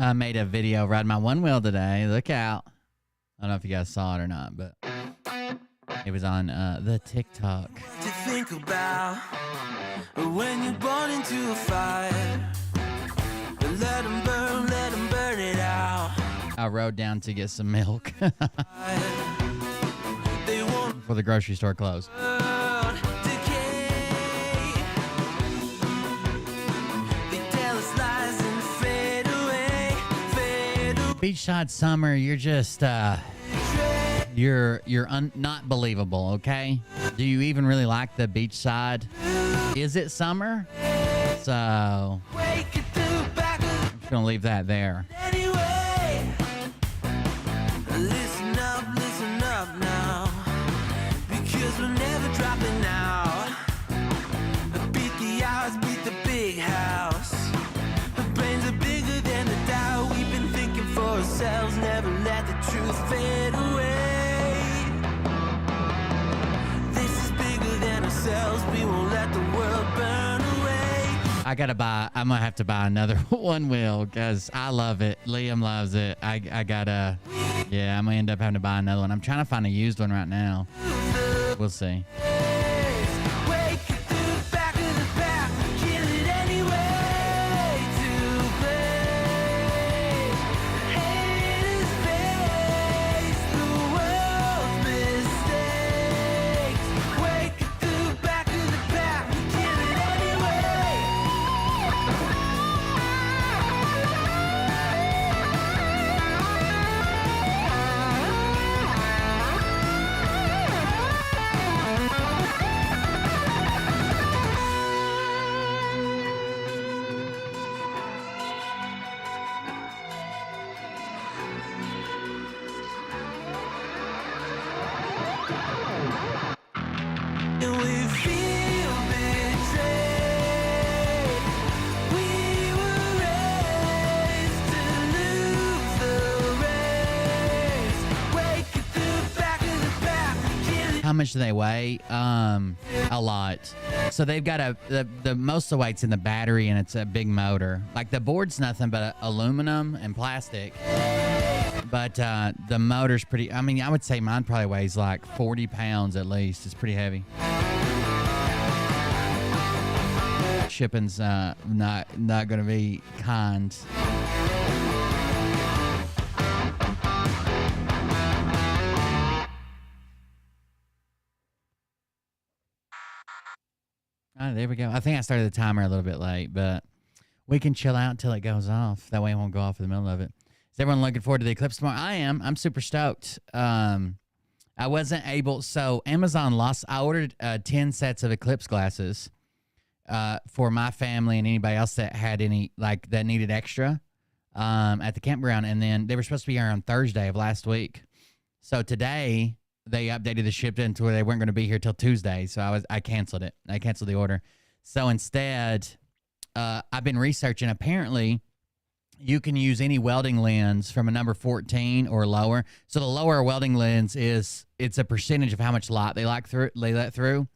I made a video riding my one wheel today. Look out. I don't know if you guys saw it or not, but it was on the TikTok. To think about when you're born into a fire. Let them burn it out. I rode down to get some milk before the grocery store closed. Beachside summer, you're just you're not believable, okay? Do you even really like the beachside? Is it summer? So I'm just gonna leave that there. Listen up now, because we're never dropping out. Beat the odds, beat the big house. The brains are bigger than the doubt. We've been thinking for ourselves, never let the truth fade away. This is bigger than ourselves, we won't let the world burn away. I'm gonna have to buy another one wheel because I love it. Liam loves it. I'm gonna end up having to buy another one. I'm trying to find a used one right now. We'll see. how much do they weigh? A lot. So they've got the most of the weight's in the battery, and it's a big motor. Like the board's nothing but aluminum and plastic. But the motor's pretty, I mean, I would say mine probably weighs like 40 pounds at least. It's pretty heavy. Shipping's not going to be kind. Oh, there we go. I think I started the timer a little bit late, but we can chill out until it goes off. That way it won't go off in the middle of it. Is everyone looking forward to the eclipse tomorrow? I am. I'm super stoked. I wasn't able. So Amazon lost. I ordered 10 sets of eclipse glasses for my family and anybody else that had any, like, that needed extra at the campground. And then they were supposed to be here on Thursday of last week. So today they updated the shipment to where they weren't going to be here till Tuesday. So I canceled it. I canceled the order. So instead, I've been researching. Apparently, you can use any welding lens from a number 14 or lower. So the lower a welding lens is, it's a percentage of how much light they let through.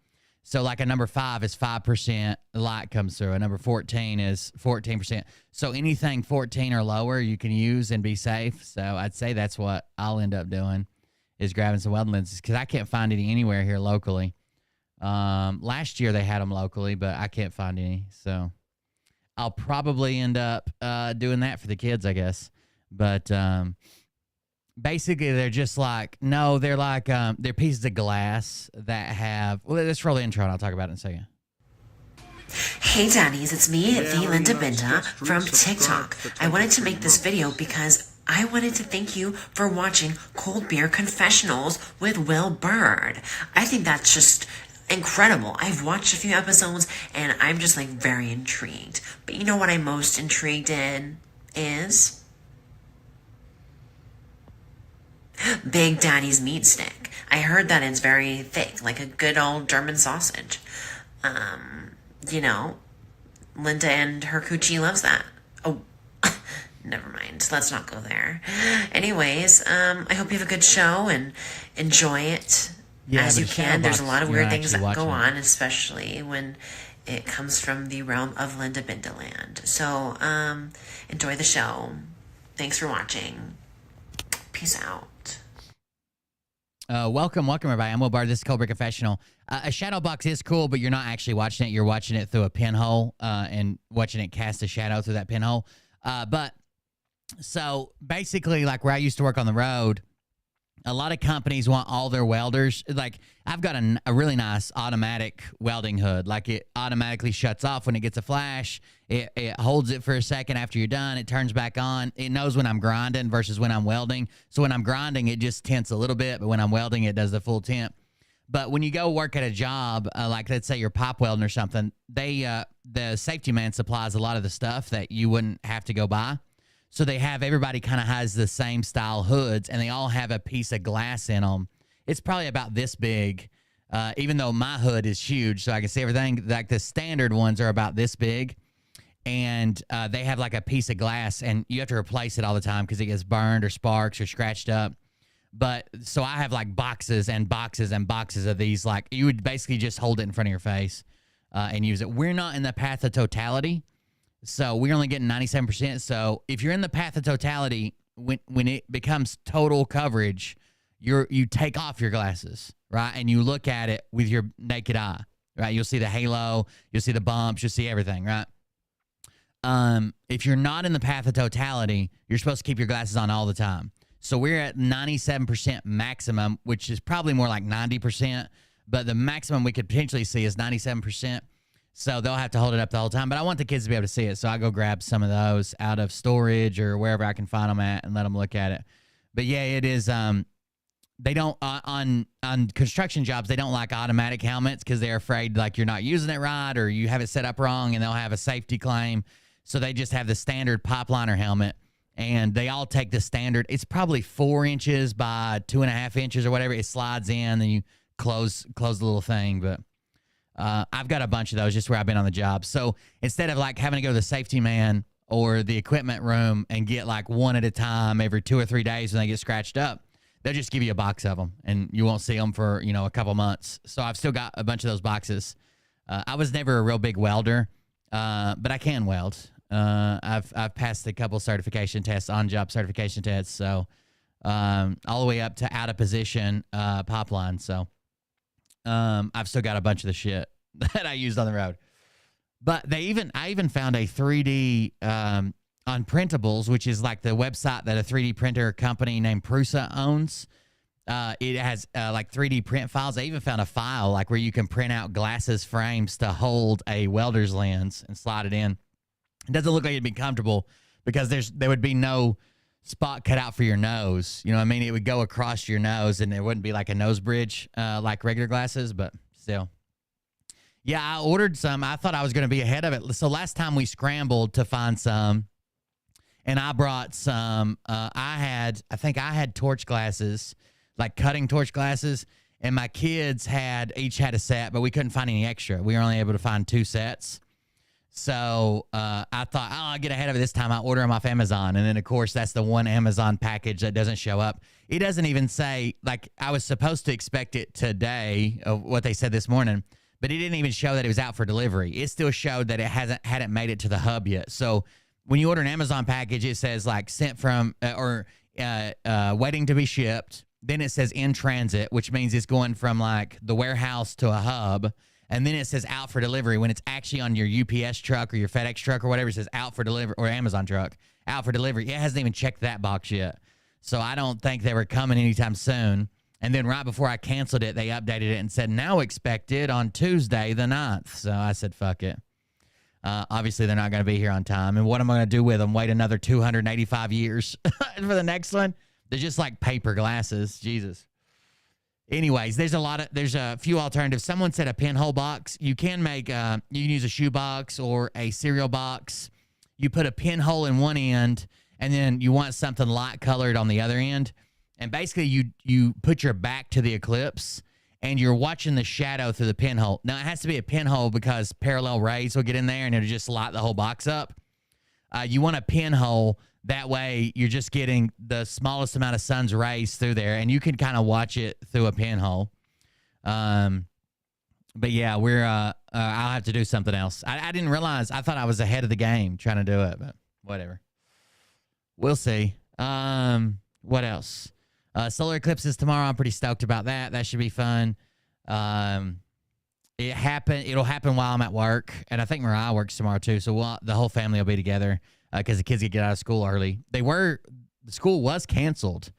So like a number 5 is 5% light comes through. A number 14 is 14%. So anything 14 or lower you can use and be safe. So I'd say that's what I'll end up doing, is grabbing some welding lenses, because I can't find any anywhere here locally. Last year they had them locally, but I can't find any. So I'll probably end up doing that for the kids, I guess. But basically, they're just like, no, they're like, they're pieces of glass that have, well, let's roll the intro and I'll talk about it in a second. Hey Daddies, it's me, the Linda Binda from TikTok. I wanted to make this video because I wanted to thank you for watching Cold Beer Confessionals with Will Bird. I think that's just incredible. I've watched a few episodes and I'm just like very intrigued. But you know what I'm most intrigued in is Big Daddy's meat stick. I heard that it's very thick, like a good old German sausage. You know, Linda and her coochie loves that. Oh, never mind. Let's not go there. Anyways, I hope you have a good show and enjoy it as you can. There's a lot of weird things that go on, especially when it comes from the realm of Linda Binda land. So, enjoy the show. Thanks for watching. Peace out. Welcome everybody. I'm Will Bard. This is Cobra Confessional. A shadow box is cool, but you're not actually watching it. You're watching it through a pinhole and watching it cast a shadow through that pinhole. But so basically, like where I used to work on the road, a lot of companies want all their welders. Like I've got a really nice automatic welding hood. Like it automatically shuts off when it gets a flash. It holds it for a second after you're done. It turns back on. It knows when I'm grinding versus when I'm welding. So when I'm grinding, it just tints a little bit. But when I'm welding, it does the full tint. But when you go work at a job, like let's say you're pipe welding or something, the safety man supplies a lot of the stuff that you wouldn't have to go buy. So they have, everybody kind of has the same style hoods, and they all have a piece of glass in them. It's probably about this big, even though my hood is huge, so I can see everything. Like the standard ones are about this big, and they have like a piece of glass, and you have to replace it all the time because it gets burned or sparks or scratched up. But so I have like boxes and boxes and boxes of these. Like you would basically just hold it in front of your face and use it. We're not in the path of totality. So we're only getting 97%. So if you're in the path of totality, when it becomes total coverage, you take off your glasses, right? And you look at it with your naked eye, right? You'll see the halo, you'll see the bumps, you'll see everything, right? If you're not in the path of totality, you're supposed to keep your glasses on all the time. So we're at 97% maximum, which is probably more like 90%, but the maximum we could potentially see is 97%. So they'll have to hold it up the whole time. But I want the kids to be able to see it. So I go grab some of those out of storage or wherever I can find them at and let them look at it. But yeah, it is, they don't, on construction jobs, they don't like automatic helmets because they're afraid like you're not using it right or you have it set up wrong and they'll have a safety claim. So they just have the standard pipeliner helmet and they all take the standard. It's probably 4 inches by 2.5 inches or whatever. It slides in and you close the little thing. But I've got a bunch of those just where I've been on the job. So instead of like having to go to the safety man or the equipment room and get like one at a time every 2 or 3 days when they get scratched up, they'll just give you a box of them, and you won't see them for, a couple months. So I've still got a bunch of those boxes. I was never a real big welder, but I can weld. I've passed a couple certification tests, on-job certification tests, so all the way up to out-of-position pipeline. So I've still got a bunch of the shit that I used on the road. But I even found a 3D on Printables, which is like the website that a 3D printer company named Prusa owns. It has like 3D print files. I even found a file like where you can print out glasses frames to hold a welder's lens and slide it in. It doesn't look like it'd be comfortable because there would be no spot cut out for your nose. You know what I mean? It would go across your nose and there wouldn't be like a nose bridge like regular glasses, but still. Yeah, I ordered some. I thought I was going to be ahead of it. So last time we scrambled to find some, and I brought some. I think I had torch glasses, like cutting torch glasses, and my kids each had a set, but we couldn't find any extra. We were only able to find 2 sets. So I thought, I'll get ahead of it this time. I'll order them off Amazon. And then, of course, that's the one Amazon package that doesn't show up. It doesn't even say, like, I was supposed to expect it today, of what they said this morning, but it didn't even show that it was out for delivery. It still showed that it hadn't made it to the hub yet. So when you order an Amazon package, it says, like, sent from waiting to be shipped. Then it says in transit, which means it's going from, like, the warehouse to a hub. And then it says out for delivery when it's actually on your UPS truck or your FedEx truck or whatever. It says out for delivery, or Amazon truck, out for delivery. It hasn't even checked that box yet. So I don't think they were coming anytime soon. And then right before I canceled it, they updated it and said, now expected on Tuesday the 9th. So I said, fuck it. Obviously, they're not going to be here on time. And what am I going to do with them? Wait another 285 years for the next one? They're just like paper glasses. Jesus. Anyways, there's a few alternatives. Someone said a pinhole box. You can make, you can use a shoe box or a cereal box. You put a pinhole in one end, and then you want something light colored on the other end. And basically, you put your back to the eclipse, and you're watching the shadow through the pinhole. Now, it has to be a pinhole because parallel rays will get in there, and it'll just light the whole box up. You want a pinhole. That way, you're just getting the smallest amount of sun's rays through there, and you can kind of watch it through a pinhole. But yeah, I'll have to do something else. I didn't realize. I thought I was ahead of the game trying to do it, but whatever. We'll see. What else? Solar eclipses tomorrow. I'm pretty stoked about that. That should be fun. It'll happen while I'm at work, and I think Mariah works tomorrow too. So the whole family will be together. Because the kids get out of school early. The school was canceled,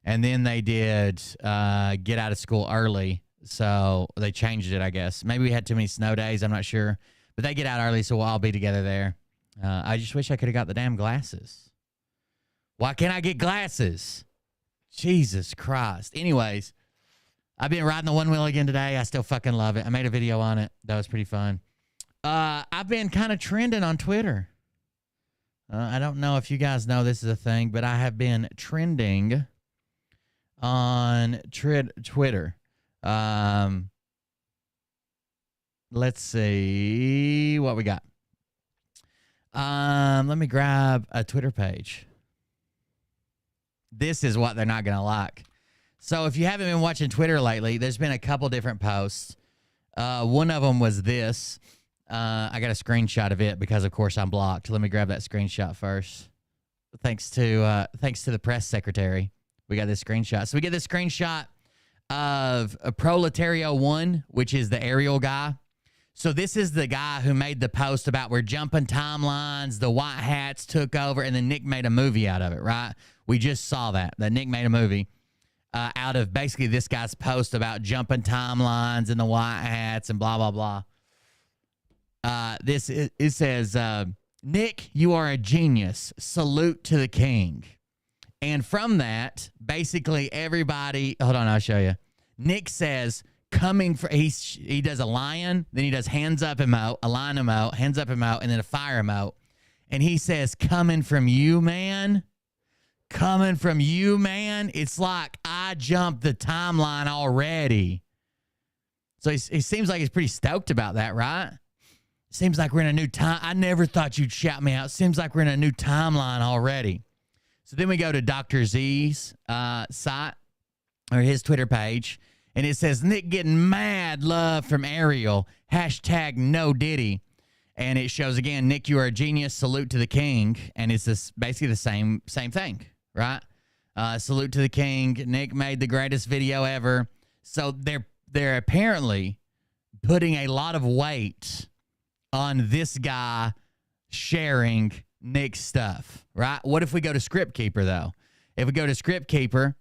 and then they did get out of school early, so they changed it, I guess. Maybe we had too many snow days, I'm not sure. But they get out early, so we'll all be together there. I just wish I could have got the damn glasses. Why can't I get glasses? Jesus Christ. Anyways, I've been riding the one wheel again today. I still fucking love it. I made a video on it. That was pretty fun. I've been kind of trending on Twitter. I don't know if you guys know this is a thing, but I have been trending on Twitter. Let's see what we got. Let me grab a Twitter page. This is what they're not going to like. So if you haven't been watching Twitter lately, there's been a couple different posts. One of them was this. I got a screenshot of it because, of course, I'm blocked. Let me grab that screenshot first. Thanks to the press secretary, we got this screenshot. So we get this screenshot of a Proletario 1, which is the aerial guy. So this is the guy who made the post about we're jumping timelines, the white hats took over, and then Nick made a movie out of it, right? We just saw that Nick made a movie out of basically this guy's post about jumping timelines and the white hats and blah, blah, blah. It says, Nick, you are a genius. Salute to the king. And from that, basically everybody, hold on, I'll show you. Nick says, he does a lion, then he does hands up emote, a lion emote, hands up emote, and then a fire emote. And he says, coming from you, man. Coming from you, man. It's like I jumped the timeline already. So he seems like he's pretty stoked about that, right? Seems like we're in a new time. I never thought you'd shout me out. Seems like we're in a new timeline already. So then we go to Dr. Z's site. or his Twitter page, and it says, Nick getting mad love from Ariel, hashtag no Diddy. And it shows again, Nick, you are a genius, salute to the king. And it's this basically the same thing, right? Salute to the king. Nick made the greatest video ever. So they're apparently putting a lot of weight on this guy sharing Nick's stuff, right? What if we go to Script Keeper, though? If we go to Script Keeper,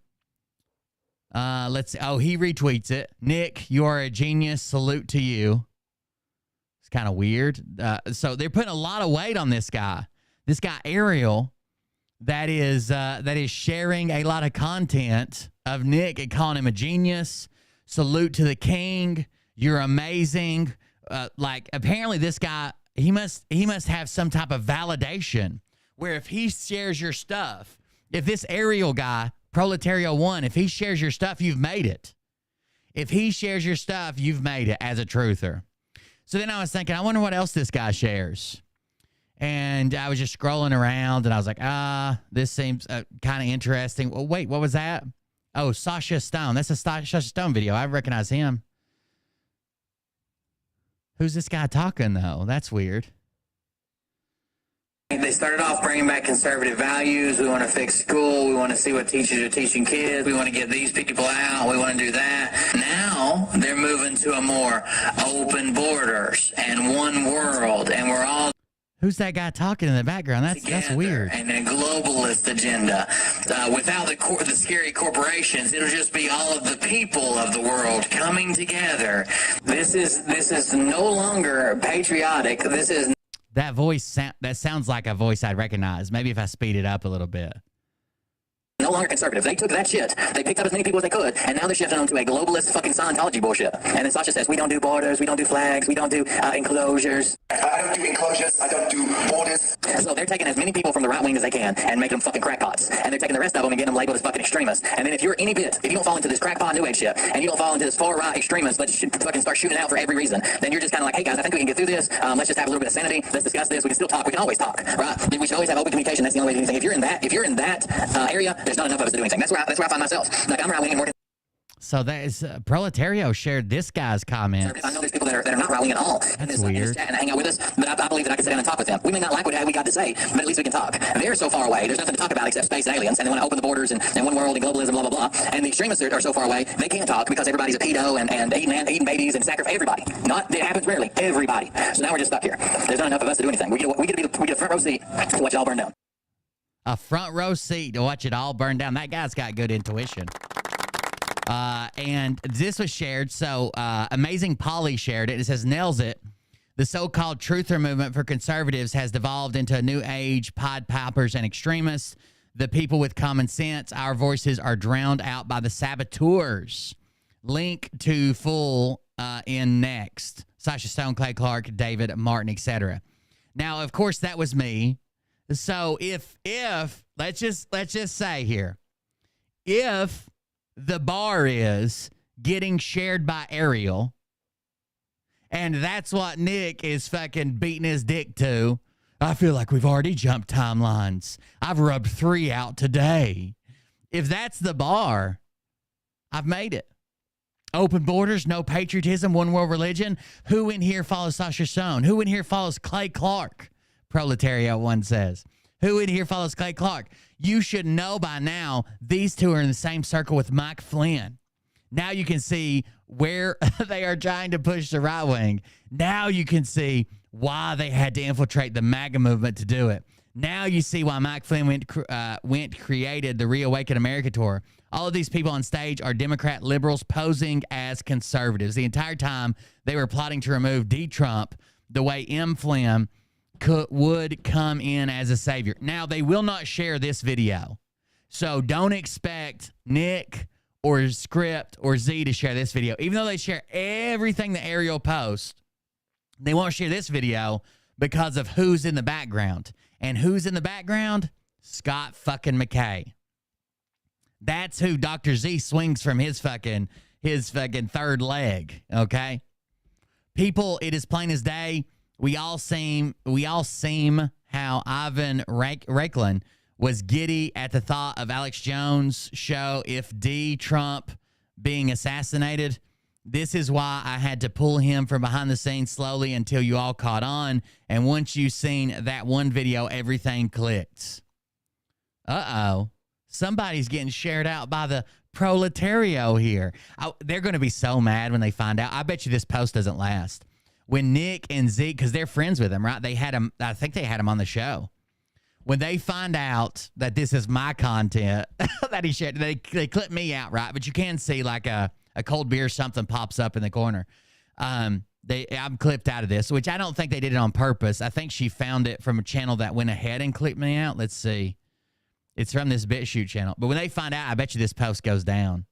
he retweets it. Nick, you are a genius, salute to you. It's kind of weird. So they're putting a lot of weight on this guy. This guy, Ariel, that is sharing a lot of content of Nick and calling him a genius. Salute to the king. You're amazing. Apparently this guy, he must have some type of validation where if he shares your stuff, if this Ariel guy, Proletario 1, if he shares your stuff, you've made it. If he shares your stuff, you've made it as a truther. So then I was thinking, I wonder what else this guy shares. And I was just scrolling around, and I was like, this seems kind of interesting. Well, wait, what was that? Oh, Sasha Stone. That's a Sasha Stone video. I recognize him. Who's this guy talking, though? That's weird. They started off bringing back conservative values. We want to fix school. We want to see what teachers are teaching kids. We want to get these people out. We want to do that. Now they're moving to a more open borders and one world, and we're all Who's that guy talking in the background? That's weird. And a globalist agenda. Without the scary corporations, it'll just be all of the people of the world coming together. This is no longer patriotic. This is that voice. That sounds like a voice I'd recognize. Maybe if I speed it up a little bit. no longer conservative. They took that shit. They picked up as many people as they could, and now they're shifting on to a globalist fucking Scientology bullshit. And then Sasha says, we don't do borders, we don't do flags, we don't do enclosures. I don't do enclosures, I don't do borders. So they're taking as many people from the right wing as they can and making them fucking crackpots. And they're taking the rest of them and getting them labeled as fucking extremists. And then if you're any bit, if you don't fall into this crackpot new age shit, and you don't fall into this far right extremist, let's fucking start shooting out for every reason, then you're just kind of like, hey guys, I think we can get through this. Let's just have a little bit of sanity. Let's discuss this. We can still talk. We can always talk, right? We should always have open communication. That's the only way to do anything. If you're in that area, there's not enough of us to do anything. That's where I find myself. Like I'm right wing and working. So that is Proletario shared this guy's comments. I know there's people that are not right wing at all. That's weird. And hang out with us, but I believe that I can sit down and talk with them. We may not like what we got to say, but at least we can talk. They're so far away. There's nothing to talk about except space aliens, and they want to open the borders and one world and globalism, blah blah blah. And the extremists are so far away they can't talk because everybody's a pedo and eating babies and sacrifice everybody. It happens rarely. Everybody. So now we're just stuck here. There's not enough of us to do anything. We get a front row seat to watch it all burn down. A front row seat to watch it all burn down. That guy's got good intuition. And this was shared. So Amazing Polly shared it. It says, nails it. The so-called truther movement for conservatives has devolved into a new age, Pied Pipers and extremists. The people with common sense, our voices are drowned out by the saboteurs. Link to full in next. Sasha Stone, Clay Clark, David Martin, etc. Now, of course, that was me. So if let's just say here, if the bar is getting shared by Ariel, and that's what Nick is fucking beating his dick to, I feel like we've already jumped timelines. I've rubbed 3 out today. If that's the bar, I've made it. Open borders, no patriotism, one world religion. Who in here follows Sasha Stone? Who in here follows Clay Clark? Proletario 1 says. Who in here follows Clay Clark? You should know by now these two are in the same circle with Mike Flynn. Now you can see where they are trying to push the right wing. Now you can see why they had to infiltrate the MAGA movement to do it. Now you see why Mike Flynn created the Reawaken America tour. All of these people on stage are Democrat liberals posing as conservatives. The entire time they were plotting to remove D. Trump the way M. Flynn would come in as a savior. Now, they will not share this video. So don't expect Nick or Script or Z to share this video. Even though they share everything that Ariel posts, they won't share this video because of who's in the background. And who's in the background? Scott fucking McKay. That's who Dr. Z swings from his fucking third leg, okay? People, it is plain as day. We all seem how Ivan Raiklin was giddy at the thought of Alex Jones' show if D. Trump being assassinated. This is why I had to pull him from behind the scenes slowly until you all caught on. And once you seen that one video, everything clicked. Uh-oh. Somebody's getting shared out by the proletario here. They're going to be so mad when they find out. I bet you this post doesn't last. When Nick and Zeke, because they're friends with him, right? They had him, I think they had him on the show. When they find out that this is my content that he shared, they clip me out, right? But you can see like a cold beer or something pops up in the corner. I'm clipped out of this, which I don't think they did it on purpose. I think she found it from a channel that went ahead and clipped me out. Let's see. It's from this BitChute channel. But when they find out, I bet you this post goes down.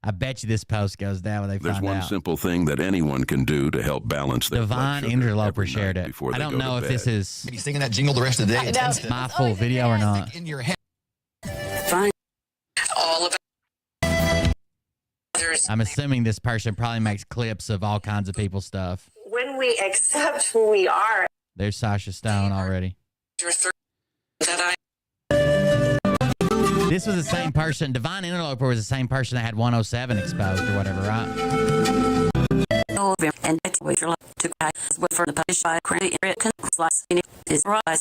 I bet you this post goes down when they find out. There's one simple thing that anyone can do to help balance their Divine blood sugar Interloper every shared night it. before I they don't go know to if this bed. is Be singing that jingle the rest of the day. It tends to my full video or not. in your head. Fine. All of it. I'm assuming this person probably makes clips of all kinds of people's stuff. When we accept who we are. There's Sasha Stone already. That This was the same person. Divine Interloper was the same person that had 107 exposed or whatever, right?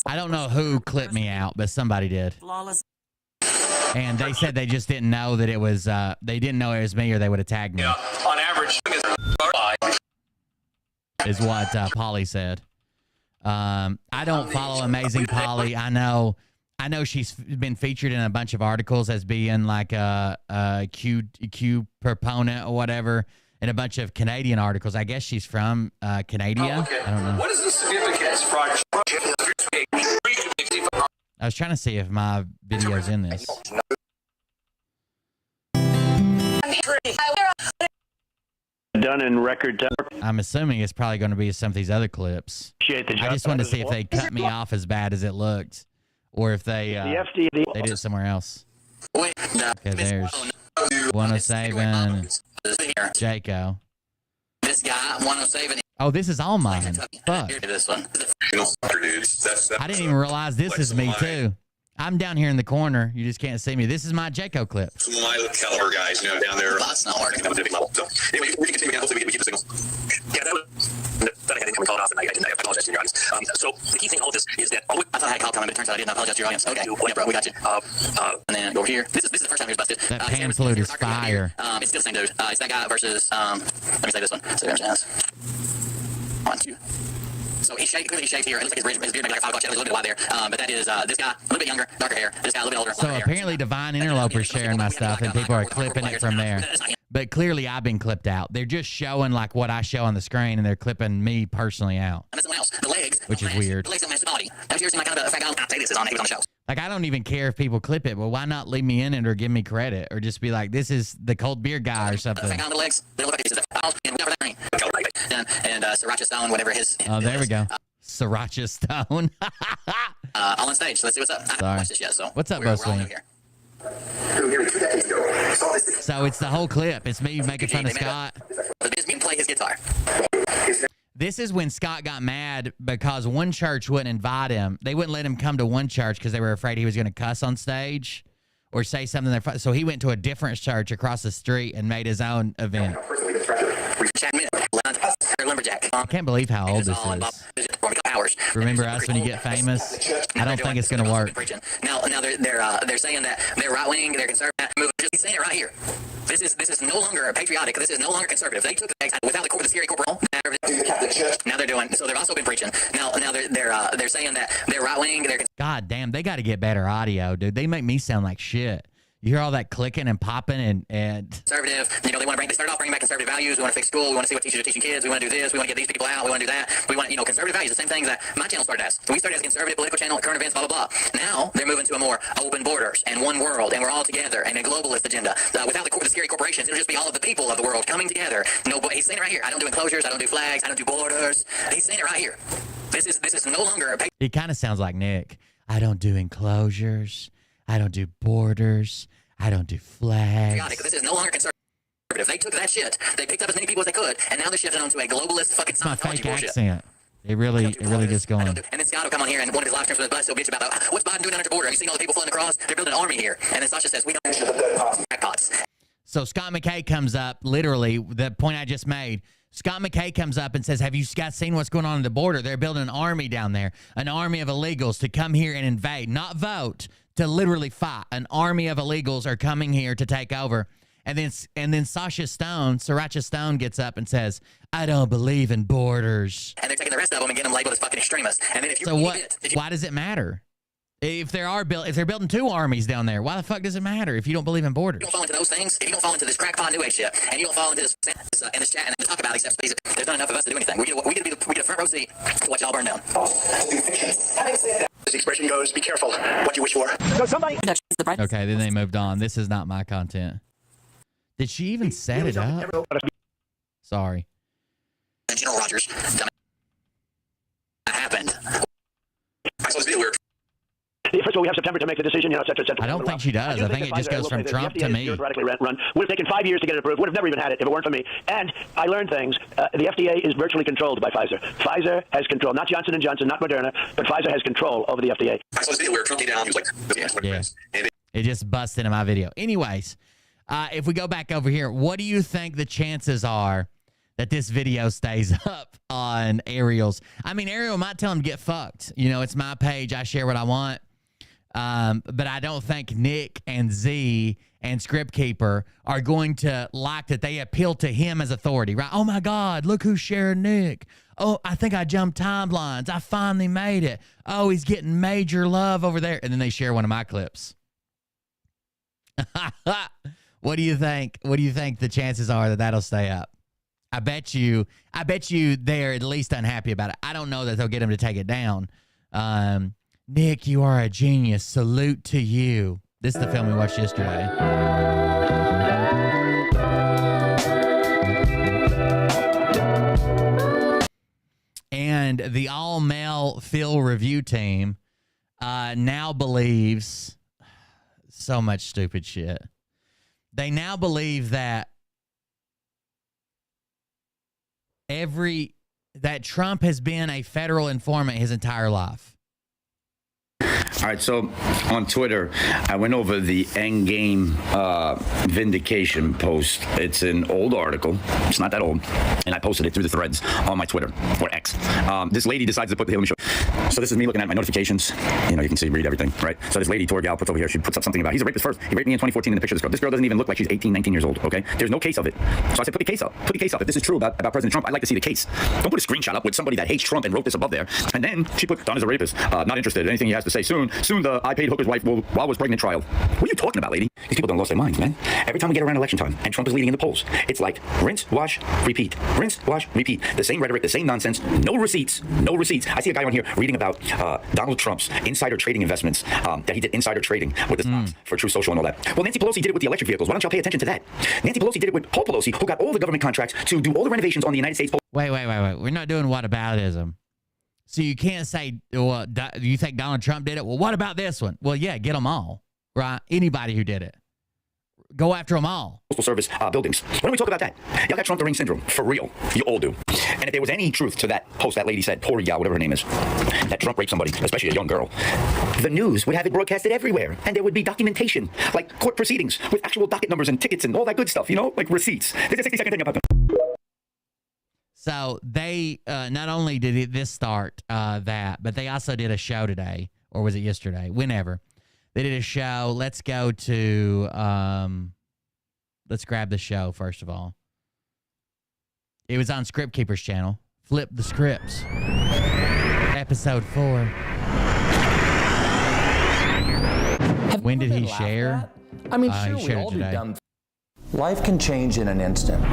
I don't know who clipped me out, but somebody did. And they said they just didn't know that it was, they didn't know it was me or they would have tagged me. Yeah, on average, Is what Polly said. I don't follow Amazing Polly. I know she's been featured in a bunch of articles as being like a Q proponent or whatever in a bunch of Canadian articles. I guess she's from Canada. I don't know. What is the significance for I was trying to see if my video's in this. Done in record time. I'm assuming it's probably going to be some of these other clips. Appreciate the I just wanted to see if they cut me off as bad as it looked, or if they the FD. did it somewhere else. Wait, Okay, there's 107 Jaco. this guy, 107. Oh, this is all mine. Fuck. Here to this one. I didn't even realize this is me too. I'm down here in the corner. You just can't see me. This is my Jaco clip. Some my caliber guys, you know, down there. That's not working. That was a big level. So, anyway, we can continue. Hopefully, we keep the signals. Yeah, that I had incoming call off, and I didn't. I apologize to your audience. So, the key thing of all this is that. Oh, I thought I had call coming, but it turns out I didn't. I apologize to your audience. Okay, whatever, bro. We got you. And then over here. This is the first time he's busted. That pan flute is fire. It's still the same dude. It's that guy versus. Let me say this one. So there's chance. 1, 2. So he's shaved, clearly shaved here. It looks like his beard maybe like a 5 o'clock. There's a little bit of white there. But that is this guy, a little bit younger, darker hair. This guy, a little bit older. So apparently Divine Interloper's sharing my stuff and people are clipping it from there. But clearly I've been clipped out. They're just showing like what I show on the screen and they're clipping me personally out. And someone else. The legs. Which is weird. The legs don't match the body. Have you ever seen my kind of a fat guy? I'll say this is on. He was on the show. Like, I don't even care if people clip it, but why not leave me in it or give me credit or just be like, this is the cold beer guy or something. Fat guy on the legs. They don't look like pieces of and whatever that ring. And Sriracha Stone, whatever his. Oh, there we go. Sriracha Stone. All on stage. Let's see what's up. I haven't Sorry. watched this yet, so. What's up, we're all Boswing? new here. Nearly 2 decades ago, saw this. So it's the whole clip. It's me making fun of Scott. The business can play his guitar. This is when Scott got mad because one church wouldn't invite him. They wouldn't let him come to one church because they were afraid he was going to cuss on stage or say something. So he went to a different church across the street and made his own event. Lumberjack. I can't believe how old this is. Remember us when you get famous? I don't think it's going to work. Now they're saying that they're right wing, they're conservative. Just saying it right here. This is no longer patriotic. This is no longer conservative. They took the eggs without the scary corporal. Now they're doing. So they've also been preaching. Now they're saying that they're right wing. They're God damn, they got to get better audio, dude. They make me sound like shit. You hear all that clicking and popping and conservative. You know, they started off bringing back conservative values. We want to fix school. We want to see what teachers are teaching kids. We want to do this. We want to get these people out. We want to do that. We want, conservative values. The same things that my channel started as. So we started as a conservative political channel, current events, blah, blah, blah. Now they're moving to a more open borders and one world, and we're all together, and a globalist agenda. Without the scary corporations, it'll just be all of the people of the world coming together. No, but he's saying it right here. I don't do enclosures. I don't do flags. I don't do borders. He's saying it right here. This is no longer a he kind of sounds like Nick. I don't do enclosures. I don't do borders. I don't do flags. This is no longer conservative. They took that shit. They picked up as many people as they could, and now they're shifting onto a globalist fucking It's my fake bullshit. accent. It really gets going. And then Scott will come on here and one of his live streams with a bus, he'll bitch about what's Biden doing under the border. Have you seen all the people flooding across? They're building an army here. And then Sasha says, we don't crackpots. So Scott McKay comes up, literally, the point I just made. Scott McKay comes up and says, have you guys seen what's going on at the border? They're building an army down there, an army of illegals to come here and invade, not vote, to literally fight. An army of illegals are coming here to take over. And then Sriracha Stone gets up and says, I don't believe in borders. And they're taking the rest of them and getting them labeled as fucking extremists. And then if you So why does it matter? If they're building two armies down there, why the fuck does it matter if you don't believe in borders? you don't fall into those things, if you don't fall into this crackpot new age shit, and you don't fall into this and this chat and talk about these stuff, there's not enough of us to do anything. We get a front row seat to watch y'all burn down. This expression goes, be careful what you wish for. Okay, then they moved on. This is not my content. Did she even set it up? Sorry. General Rogers. That happened. I saw this video where First of all, we have September to make the decision, et cetera, et cetera. I don't think she does. I think it just goes from Trump to me. Theoretically run. Would have taken 5 years to get it approved. Would have never even had it if it weren't for me. And I learned things. The FDA is virtually controlled by Pfizer. Pfizer has control, not Johnson & Johnson, not Moderna, but Pfizer has control over the FDA. I saw this video where Trump came down, he was like, Yeah. It just busted in my video. Anyways, if we go back over here, what do you think the chances are that this video stays up on Ariel's? I mean, Ariel might tell him to get fucked. You know, it's my page. I share what I want. But I don't think Nick and Z and Script Keeper are going to like that they appeal to him as authority, right? Oh my God, look who's sharing Nick. Oh, I think I jumped timelines. I finally made it. Oh, he's getting major love over there. And then they share one of my clips. What do you think? What do you think the chances are that that'll stay up? I bet you they're at least unhappy about it. I don't know that they'll get him to take it down. Nick, you are a genius. Salute to you. This is the film we watched yesterday. And the all-male Phil review team now believes so much stupid shit. They now believe that that Trump has been a federal informant his entire life. All right, so on Twitter, I went over the Endgame vindication post. It's an old article. It's not that old. And I posted it through the threads on my Twitter, or X. This lady decides to put, let me show. So this is me looking at my notifications. You know, you can see, read everything, right? So this lady, Torgal, puts over here, she puts up something about, he's a rapist first. He raped me in 2014 in the picture of this girl. This girl doesn't even look like she's 18, 19 years old, okay? There's no case of it. So I said, put the case up. Put the case up. If this is true about President Trump, I'd like to see the case. Don't put a screenshot up with somebody that hates Trump and wrote this above there. And then she put, Don is a rapist. Not interested in anything he has to say. Soon the I paid hooker's wife while was pregnant trial. What are you talking about, lady? These people don't lost their minds, man. Every time we get around election time and Trump is leading in the polls, it's like rinse, wash, repeat. Rinse, wash, repeat. The same rhetoric, the same nonsense. No receipts. No receipts. I see a guy on here reading about Donald Trump's insider trading investments, that he did insider trading with the stocks for True Social and all that. Well, Nancy Pelosi did it with the electric vehicles. Why don't y'all pay attention to that? Nancy Pelosi did it with Paul Pelosi, who got all the government contracts to do all the renovations on the United States. Wait. We're not doing whataboutism. So you can't say, well, you think Donald Trump did it? Well, what about this one? Well, yeah, get them all, right? Anybody who did it. Go after them all. Postal Service buildings. Why don't we talk about that? Y'all got Trump the ring syndrome. For real. You all do. And if there was any truth to that post that lady said, Poria, whatever her name is, that Trump raped somebody, especially a young girl, the news would have it broadcasted everywhere. And there would be documentation, like court proceedings with actual docket numbers and tickets and all that good stuff, you know, like receipts. There's a 60-second thing about them. So they not only did this start that, but they also did a show today, or was it yesterday? Whenever. They did a show. Let's go to, let's grab the show, first of all. It was on Script Keeper's channel. Flip the Scripts. Episode 4. When did he share? I mean, sure, we all do dumb. Life can change in an instant.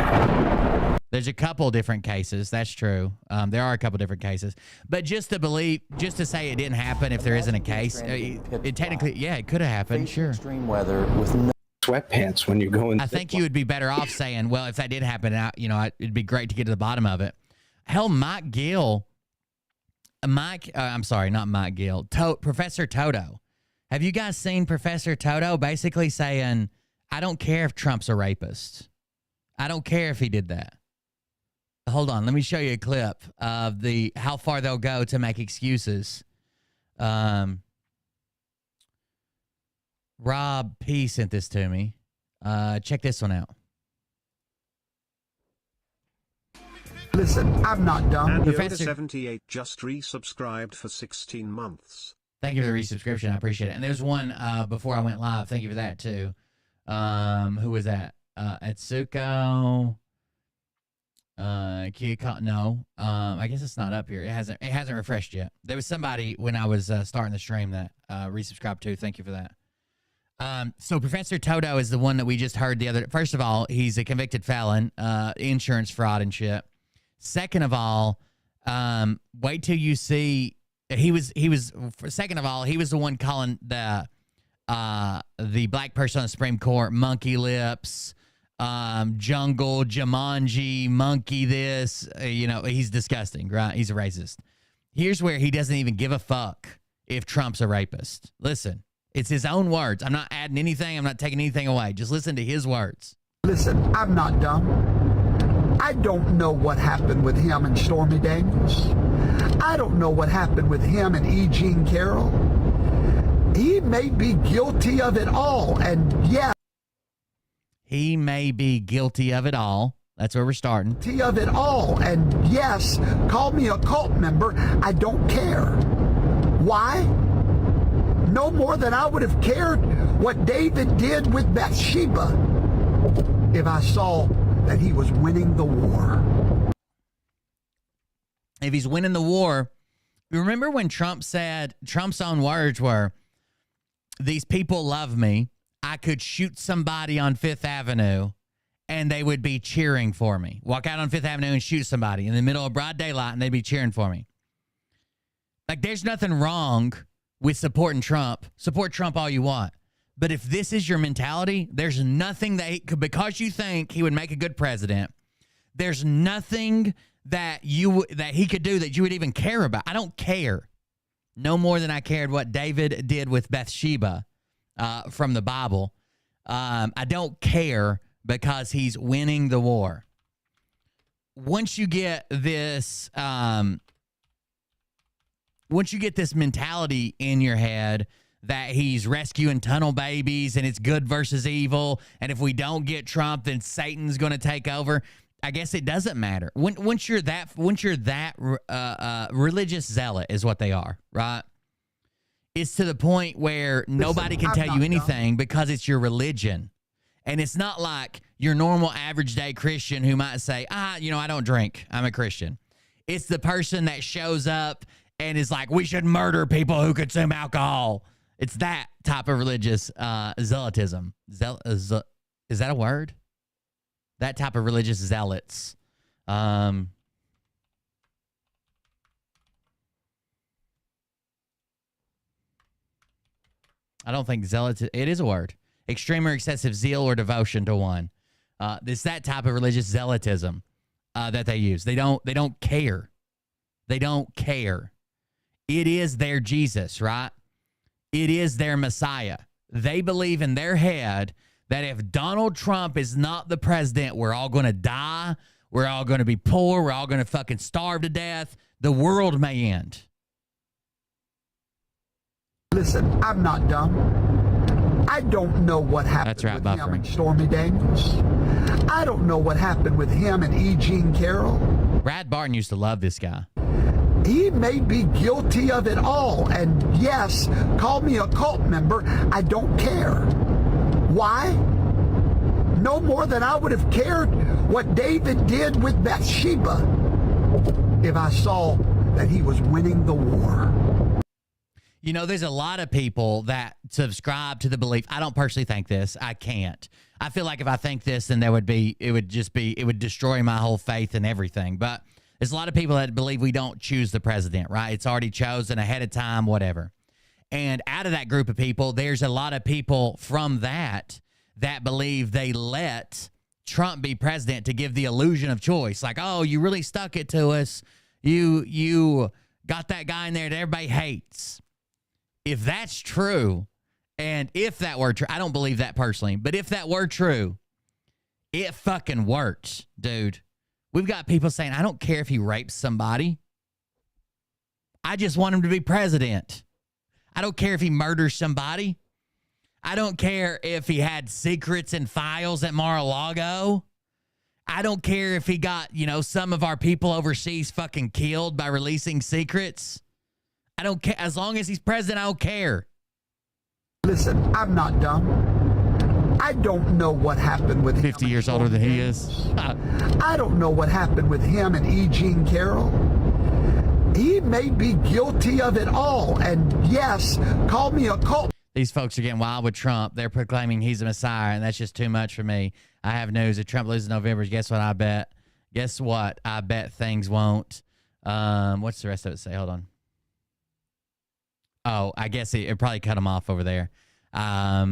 There's a couple different cases. That's true. There are a couple different cases. But just to say it didn't happen if there isn't a case, it technically, yeah, it could have happened, sure. Extreme weather with no sweatpants when you go in. I think you would be better off saying, well, if that did happen, it'd be great to get to the bottom of it. Hell, I'm sorry, not Mike Gill, Professor Toto. Have you guys seen Professor Toto basically saying, I don't care if Trump's a rapist. I don't care if he did that. Hold on, let me show you a clip of how far they'll go to make excuses. Rob P sent this to me. Check this one out. Listen, I'm not dumb. And Professor 78 just resubscribed for 16 months. Thank you for the resubscription. I appreciate it. And there's one before I went live. Thank you for that too. Who was that? Atsuko. No. I guess it's not up here. It hasn't refreshed yet. There was somebody when I was starting the stream that resubscribed to. Thank you for that. So Professor Toto is the one that we just heard the other. First of all, he's a convicted felon, insurance fraud and shit. Second of all, wait till you see. Second of all, he was the one calling the black person on the Supreme Court monkey lips, jungle, Jumanji, monkey this. He's disgusting, right? He's a racist. Here's where he doesn't even give a fuck if Trump's a rapist. Listen, it's his own words. I'm not adding anything. I'm not taking anything away. Just listen to his words. Listen, I'm not dumb. I don't know what happened with him and Stormy Daniels. I don't know what happened with him and E. Jean Carroll. He may be guilty of it all, and yeah. He may be guilty of it all. That's where we're starting. Guilty of it all, and yes, call me a cult member. I don't care. Why? No more than I would have cared what David did with Bathsheba if I saw that he was winning the war. If he's winning the war, remember when Trump said, Trump's own words were, these people love me. I could shoot somebody on Fifth Avenue and they would be cheering for me. Walk out on Fifth Avenue and shoot somebody in the middle of broad daylight and they'd be cheering for me. Like, there's nothing wrong with supporting Trump. Support Trump all you want. But if this is your mentality, there's nothing that because you think he would make a good president, there's nothing that he could do that you would even care about. I don't care. No more than I cared what David did with Bathsheba from the Bible. I don't care because he's winning the war. Once you get this mentality in your head that he's rescuing tunnel babies and it's good versus evil, and if we don't get Trump, then Satan's going to take over. I guess it doesn't matter. Once you're that religious zealot is what they are, right? It's to the point where nobody can tell you anything because it's your religion. And it's not like your normal average day Christian who might say, I don't drink. I'm a Christian. It's the person that shows up and is like, we should murder people who consume alcohol. It's that type of religious zealotism. Is that a word? That type of religious zealots. I don't think zealot, it is a word. Extreme or excessive zeal or devotion to one. It's that type of religious zealotism that they use. They don't care. They don't care. It is their Jesus, right? It is their Messiah. They believe in their head that if Donald Trump is not the president, we're all going to die. We're all going to be poor. We're all going to fucking starve to death. The world may end. Listen, I'm not dumb. I don't know what happened with him and Stormy Daniels. I don't know what happened with him and E. Jean Carroll. Brad Barton used to love this guy. He may be guilty of it all, and yes, call me a cult member. I don't care. Why? No more than I would have cared what David did with Bathsheba if I saw that he was winning the war. You know, there's a lot of people that subscribe to the belief. I don't personally think this. I can't. I feel like if I think this, then it would destroy my whole faith and everything. But there's a lot of people that believe we don't choose the president, right? It's already chosen ahead of time, whatever. And out of that group of people, there's a lot of people from that believe they let Trump be president to give the illusion of choice. Like, oh, you really stuck it to us. You got that guy in there that everybody hates. If that's true, and if that were true, I don't believe that personally, but if that were true, it fucking works, dude. We've got people saying, I don't care if he rapes somebody. I just want him to be president. I don't care if he murders somebody. I don't care if he had secrets and files at Mar-a-Lago. I don't care if he got, you know, some of our people overseas fucking killed by releasing secrets. I don't care. As long as he's president, I don't care. Listen, I'm not dumb. I don't know what happened with 50 years older than he is. I don't know what happened with him and E. Jean Carroll. He may be guilty of it all. And yes, call me a cult. These folks are getting wild with Trump. They're proclaiming he's a messiah, and that's just too much for me. I have news. If Trump loses November, guess what I bet? Guess what? I bet things won't. What's the rest of it say? Hold on. Oh, I guess it probably cut him off over there. I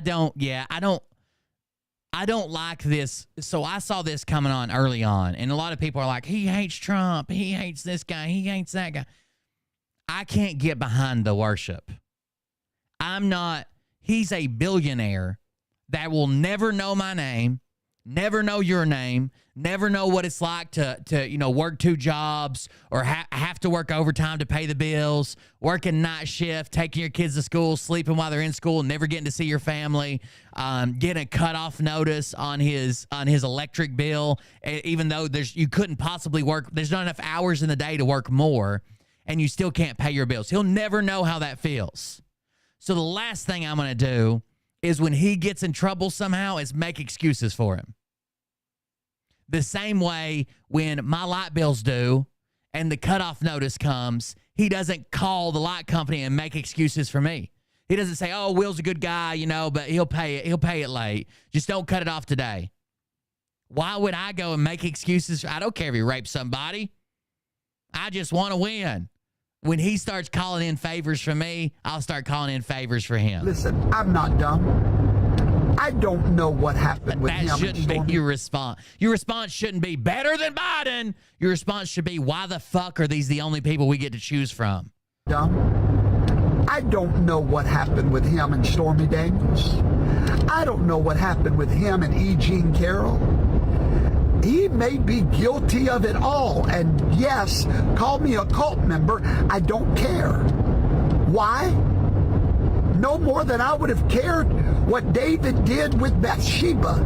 don't like this. So I saw this coming on early on, and a lot of people are like, he hates Trump. He hates this guy. He hates that guy. I can't get behind the worship. He's a billionaire that will never know my name, never know your name, never know what it's like to work 2 jobs or have to work overtime to pay the bills, working night shift, taking your kids to school, sleeping while they're in school, never getting to see your family, getting a cutoff notice on his electric bill, even though you couldn't possibly work. There's not enough hours in the day to work more, and you still can't pay your bills. He'll never know how that feels. So the last thing I'm going to do is when he gets in trouble somehow is make excuses for him. The same way when my light bill's due and the cutoff notice comes, he doesn't call the light company and make excuses for me. He doesn't say, oh, Will's a good guy, but he'll pay it. He'll pay it late. Just don't cut it off today. Why would I go and make excuses? I don't care if he raped somebody. I just want to win. When he starts calling in favors for me, I'll start calling in favors for him. Listen, I'm not dumb. I don't know what happened with him. That shouldn't be your response. Your response shouldn't be better than Biden. Your response should be, why the fuck are these the only people we get to choose from? Dumb. I don't know what happened with him and Stormy Daniels. I don't know what happened with him and E. Jean Carroll. He may be guilty of it all. And yes, call me a cult member. I don't care. Why? No more than I would have cared what David did with Bathsheba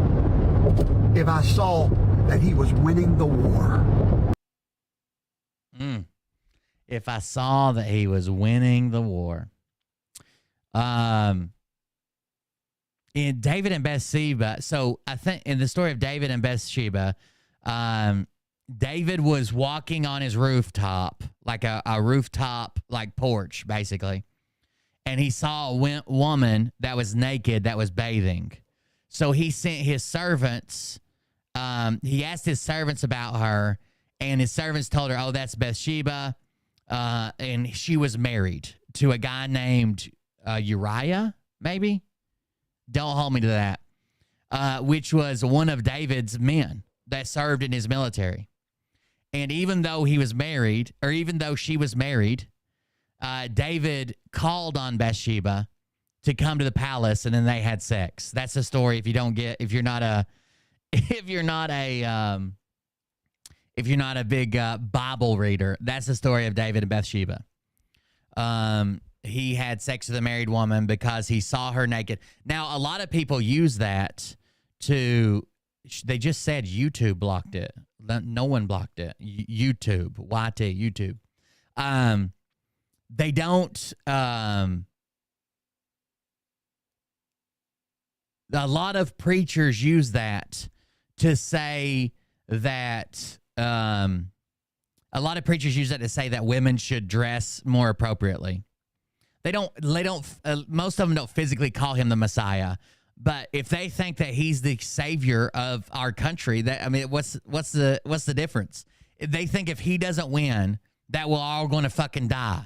if I saw that he was winning the war. If I saw that he was winning the war. In David and Bathsheba, so I think in the story of David and Bathsheba, David was walking on his rooftop, like a rooftop, like porch, basically. And he saw a woman that was naked, that was bathing. So he sent his servants, he asked his servants about her, and his servants told her, oh, that's Bathsheba. And she was married to a guy named Uriah, maybe? Don't hold me to that. Which was one of David's men that served in his military. And even though he was married, or even though she was married, David called on Bathsheba to come to the palace, and then they had sex. That's the story. If you're not a big Bible reader, that's the story of David and Bathsheba. He had sex with a married woman because he saw her naked. Now, a lot of people use that they just said YouTube blocked it. No one blocked it. YouTube, YouTube. They don't, a lot of preachers use that to say that, a lot of preachers use that to say that women should dress more appropriately. Most of them don't physically call him the Messiah, but if they think that he's the savior of our country, what's the difference? They think if he doesn't win, that we're all going to fucking die,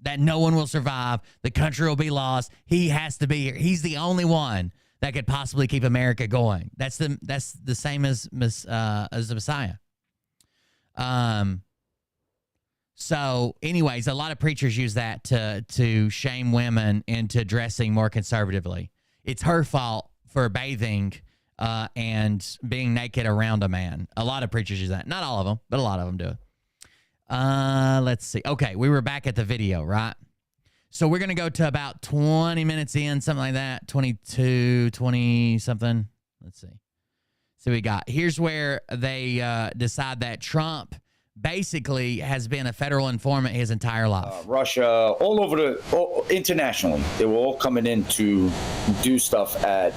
that no one will survive, the country will be lost. He has to be here. He's the only one that could possibly keep America going. That's the same as the Messiah. So anyways, a lot of preachers use that to shame women into dressing more conservatively. It's her fault for bathing and being naked around a man. A lot of preachers use that. Not all of them, but a lot of them do it. Let's see. Okay, we were back at the video, right? So we're going to go to about 20 minutes in, something like that. 22, 20 something. Let's see. So we got, here's where they decide that Trump basically has been a federal informant his entire life. Russia, all over internationally, they were all coming in to do stuff at,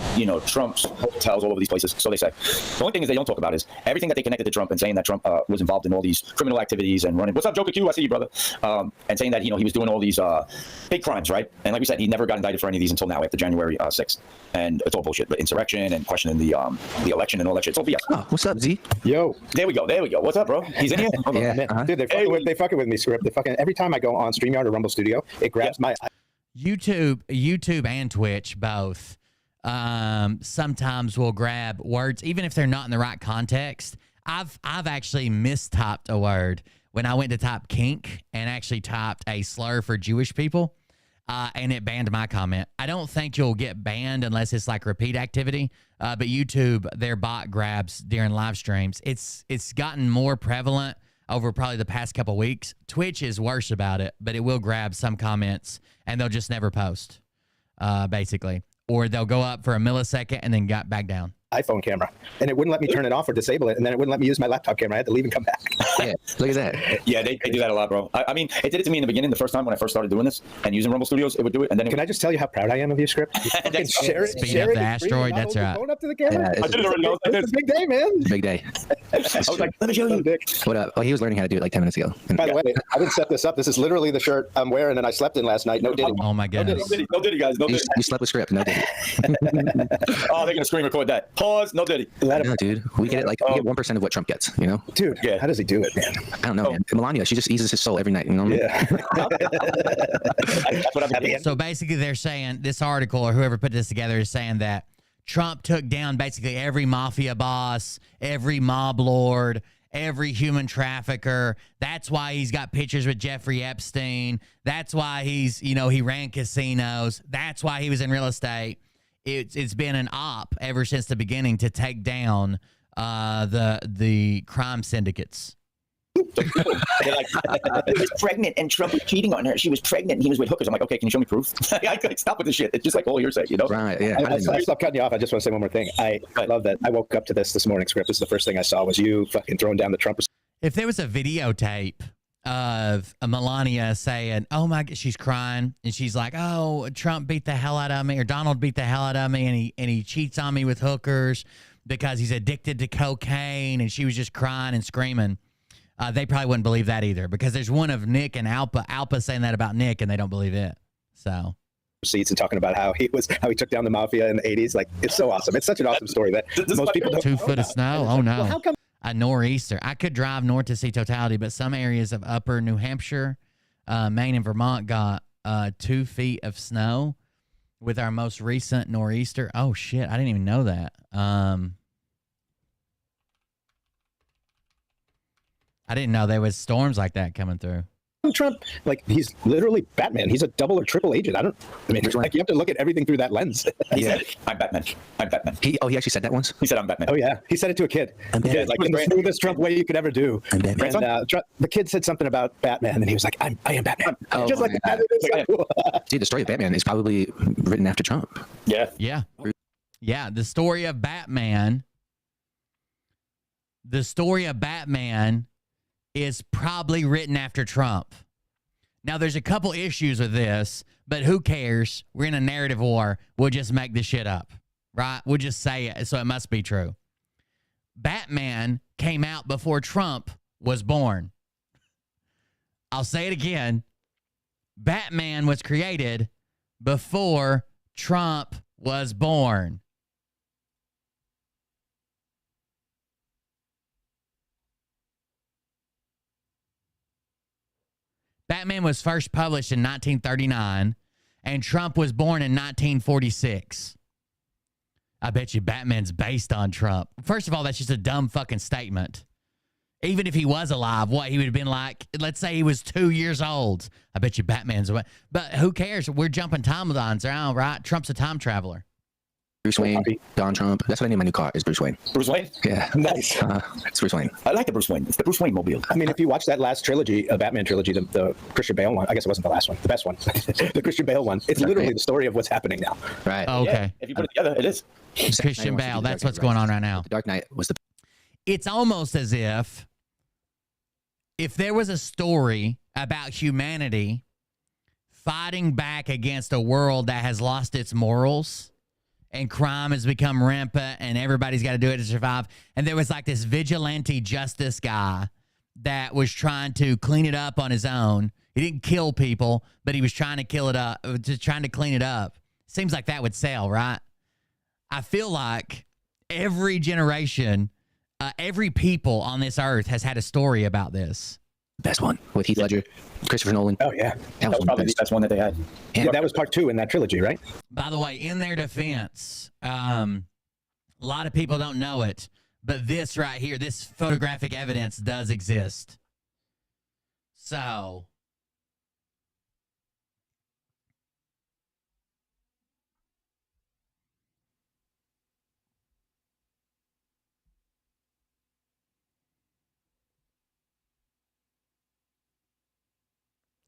Trump's hotels all over these places. So they say. The only thing is they don't talk about is everything that they connected to Trump and saying that Trump was involved in all these criminal activities and running. What's up, Joker Q? I see you, brother. And saying that, he was doing all these big crimes, right? And like we said, he never got indicted for any of these until now, after January 6th. And it's all bullshit. But insurrection and questioning the election and all that shit. It's all BS. Oh, what's up, Z? Yo. There we go. What's up, bro? He's in here? Yeah. Dude, they fucking with me, Script. They fucking every time I go on StreamYard or Rumble Studio, it grabs my YouTube and Twitch both sometimes will grab words even if they're not in the right context. I've actually mistyped a word when I went to type kink and actually typed a slur for Jewish people, and it banned my comment. I don't think you'll get banned unless it's like repeat activity, but YouTube, their bot grabs during live streams. It's gotten more prevalent over probably the past couple weeks. Twitch is worse about it, but it will grab some comments and they'll just never post, basically. Or they'll go up for a millisecond and then got back down. iPhone camera, and it wouldn't let me turn it off or disable it, and then it wouldn't let me use my laptop camera. I had to leave and come back. Yeah, look at that. Yeah, they do that a lot, bro. I mean, it did it to me in the beginning, the first time when I first started doing this and using Rumble Studios, it would do it. And then Can I just tell you how proud I am of you, Script? Share it. Speed up the asteroid. That's right. Phone up to the camera. Yeah, I did it already. It's a big day, man. Big day. I was like, let me show you. What up? Oh, he was learning how to do it like 10 minutes ago. By the way, I didn't set this up. This is literally the shirt I'm wearing, and I slept in last night. No Diddy. Oh my goodness. No Diddy, guys. No Diddy. You slept with Script. No Diddy. Oh, they're gonna screen record that. Pause. No Diddy. No, dude. We get it like we get 1% of what Trump gets. Dude. Yeah. How does he do it, man? I don't know, man. Melania, she just eases his soul every night. Yeah. That's what I'm happy. So basically, they're saying, this article or whoever put this together is saying that Trump took down basically every mafia boss, every mob lord, every human trafficker. That's why he's got pictures with Jeffrey Epstein. That's why he ran casinos. That's why he was in real estate. It's been an op ever since the beginning to take down the crime syndicates. They're like, she was pregnant and Trump was cheating on her. She was pregnant and he was with hookers. I'm like, okay, can you show me proof? I couldn't stop with this shit. It's just like all hearsay, Right, yeah. I stopped cutting you off. I just want to say one more thing. I love that. I woke up to this morning, Script. This is the first thing I saw was you fucking throwing down the Trump. If there was a videotape of Melania saying, oh my God, she's crying and she's like, oh, Trump beat the hell out of me, or Donald beat the hell out of me, and he cheats on me with hookers because he's addicted to cocaine, and she was just crying and screaming. They probably wouldn't believe that either, because there's one of Nick and Alpa saying that about Nick, and they don't believe it. So receipts and talking about how he took down the mafia in the 80s. Like, it's so awesome. It's such an awesome story that most people don't 2 foot of snow. Oh no. Well, how come? A nor'easter. I could drive north to see totality, but some areas of upper New Hampshire, Maine, and Vermont got 2 feet of snow with our most recent nor'easter. Oh shit, I didn't even know that. I didn't know there was storms like that coming through. Trump, like, he's literally Batman. He's a double or triple agent. Like, you have to look at everything through that lens. He said, I'm Batman. I'm Batman. He actually said that once? He said, I'm Batman. Oh, yeah. He said it to a kid. Yeah, like, in the smoothest Trump way you could ever do. And the kid said something about Batman, and he was like, I am Batman. Oh, just like that. It is so cool. Dude, the story of Batman is probably written after Trump. Yeah. Yeah. Yeah, the story of Batman is probably written after Trump. Now, there's a couple issues with this, but who cares? We're in a narrative war. We'll just make this shit up, right? We'll just say it, so it must be true. Batman came out before Trump was born. I'll say it again. Batman was created before Trump was born. Batman was first published in 1939, and Trump was born in 1946. I bet you Batman's based on Trump. First of all, that's just a dumb fucking statement. Even if he was alive, what he would have been like, let's say he was 2 years old. I bet you Batman's away. But who cares? We're jumping timelines around, right? Trump's a time traveler. Bruce Wayne, Don Trump. That's what I name my new car. Is Bruce Wayne. Bruce Wayne? Yeah. Nice. It's Bruce Wayne. I like the Bruce Wayne. It's the Bruce Wayne mobile. I mean, if you watch that last trilogy, Batman trilogy, the Christian Bale one, I guess it wasn't the last one, the best one, the Christian Bale one, it's literally the story of what's happening now. Right. Oh, okay. Yeah, if you put it together, it is. Christian Bale. That's what's going on right now. The Dark Knight was the. It's almost as if there was a story about humanity fighting back against a world that has lost its morals and crime has become rampant and everybody's got to do it to survive. And there was like this vigilante justice guy that was trying to clean it up on his own. He didn't kill people, but he was trying to trying to clean it up. Seems like that would sell, right? I feel like every generation, every people on this earth has had a story about this. Best one with Heath Ledger, Christopher Nolan. Oh, yeah. That was probably the best one that they had. Yeah, that was part 2 in that trilogy, right? By the way, in their defense, a lot of people don't know it, but this right here, this photographic evidence does exist. So,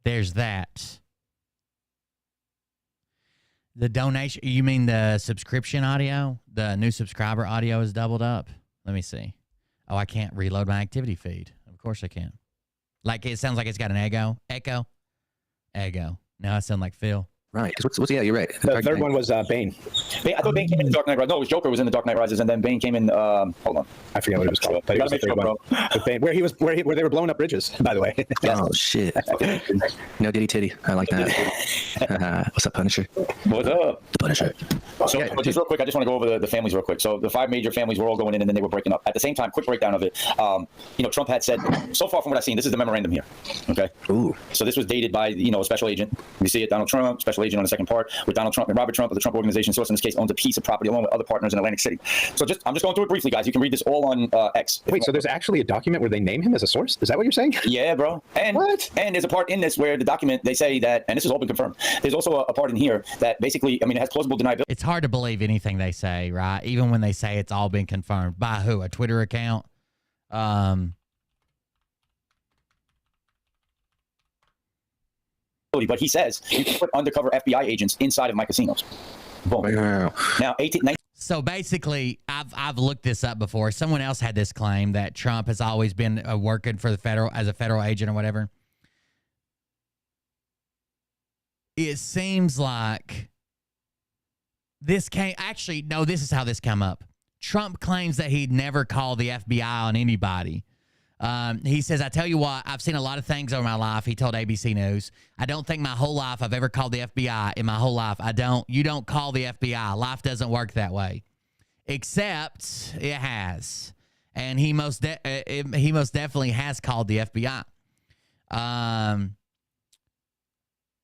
there's that. The donation, you mean the subscription audio? The new subscriber audio is doubled up? Let me see. Oh, I can't reload my activity feed. Of course I can. Like, it sounds like it's got an echo. Now I sound like Phil. Right. What's yeah, you're right. The third one was Bane. I thought Bane came in the Dark Knight Rises. No, it was Joker was in the Dark Knight Rises, and then Bane came in. Hold on, I forget what it was called. But it was the third one. Bane, where they were blowing up bridges. By the way. Oh shit. No ditty titty. I like that. What's up, Punisher? What's up? The Punisher. So just real quick, I just want to go over the families real quick. So the 5 major families were all going in, and then they were breaking up at the same time. Quick breakdown of it. Trump had said, so far from what I've seen, this is the memorandum here. Okay. Ooh. So this was dated by a special agent. You see it, Donald Trump, special agent on the second part. With Donald Trump and Robert Trump of the Trump Organization, source in this case owns a piece of property along with other partners in Atlantic City. So I'm just going through it briefly, guys. You can read this all on X. Wait, so there's actually a document where they name him as a source? Is that what you're saying? Yeah, bro. And what? And there's a part in this where the document they say that, and this has all been confirmed. There's also a part in here that basically, it has plausible deniability. It's hard to believe anything they say, right? Even when they say it's all been confirmed by who? A Twitter account? But he says you can put undercover FBI agents inside of my casinos. Boom. Wow. Now, 19. So basically, I've looked this up before. Someone else had this claim that Trump has always been working for as a federal agent or whatever. It seems like this this is how this came up. Trump claims that he'd never called the FBI on anybody. He says, I tell you what, I've seen a lot of things over my life. He told ABC News. I don't think my whole life I've ever called the FBI in my whole life. You don't call the FBI. Life doesn't work that way. Except it has. And he most definitely has called the FBI.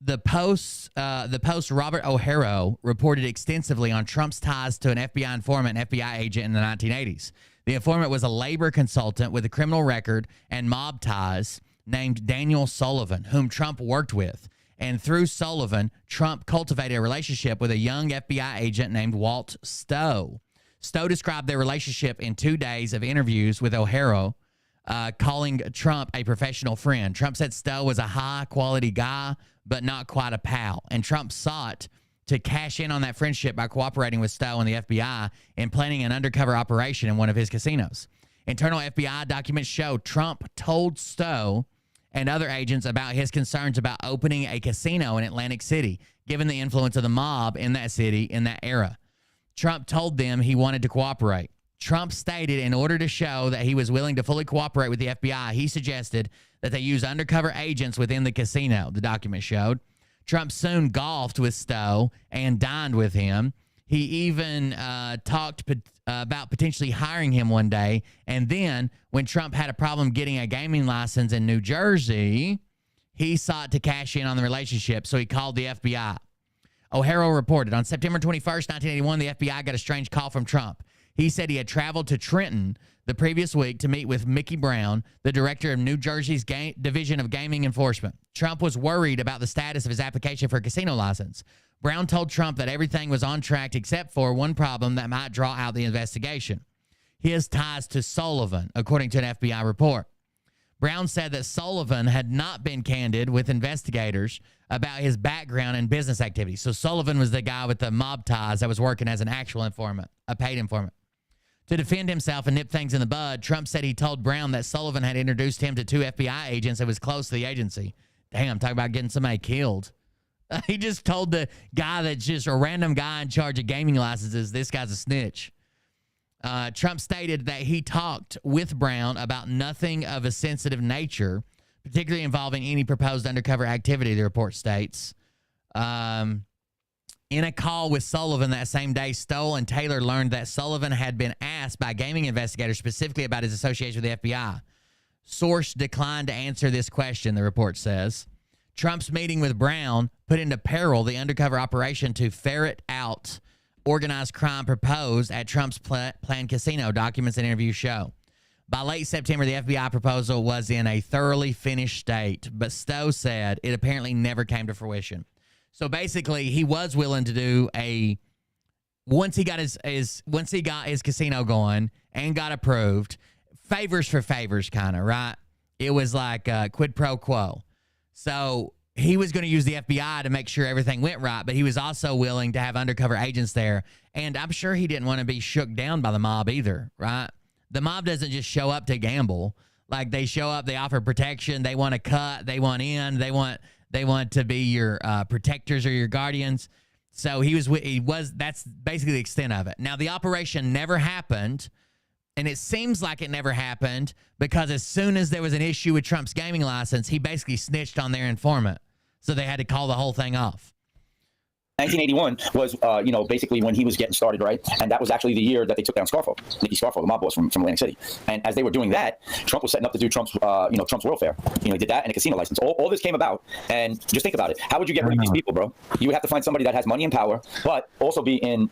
The Post Robert O'Hara reported extensively on Trump's ties to an FBI informant and FBI agent in the 1980s. The informant was a labor consultant with a criminal record and mob ties named Daniel Sullivan, whom Trump worked with. And through Sullivan, Trump cultivated a relationship with a young FBI agent named Walt Stowe. Stowe described their relationship in 2 days of interviews with O'Hara, calling Trump a professional friend. Trump said Stowe was a high-quality guy, but not quite a pal. And Trump sought to cash in on that friendship by cooperating with Stowe and the FBI in planning an undercover operation in one of his casinos. Internal FBI documents show Trump told Stowe and other agents about his concerns about opening a casino in Atlantic City, given the influence of the mob in that city in that era. Trump told them he wanted to cooperate. Trump stated in order to show that he was willing to fully cooperate with the FBI, he suggested that they use undercover agents within the casino, the document showed. Trump soon golfed with Stowe and dined with him. He even talked about potentially hiring him one day. And then when Trump had a problem getting a gaming license in New Jersey, he sought to cash in on the relationship, so he called the FBI. O'Hara reported on September 21st, 1981, the FBI got a strange call from Trump. He said he had traveled to Trenton the previous week to meet with Mickey Brown, the director of New Jersey's Division of Gaming Enforcement. Trump was worried about the status of his application for a casino license. Brown told Trump that everything was on track except for one problem that might draw out the investigation: his ties to Sullivan, according to an FBI report. Brown said that Sullivan had not been candid with investigators about his background and business activities. So Sullivan was the guy with the mob ties that was working as an actual informant, a paid informant. To defend himself and nip things in the bud, Trump said he told Brown that Sullivan had introduced him to 2 FBI agents that was close to the agency. Damn, talk about getting somebody killed. He just told the guy that's just a random guy in charge of gaming licenses, this guy's a snitch. Trump stated that he talked with Brown about nothing of a sensitive nature, particularly involving any proposed undercover activity, the report states. In a call with Sullivan that same day, Stoll and Taylor learned that Sullivan had been asked by gaming investigators specifically about his association with the FBI. Source declined to answer this question, the report says. Trump's meeting with Brown put into peril the undercover operation to ferret out organized crime proposed at Trump's planned casino, documents and interviews show. By late September, the FBI proposal was in a thoroughly finished state, but Stowe said it apparently never came to fruition. So basically, he was willing to do once he got his casino going and got approved, favors for favors kind of, right? It was like quid pro quo. So he was going to use the FBI to make sure everything went right, but he was also willing to have undercover agents there. And I'm sure he didn't want to be shook down by the mob either, right? The mob doesn't just show up to gamble. Like, they show up, they offer protection, they want to cut, they want in, they want to be your protectors or your guardians. So that's basically the extent of it. Now, the operation never happened, and it seems like it never happened because as soon as there was an issue with Trump's gaming license, he basically snitched on their informant. So they had to call the whole thing off. 1981 was, basically when he was getting started, right? And that was actually the year that they took down Scarfo, Nicky Scarfo, the mob boss from Atlantic City. And as they were doing that, Trump was setting up to do Trump's World Fair. He did that and a casino license. All this came about. And just think about it. How would you get rid of these people, bro? You would have to find somebody that has money and power, but also be in,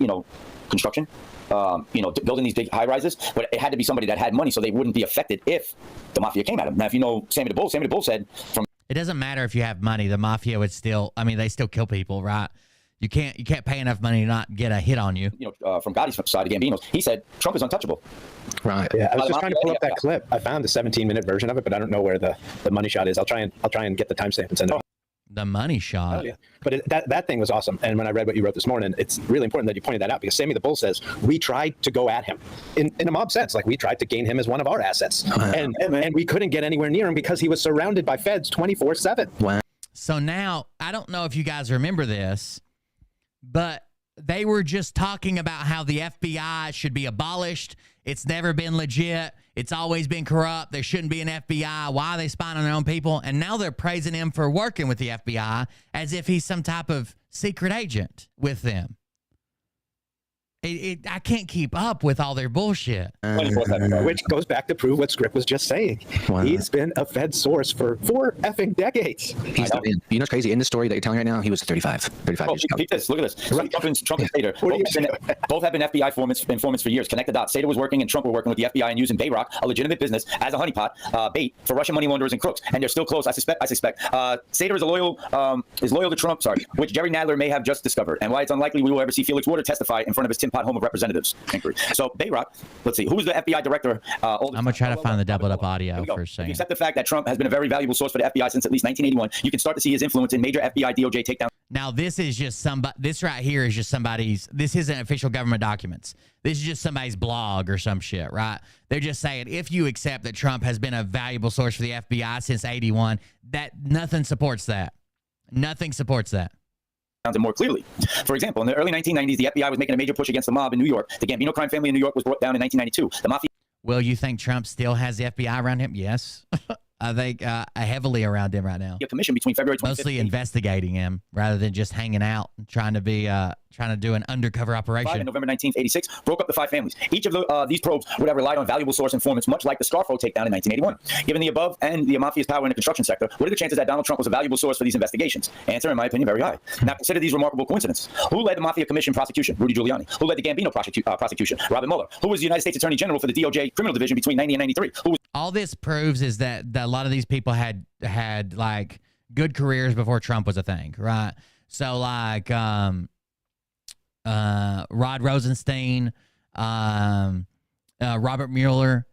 construction, building these big high rises. But it had to be somebody that had money so they wouldn't be affected if the mafia came at him. Now, if you know Sammy the Bull said from. It doesn't matter if you have money. The mafia would still, they still kill people, right? You can't pay enough money to not get a hit on you. From Gotti's side of Gambino's, he said Trump is untouchable. Right. Yeah, I was just trying to pull up that clip. I found the 17-minute version of it, but I don't know where the money shot is. I'll try and get the timestamp and send it. The money shot. Oh, yeah. But that thing was awesome. And when I read what you wrote this morning, it's really important that you pointed that out, because Sammy the Bull says we tried to go at him in a mob sense. Like, we tried to gain him as one of our assets. And we couldn't get anywhere near him because he was surrounded by feds 24/7. Wow. So now, I don't know if you guys remember this, but they were just talking about how the FBI should be abolished. It's never been legit. It's always been corrupt. There shouldn't be an FBI. Why are they spying on their own people? And now they're praising him for working with the FBI as if he's some type of secret agent with them. I can't keep up with all their bullshit. Which goes back to prove what Script was just saying. Wow. He's been a Fed source for 4 effing decades. You know what's crazy? In the story that you're telling right now, he was 35 years ago. Look at this. Trump and Sater both have been FBI informants for years. Connect the dots. Sater was working and Trump were working with the FBI and using Bayrock, a legitimate business, as a honeypot bait for Russian money launderers and crooks. And they're still close. I suspect. Sater is loyal to Trump. Which Jerry Nadler may have just discovered, and why it's unlikely we will ever see Felix Warder testify in front of his Tim Pot Home of Representatives. So Bayrock, let's see, who's the FBI director? I'm gonna try to find the doubled up audio for a second. Except the fact that Trump has been a very valuable source for the FBI since at least 1981, you can start to see his influence in major FBI DOJ takedown. Now, this is just somebody. This right here is just somebody's. This isn't official government documents. This is just somebody's blog or some shit, right? They're just saying if you accept that Trump has been a valuable source for the FBI since '81, that nothing supports that. Nothing supports that. More clearly. For example, in the early 1990s, the FBI was making a major push against the mob in New York. The Gambino crime family in New York was brought down in 1992. The mafia. Well, you think Trump still has the FBI around him? Yes. I think heavily around him right now. A commission between February 25th. Mostly investigating him rather than just hanging out and trying to trying to do an undercover operation. On November 19th, 86, broke up the 5 families. Each of these probes would have relied on valuable source informants, much like the Scarfo takedown in 1981. Given the above and the mafia's power in the construction sector, what are the chances that Donald Trump was a valuable source for these investigations? Answer, in my opinion, very high. Now, consider these remarkable coincidences. Who led the Mafia Commission prosecution? Rudy Giuliani. Who led the Gambino prosecution? Robert Mueller. Who was the United States Attorney General for the DOJ Criminal Division between 90 and 93? All this proves is that a lot of these people had like good careers before Trump was a thing, right? So like Rod Rosenstein, Robert Mueller,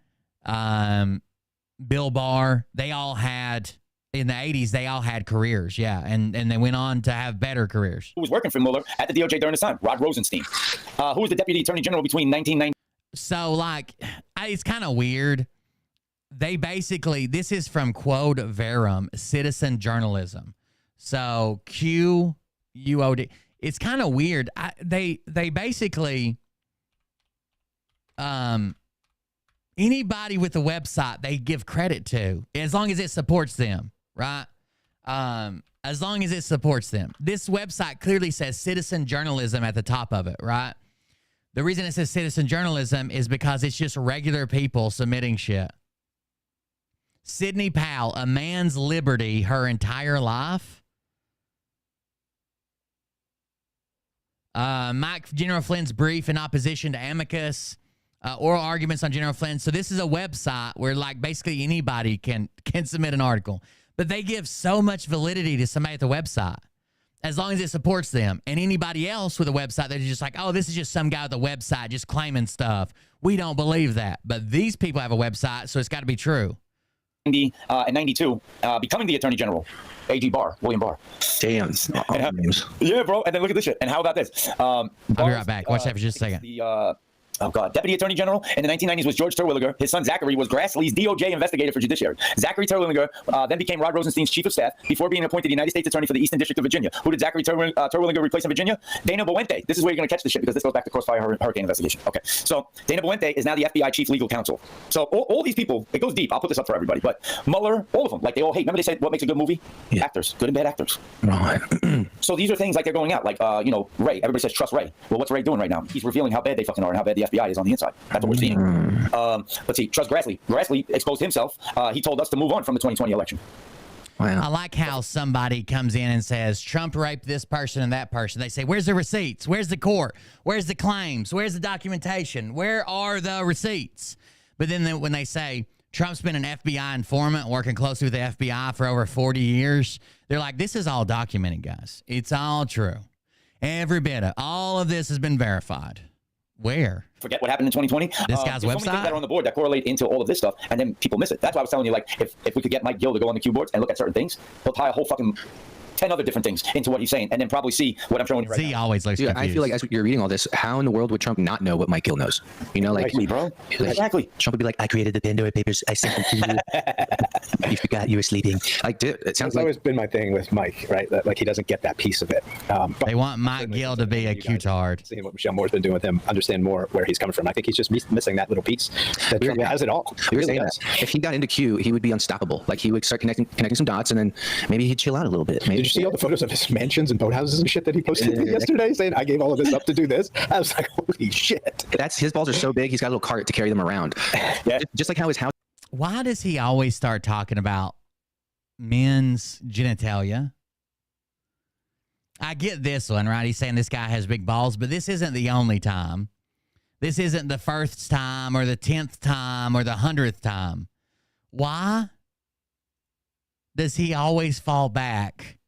Bill Barr, they all had, in the 80s, they all had careers, yeah, and they went on to have better careers. Who was working for Mueller at the DOJ during this time? Rod Rosenstein. Who was the Deputy Attorney General between 1990? So, like, it's kind of weird. They basically, this is from Quod Verum, citizen journalism. So, QUOD. It's kind of weird. They basically, anybody with a website they give credit to, as long as it supports them, right? As long as it supports them. This website clearly says citizen journalism at the top of it, right? The reason it says citizen journalism is because it's just regular people submitting shit. Sidney Powell, a man's liberty her entire life. Mike General Flynn's brief in opposition to amicus. Oral arguments on General Flynn. So this is a website where like basically anybody can submit an article. But they give so much validity to somebody at the website as long as it supports them. And anybody else with a website, they're just like, oh, this is just some guy with a website just claiming stuff. We don't believe that. But these people have a website, so it's got to be true. And 92, becoming the Attorney General, A.G. Barr, William Barr. Damn. Yeah, bro. And then look at this shit. And how about this? I'll be right back. Watch that for just a second. Deputy Attorney General in the 1990s was George Terwilliger. His son Zachary was Grassley's DOJ investigator for judiciary. Zachary Terwilliger then became Rod Rosenstein's chief of staff before being appointed United States Attorney for the Eastern District of Virginia. Who did Zachary Terwilliger replace in Virginia? Dana Boente. This is where you're going to catch the shit because this goes back to Crossfire Hurricane investigation. Okay, so Dana Boente is now the FBI chief legal counsel. So all these people, it goes deep. I'll put this up for everybody. But Mueller, all of them, like they all hate. Remember they said what makes a good movie? Yeah. Actors, good and bad actors. Right. So these are things like they're going out, like Ray. Everybody says trust Ray. Well, what's Ray doing right now? He's revealing how bad they fucking are and how bad the FBI is on the inside. That's what we're seeing. Let's see. Trust Grassley. Grassley exposed himself. He told us to move on from the 2020 election. Wow. I like how somebody comes in and says, Trump raped this person and that person. They say, where's the receipts? Where's the court? Where's the claims? Where's the documentation? Where are the receipts? But then when they say, Trump's been an FBI informant working closely with the FBI for over 40 years, they're like, this is all documented, guys. It's all true. Every bit of all of this has been verified. Where? Forget what happened in 2020. This guy's website? So many things that are on the board that correlate into all of this stuff, and then people miss it. That's why I was telling you, like, if we could get Mike Gill to go on the cue boards and look at certain things, he'll tie a whole fucking 10 other different things into what he's saying, and then probably see what I'm showing you right now. He always looks confused. I feel like as you're reading all this, how in the world would Trump not know what Mike Gill knows? You know, like me, bro. Exactly. Trump would be like, I created the Pandora Papers. I sent them to you. You forgot you were sleeping. Like, dude, it sounds That's always been my thing with Mike, right? That, like, he doesn't get that piece of it. They want Mike Gill to be a Q-tard. Seeing what Michelle Moore's been doing with him, understand more where he's coming from. I think he's just missing that little piece that Trump has it all. We were saying that. If he got into Q, he would be unstoppable. Like, he would start connecting some dots, and then maybe he'd chill out a little bit. Maybe. Did you see all the photos of his mansions and boathouses and shit that he posted yesterday, saying I gave all of this up to do this? I was like, holy shit. That's his balls are so big, he's got a little cart to carry them around. Yeah. Just like how his house. Why does he always start talking about men's genitalia? I get this one, right? He's saying this guy has big balls, but this isn't the only time. This isn't the first time or the 10th time or the 100th time. Why does he always fall back?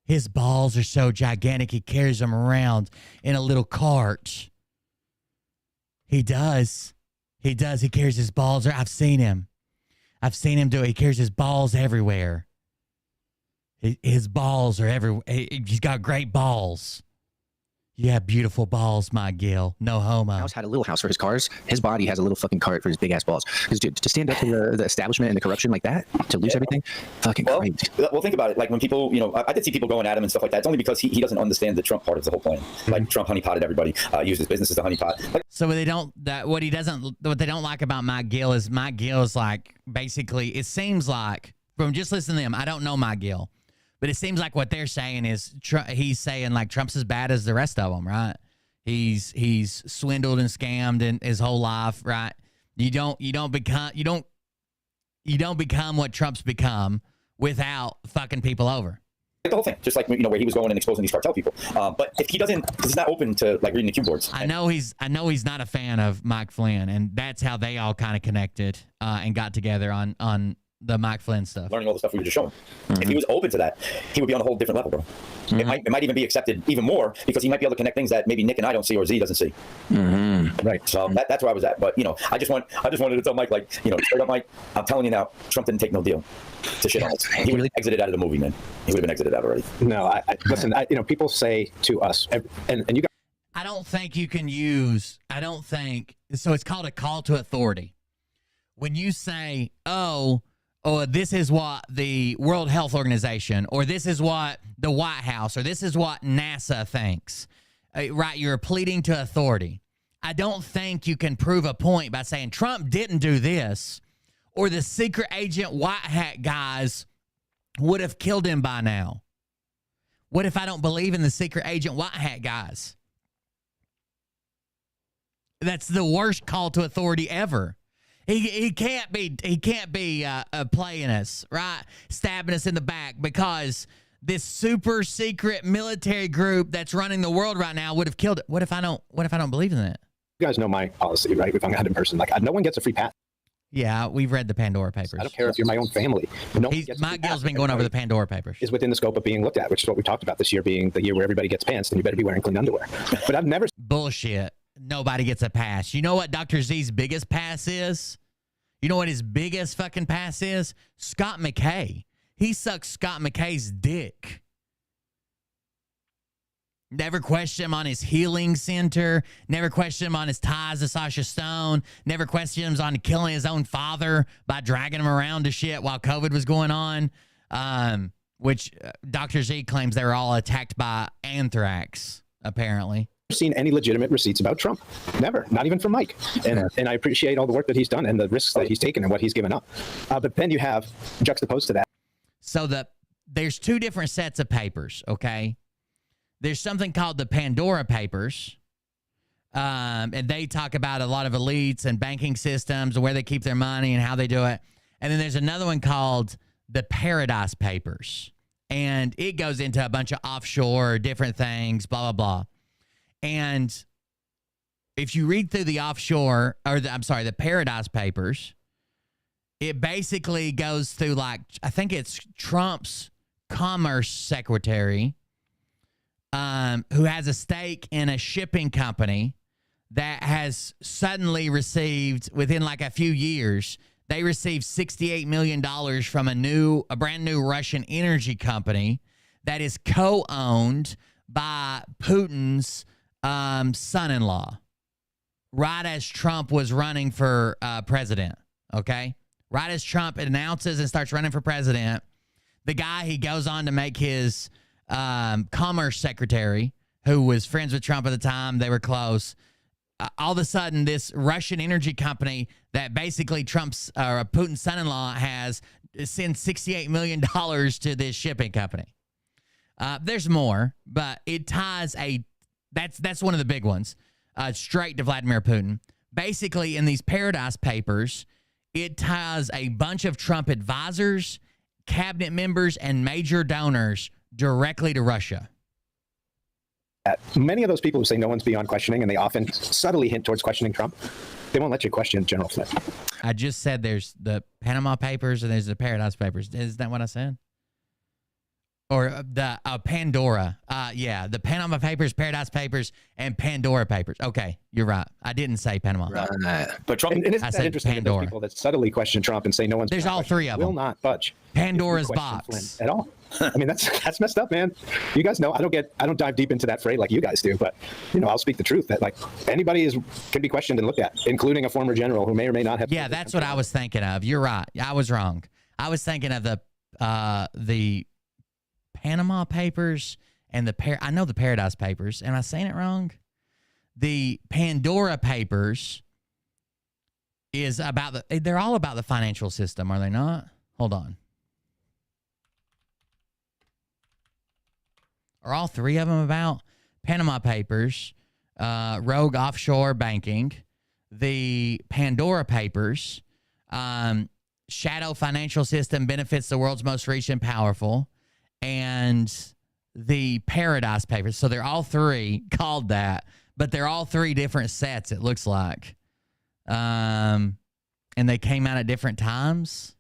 His balls are so gigantic, he carries them around in a little cart. He does. He does. He carries his balls. I've seen him. I've seen him do it. He carries his balls everywhere. His balls are everywhere. He's got great balls. You have beautiful balls, my Gil. No homo. House had a little house for his cars. His body has a little fucking cart for his big ass balls. Because dude, to stand up to the establishment and the corruption like that, to lose everything, fucking crazy. Well, think about it. Like when people, I did see people going at him and stuff like that. It's only because he doesn't understand the Trump part of the whole plan. Like Trump honeypotted everybody, used his business as a honeypot. So what they don't like about Mike Gill is like basically it seems like from just listening to them. I don't know Mike Gill. But But it seems like what they're saying is he's saying like Trump's as bad as the rest of them, right? He's swindled and scammed in his whole life, right? You don't become what Trump's become without fucking people over. The whole thing, just like where he was going and exposing these cartel people. But if he's not open to like reading the cue boards. I know he's not a fan of Mike Flynn, and that's how they all kind of connected and got together on the Mike Flynn stuff. Learning all the stuff we were just showing. If he was open to that, he would be on a whole different level, bro. It might even be accepted even more because he might be able to connect things that maybe Nick and I don't see or Z doesn't see. Right. So that's where I was at. But I just wanted to tell Mike, like, straight up, Mike, I'm telling you now, Trump didn't take no deal to shit on us. He would have exited out of the movie, man. He would have been exited out already. No, listen. People say to us, and you guys. I don't think you can use. So. It's called a call to authority. When you say, oh, this is what the World Health Organization, or this is what the White House, or this is what NASA thinks, right? You're pleading to authority. I don't think you can prove a point by saying Trump didn't do this, or the secret agent white hat guys would have killed him by now. What if I don't believe in the secret agent white hat guys? That's the worst call to authority ever. He can't be playing us, right? Stabbing us in the back because this super secret military group that's running the world right now would have killed it. What if I don't believe in that? You guys know my policy, right? We've hung out in person. Like, no one gets a free pass. Yeah, we've read the Pandora Papers. I don't care if you're my own family. Mike Gill's been going over the Pandora Papers. Is within the scope of being looked at, which is what we talked about this year being the year where everybody gets pants, and you better be wearing clean underwear. But I've never... Bullshit. Nobody gets a pass. You know what Dr. Z's biggest pass is? You know what his biggest fucking pass is? Scott McKay. He sucks Scott McKay's dick. Never question him on his healing center. Never question him on his ties to Sasha Stone. Never question him on killing his own father by dragging him around to shit while COVID was going on. Which Dr. Z claims they were all attacked by anthrax, apparently. Seen any legitimate receipts about Trump. Never. Not even from Mike. And I appreciate all the work that he's done and the risks that he's taken and what he's given up. But then you have juxtaposed to that. So there's two different sets of papers, okay? There's something called the Pandora Papers. And they talk about a lot of elites and banking systems and where they keep their money and how they do it. And then there's another one called the Paradise Papers. And it goes into a bunch of offshore different things, blah, blah, blah. And if you read through the the Paradise Papers, it basically goes through I think it's Trump's Commerce Secretary, who has a stake in a shipping company that has suddenly received, within a few years, they received $68 million from a brand new Russian energy company that is co-owned by Putin's son-in-law, right as Trump was running for president, okay? Right as Trump announces and starts running for president, the guy he goes on to make his commerce secretary, who was friends with Trump at the time, they were close, all of a sudden this Russian energy company that basically Putin's son-in-law has sends $68 million to this shipping company. There's more, but it ties that's one of the big ones, straight to Vladimir Putin. Basically, in these Paradise Papers, it ties a bunch of Trump advisors, cabinet members, and major donors directly to Russia. Many of those people who say no one's beyond questioning, and they often subtly hint towards questioning Trump, they won't let you question General Flynn. I just said there's the Panama Papers and there's the Paradise Papers. Is that what I said? Or the Pandora. Yeah, the Panama Papers, Paradise Papers, and Pandora Papers. Okay, you're right. I didn't say Panama. Right. But Trump, and isn't that interesting? Those people that subtly question Trump and say no one's... There's all three of them. Will not budge. Pandora's box. Flynn at all. I mean, that's messed up, man. You guys know I don't dive deep into that fray like you guys do, but I'll speak the truth that anybody can be questioned and looked at, including a former general who may or may not have. Yeah, that's what I was thinking of. You're right. I was wrong. I was thinking of the Panama Papers and I know the Paradise Papers. Am I saying it wrong? The Pandora Papers is they're all about the financial system, are they not? Hold on. Are all three of them about? Panama Papers, rogue offshore banking, the Pandora Papers, shadow financial system benefits the world's most rich and powerful, and the Paradise Papers. So they're all three called that, but they're all three different sets, it looks like. And they came out at different times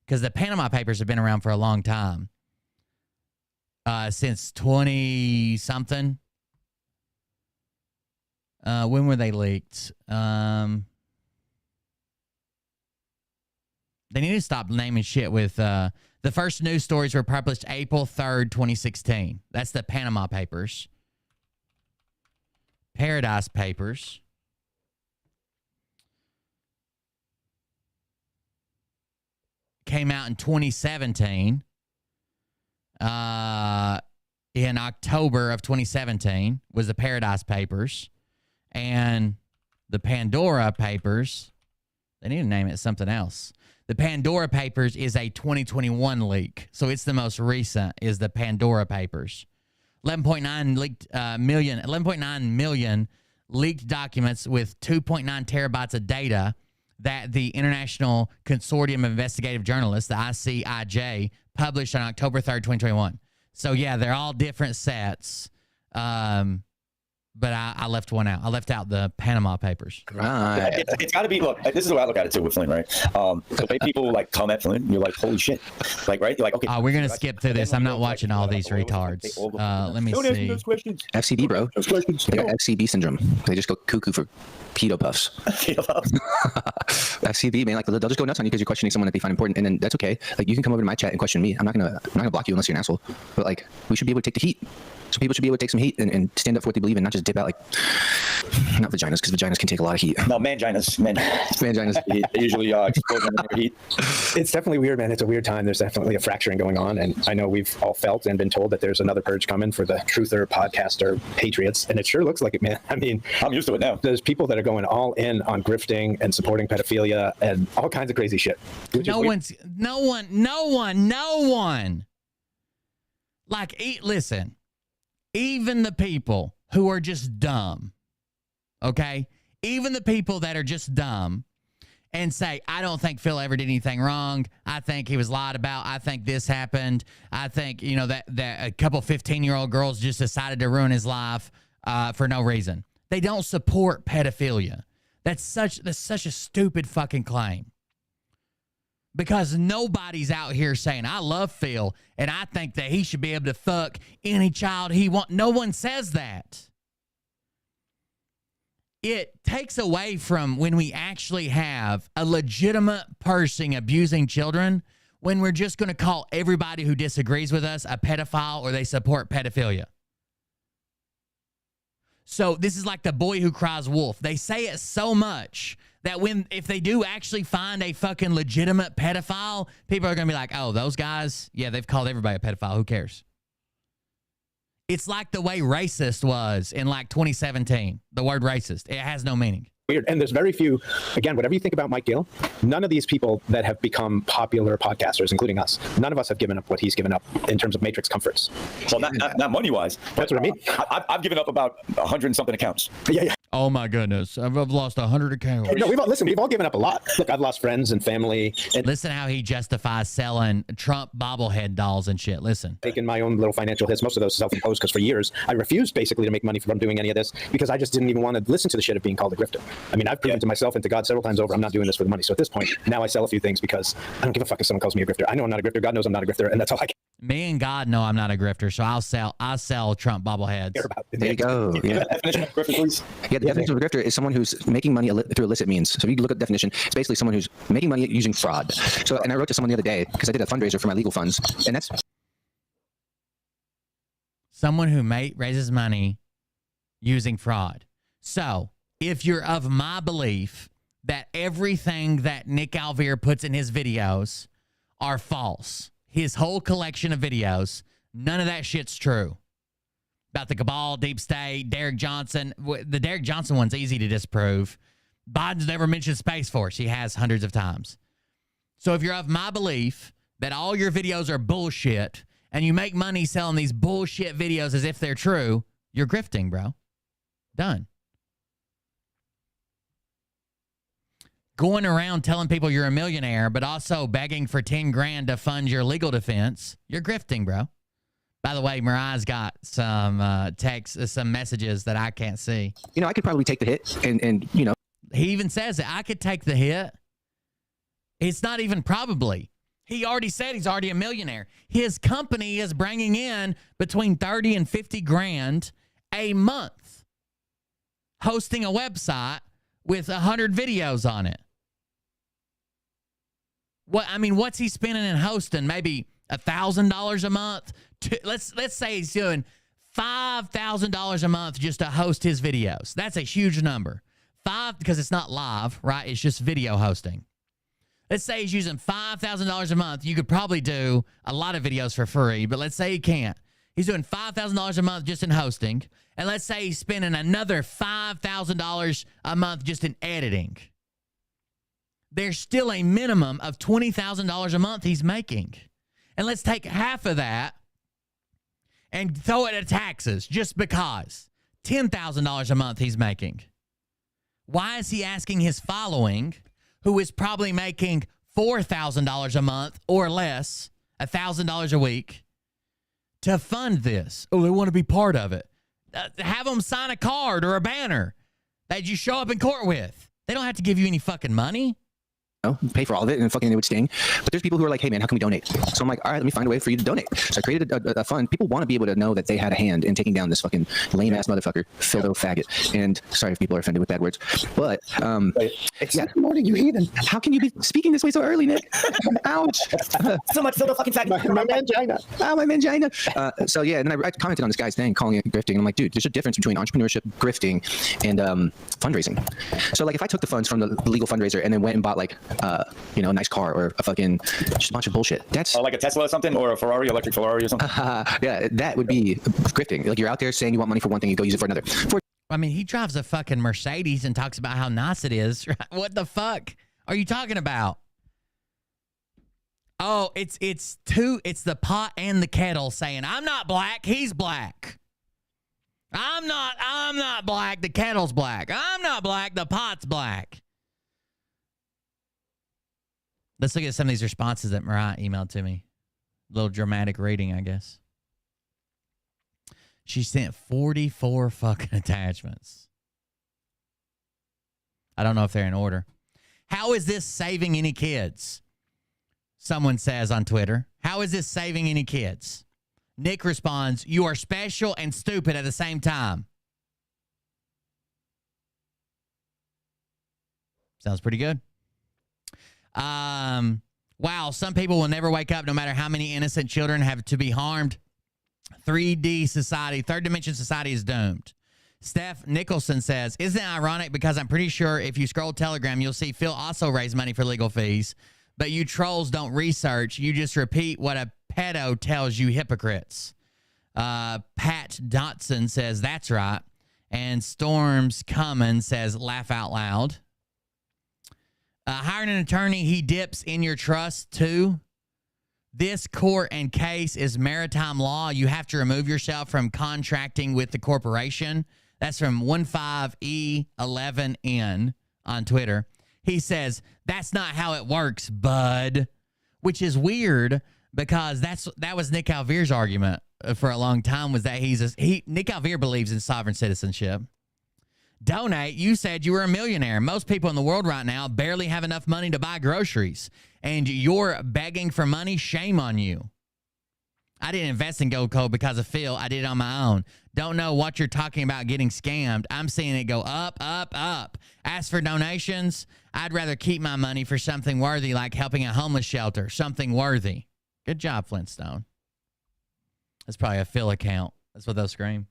because the Panama Papers have been around for a long time. Since 20-something. When were they leaked? They need to stop naming shit with... the first news stories were published April 3rd, 2016. That's the Panama Papers. Paradise Papers. Came out in 2017. In October of 2017 was the Paradise Papers, and the Pandora Papers. They need to name it something else. The Pandora Papers is a 2021 leak, so it's the most recent. Is the Pandora Papers, 11.9 million leaked documents with 2.9 terabytes of data that the International Consortium of Investigative Journalists, the ICIJ, published on October 3rd, 2021. So, yeah, they're all different sets. But I left one out. I left out the Panama Papers. Right. It's got to be, look, this is the way I look at it too with Flynn, right? The way people like come at Flynn, you're like, holy shit. Like, right? You're like, okay. We're going to skip through this. I'm not watching all these retards. Let me see. FCB, bro. They got FCB syndrome. They just go cuckoo for pedo puffs. FCB, man, like they'll just go nuts on you because you're questioning someone that they find important, and then that's okay. Like you can come over to my chat and question me. I'm not gonna block you unless you're an asshole. But like we should be able to take the heat. So people should be able to take some heat and stand up for what they believe in, not just dip out like not vaginas, because vaginas can take a lot of heat. No, manginas. They usually explode under heat. It's definitely weird, man. It's a weird time. There's definitely a fracturing going on, and I know we've all felt and been told that there's another purge coming for the truther, podcaster, patriots, and it sure looks like it, man. I mean, I'm used to it now. There's people that are going all in on grifting and supporting pedophilia and all kinds of crazy shit. No one. Like, listen. Even the people who are just dumb, okay? Even the people that are just dumb and say, I don't think Phil ever did anything wrong. I think he was lied about. I think this happened. I think, that a couple 15-year-old girls just decided to ruin his life for no reason. They don't support pedophilia. That's such a stupid fucking claim. Because nobody's out here saying, I love Phil, and I think that he should be able to fuck any child he wants. No one says that. It takes away from when we actually have a legitimate person abusing children, when we're just going to call everybody who disagrees with us a pedophile or they support pedophilia. So this is like the boy who cries wolf. They say it so much that if they do actually find a fucking legitimate pedophile, people are going to be like, oh, those guys, yeah, they've called everybody a pedophile. Who cares? It's like the way racist was in like 2017. The word racist, it has no meaning. Weird. And there's very few, again, whatever you think about Mike Gill, none of these people that have become popular podcasters, including us, none of us have given up what he's given up in terms of Matrix comforts. Well, not money-wise. That's what I mean. I've given up about 100 and something accounts. Yeah. Oh my goodness. I've lost 100 accounts. No, we've all given up a lot. Look, I've lost friends and family. And listen how he justifies selling Trump bobblehead dolls and shit. Listen. Taking my own little financial hits, most of those self-imposed, because for years I refused basically to make money from doing any of this because I just didn't even want to listen to the shit of being called a grifter. I mean, I've proven to myself and to God several times over, I'm not doing this for the money. So at this point, now I sell a few things because I don't give a fuck if someone calls me a grifter. I know I'm not a grifter. God knows I'm not a grifter, and that's all I can. Me and God know I'm not a grifter, so I'll sell Trump bobbleheads. There you go. Yeah. Definition of grifter, please. Yeah, the definition of a grifter is someone who's making money through illicit means. So if you look at the definition, it's basically someone who's making money using fraud. So, and I wrote to someone the other day because I did a fundraiser for my legal funds, and that's someone who raises money using fraud. So if you're of my belief that everything that Nick Alvear puts in his videos are false, his whole collection of videos, none of that shit's true. About the cabal, deep state, Derek Johnson. The Derek Johnson one's easy to disprove. Biden's never mentioned Space Force. He has hundreds of times. So if you're of my belief that all your videos are bullshit and you make money selling these bullshit videos as if they're true, you're grifting, bro. Done. Going around telling people you're a millionaire, but also begging for 10 grand to fund your legal defense, you're grifting, bro. By the way, Mariah's got some texts, some messages that I can't see. You know, I could probably take the hit and you know. He even says that I could take the hit. It's not even probably. He already said he's already a millionaire. His company is bringing in between 30 and 50 grand a month, hosting a website with 100 videos on it. What's he spending in hosting? Maybe $1,000 a month. Let's say he's doing $5,000 a month just to host his videos. That's a huge number. Because it's not live, right? It's just video hosting. Let's say he's using $5,000 a month. You could probably do a lot of videos for free, but let's say he can't. He's doing $5,000 a month just in hosting, and let's say he's spending another $5,000 a month just in editing. There's still a minimum of $20,000 a month he's making. And let's take half of that and throw it at taxes just because. $10,000 a month he's making. Why is he asking his following, who is probably making $4,000 a month or less, $1,000 a week, to fund this? Oh, they want to be part of it. Have them sign a card or a banner that you show up in court with. They don't have to give you any fucking money. Pay for all of it and fucking it would sting. But there's people who are like, hey man, how can we donate? So I'm like, all right, let me find a way for you to donate. So I created a fund. People want to be able to know that they had a hand in taking down this fucking lame ass motherfucker, Phildo faggot. And sorry if people are offended with bad words, but it's good morning, you heathen. How can you be speaking this way so early, Nick? Ouch. So much Phildo fucking faggot. My mangina. My mangina. So yeah, and then I commented on this guy's thing, calling it grifting. And I'm like, dude, there's a difference between entrepreneurship, grifting, and fundraising. So like, if I took the funds from the legal fundraiser and then went and bought like, a nice car or a fucking just a bunch of bullshit. That's like a Tesla or something, or a Ferrari, electric Ferrari or something. Yeah, that would be grifting. Like you're out there saying you want money for one thing, you go use it for another. He drives a fucking Mercedes and talks about how nice it is. What the fuck are you talking about? Oh, it's the pot and the kettle saying, I'm not black, he's black. I'm not black, the kettle's black. I'm not black, the pot's black. Let's look at some of these responses that Mariah emailed to me. A little dramatic reading, I guess. She sent 44 fucking attachments. I don't know if they're in order. How is this saving any kids? Someone says on Twitter. How is this saving any kids? Nick responds, you are special and stupid at the same time. Sounds pretty good. Wow, some people will never wake up no matter how many innocent children have to be harmed. 3D society, third dimension society is doomed. Steph Nicholson says, isn't it ironic because I'm pretty sure if you scroll Telegram, you'll see Phil also raised money for legal fees, but you trolls don't research. You just repeat what a pedo tells you hypocrites. Pat Dotson says, that's right. And Storms Cummins says, laugh out loud. Hiring an attorney, he dips in your trust too. This court and case is maritime law. You have to remove yourself from contracting with the corporation. That's from 15E11N on Twitter. He says, that's not how it works, bud. Which is weird because that was Nick Alvear's argument for a long time, was that Nick Alvear believes in sovereign citizenship. Donate, you said you were a millionaire. Most people in the world right now barely have enough money to buy groceries. And you're begging for money? Shame on you. I didn't invest in Gold Code because of Phil. I did it on my own. Don't know what you're talking about getting scammed. I'm seeing it go up, up, up. As for donations, I'd rather keep my money for something worthy, like helping a homeless shelter. Something worthy. Good job, Flintstone. That's probably a Phil account. That's what they'll scream.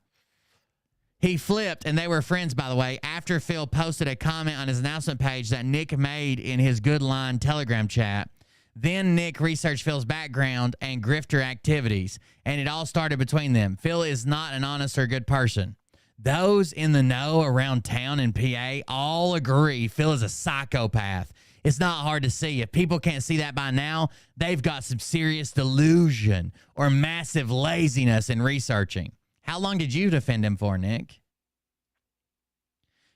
He flipped, and they were friends, by the way, after Phil posted a comment on his announcement page that Nick made in his Good Line Telegram chat. Then Nick researched Phil's background and grifter activities, and it all started between them. Phil is not an honest or good person. Those in the know around town in PA all agree Phil is a psychopath. It's not hard to see. If people can't see that by now, they've got some serious delusion or massive laziness in researching. How long did you defend him for, Nick?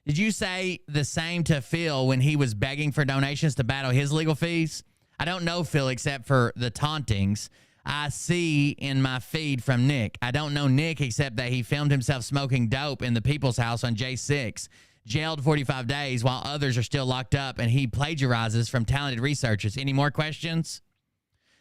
Did you say the same to Phil when he was begging for donations to battle his legal fees? I don't know Phil except for the tauntings I see in my feed from Nick. I don't know Nick except that he filmed himself smoking dope in the People's House on J6, jailed 45 days while others are still locked up, and he plagiarizes from talented researchers. Any more questions?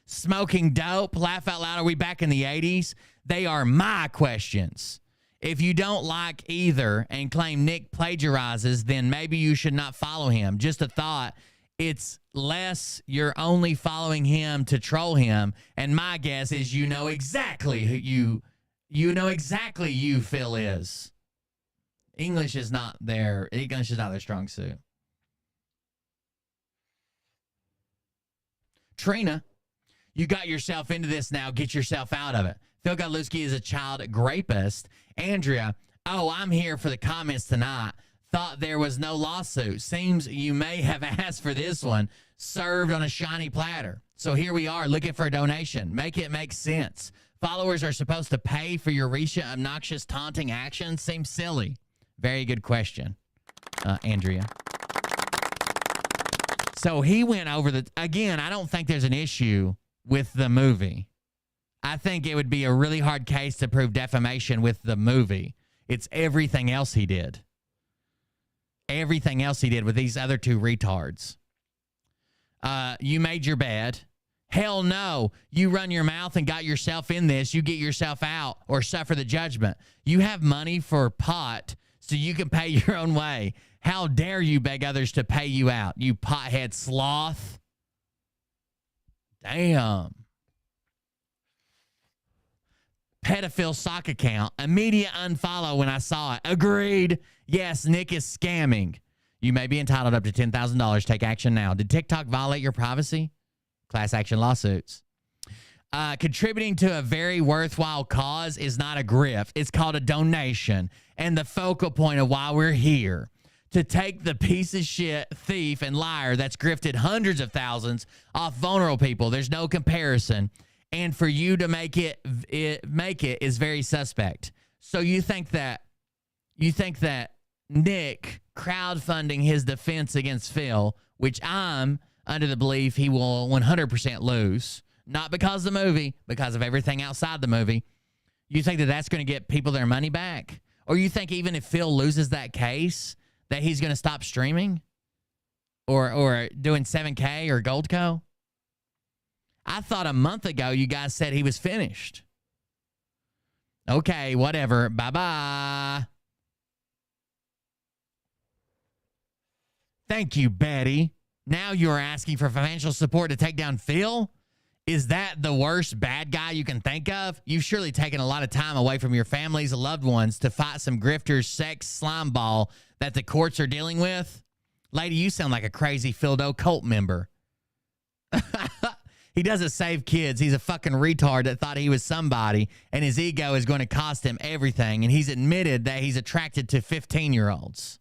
Smoking dope? Laugh out loud. Are we back in the 80s? They are my questions. If you don't like either and claim Nick plagiarizes, then maybe you should not follow him. Just a thought. It's less you're only following him to troll him, and my guess is you know exactly who you Phil is. English is not their strong suit. Trina, you got yourself into this now. Get yourself out of it. Phil Godlewski is a child rapist. Andrea, oh, I'm here for the comments tonight. Thought there was no lawsuit. Seems you may have asked for this one served on a shiny platter. So here we are looking for a donation. Make it make sense. Followers are supposed to pay for your recent obnoxious taunting actions. Seems silly. Very good question, Andrea. So he went over again, I don't think there's an issue with the movie. I think it would be a really hard case to prove defamation with the movie. It's everything else he did. Everything else he did with these other two retards. You made your bed. Hell no. You run your mouth and got yourself in this. You get yourself out or suffer the judgment. You have money for pot so you can pay your own way. How dare you beg others to pay you out, you pothead sloth. Damn. Pedophile sock account. Immediate unfollow when I saw it. Agreed. Yes, Nick is scamming. You may be entitled up to $10,000. Take action now. Did TikTok violate your privacy? Class action lawsuits. Contributing to a very worthwhile cause is not a grift. It's called a donation. And the focal point of why we're here. To take the piece of shit thief and liar that's grifted hundreds of thousands off vulnerable people. There's no comparison. And for you to make it is very suspect. So you think that Nick crowdfunding his defense against Phil, which I'm under the belief he will 100% lose, not because of the movie, because of everything outside the movie. You think that that's going to get people their money back? Or you think even if Phil loses that case, that he's going to stop streaming or doing 7K or Goldco? I thought a month ago you guys said he was finished. Okay, whatever. Bye-bye. Thank you, Betty. Now you're asking for financial support to take down Phil? Is that the worst bad guy you can think of? You've surely taken a lot of time away from your families and loved ones to fight some grifter's sex slime ball that the courts are dealing with. Lady, you sound like a crazy Phildo cult member. He doesn't save kids. He's a fucking retard that thought he was somebody, and his ego is going to cost him everything, and he's admitted that he's attracted to 15-year-olds.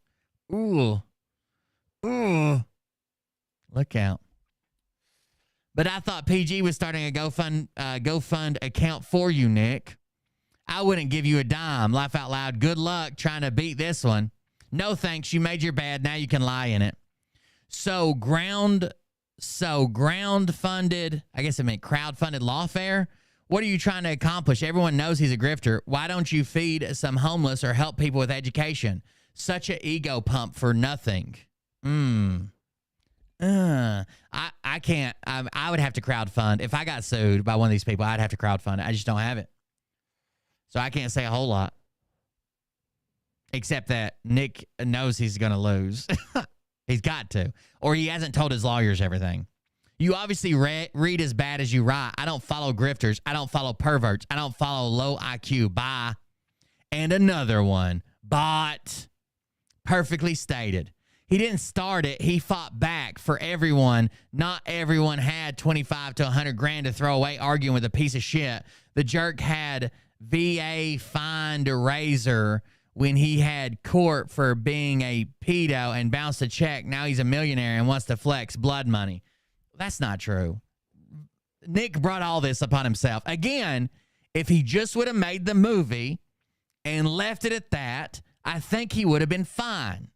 Ooh. Ooh. Look out. But I thought PG was starting a GoFund account for you, Nick. I wouldn't give you a dime. Laugh out loud. Good luck trying to beat this one. No thanks. You made your bed. Now you can lie in it. So crowdfunded, I guess it meant crowdfunded lawfare. What are you trying to accomplish? Everyone knows he's a grifter. Why don't you feed some homeless or help people with education? Such an ego pump for nothing. I can't. I would have to crowdfund. If I got sued by one of these people, I'd have to crowdfund it. I just don't have it. So I can't say a whole lot. Except that Nick knows he's going to lose. He's got to. Or he hasn't told his lawyers everything. You obviously read as bad as you write. I don't follow grifters. I don't follow perverts. I don't follow low IQ. Bye. And another one. Bot. Perfectly stated. He didn't start it. He fought back for everyone. Not everyone had 25 to 100 grand to throw away arguing with a piece of shit. The jerk had VA find a razor when he had court for being a pedo and bounced a check. Now he's a millionaire and wants to flex blood money. That's not true. Nick brought all this upon himself. Again, if he just would have made the movie and left it at that, I think he would have been fine.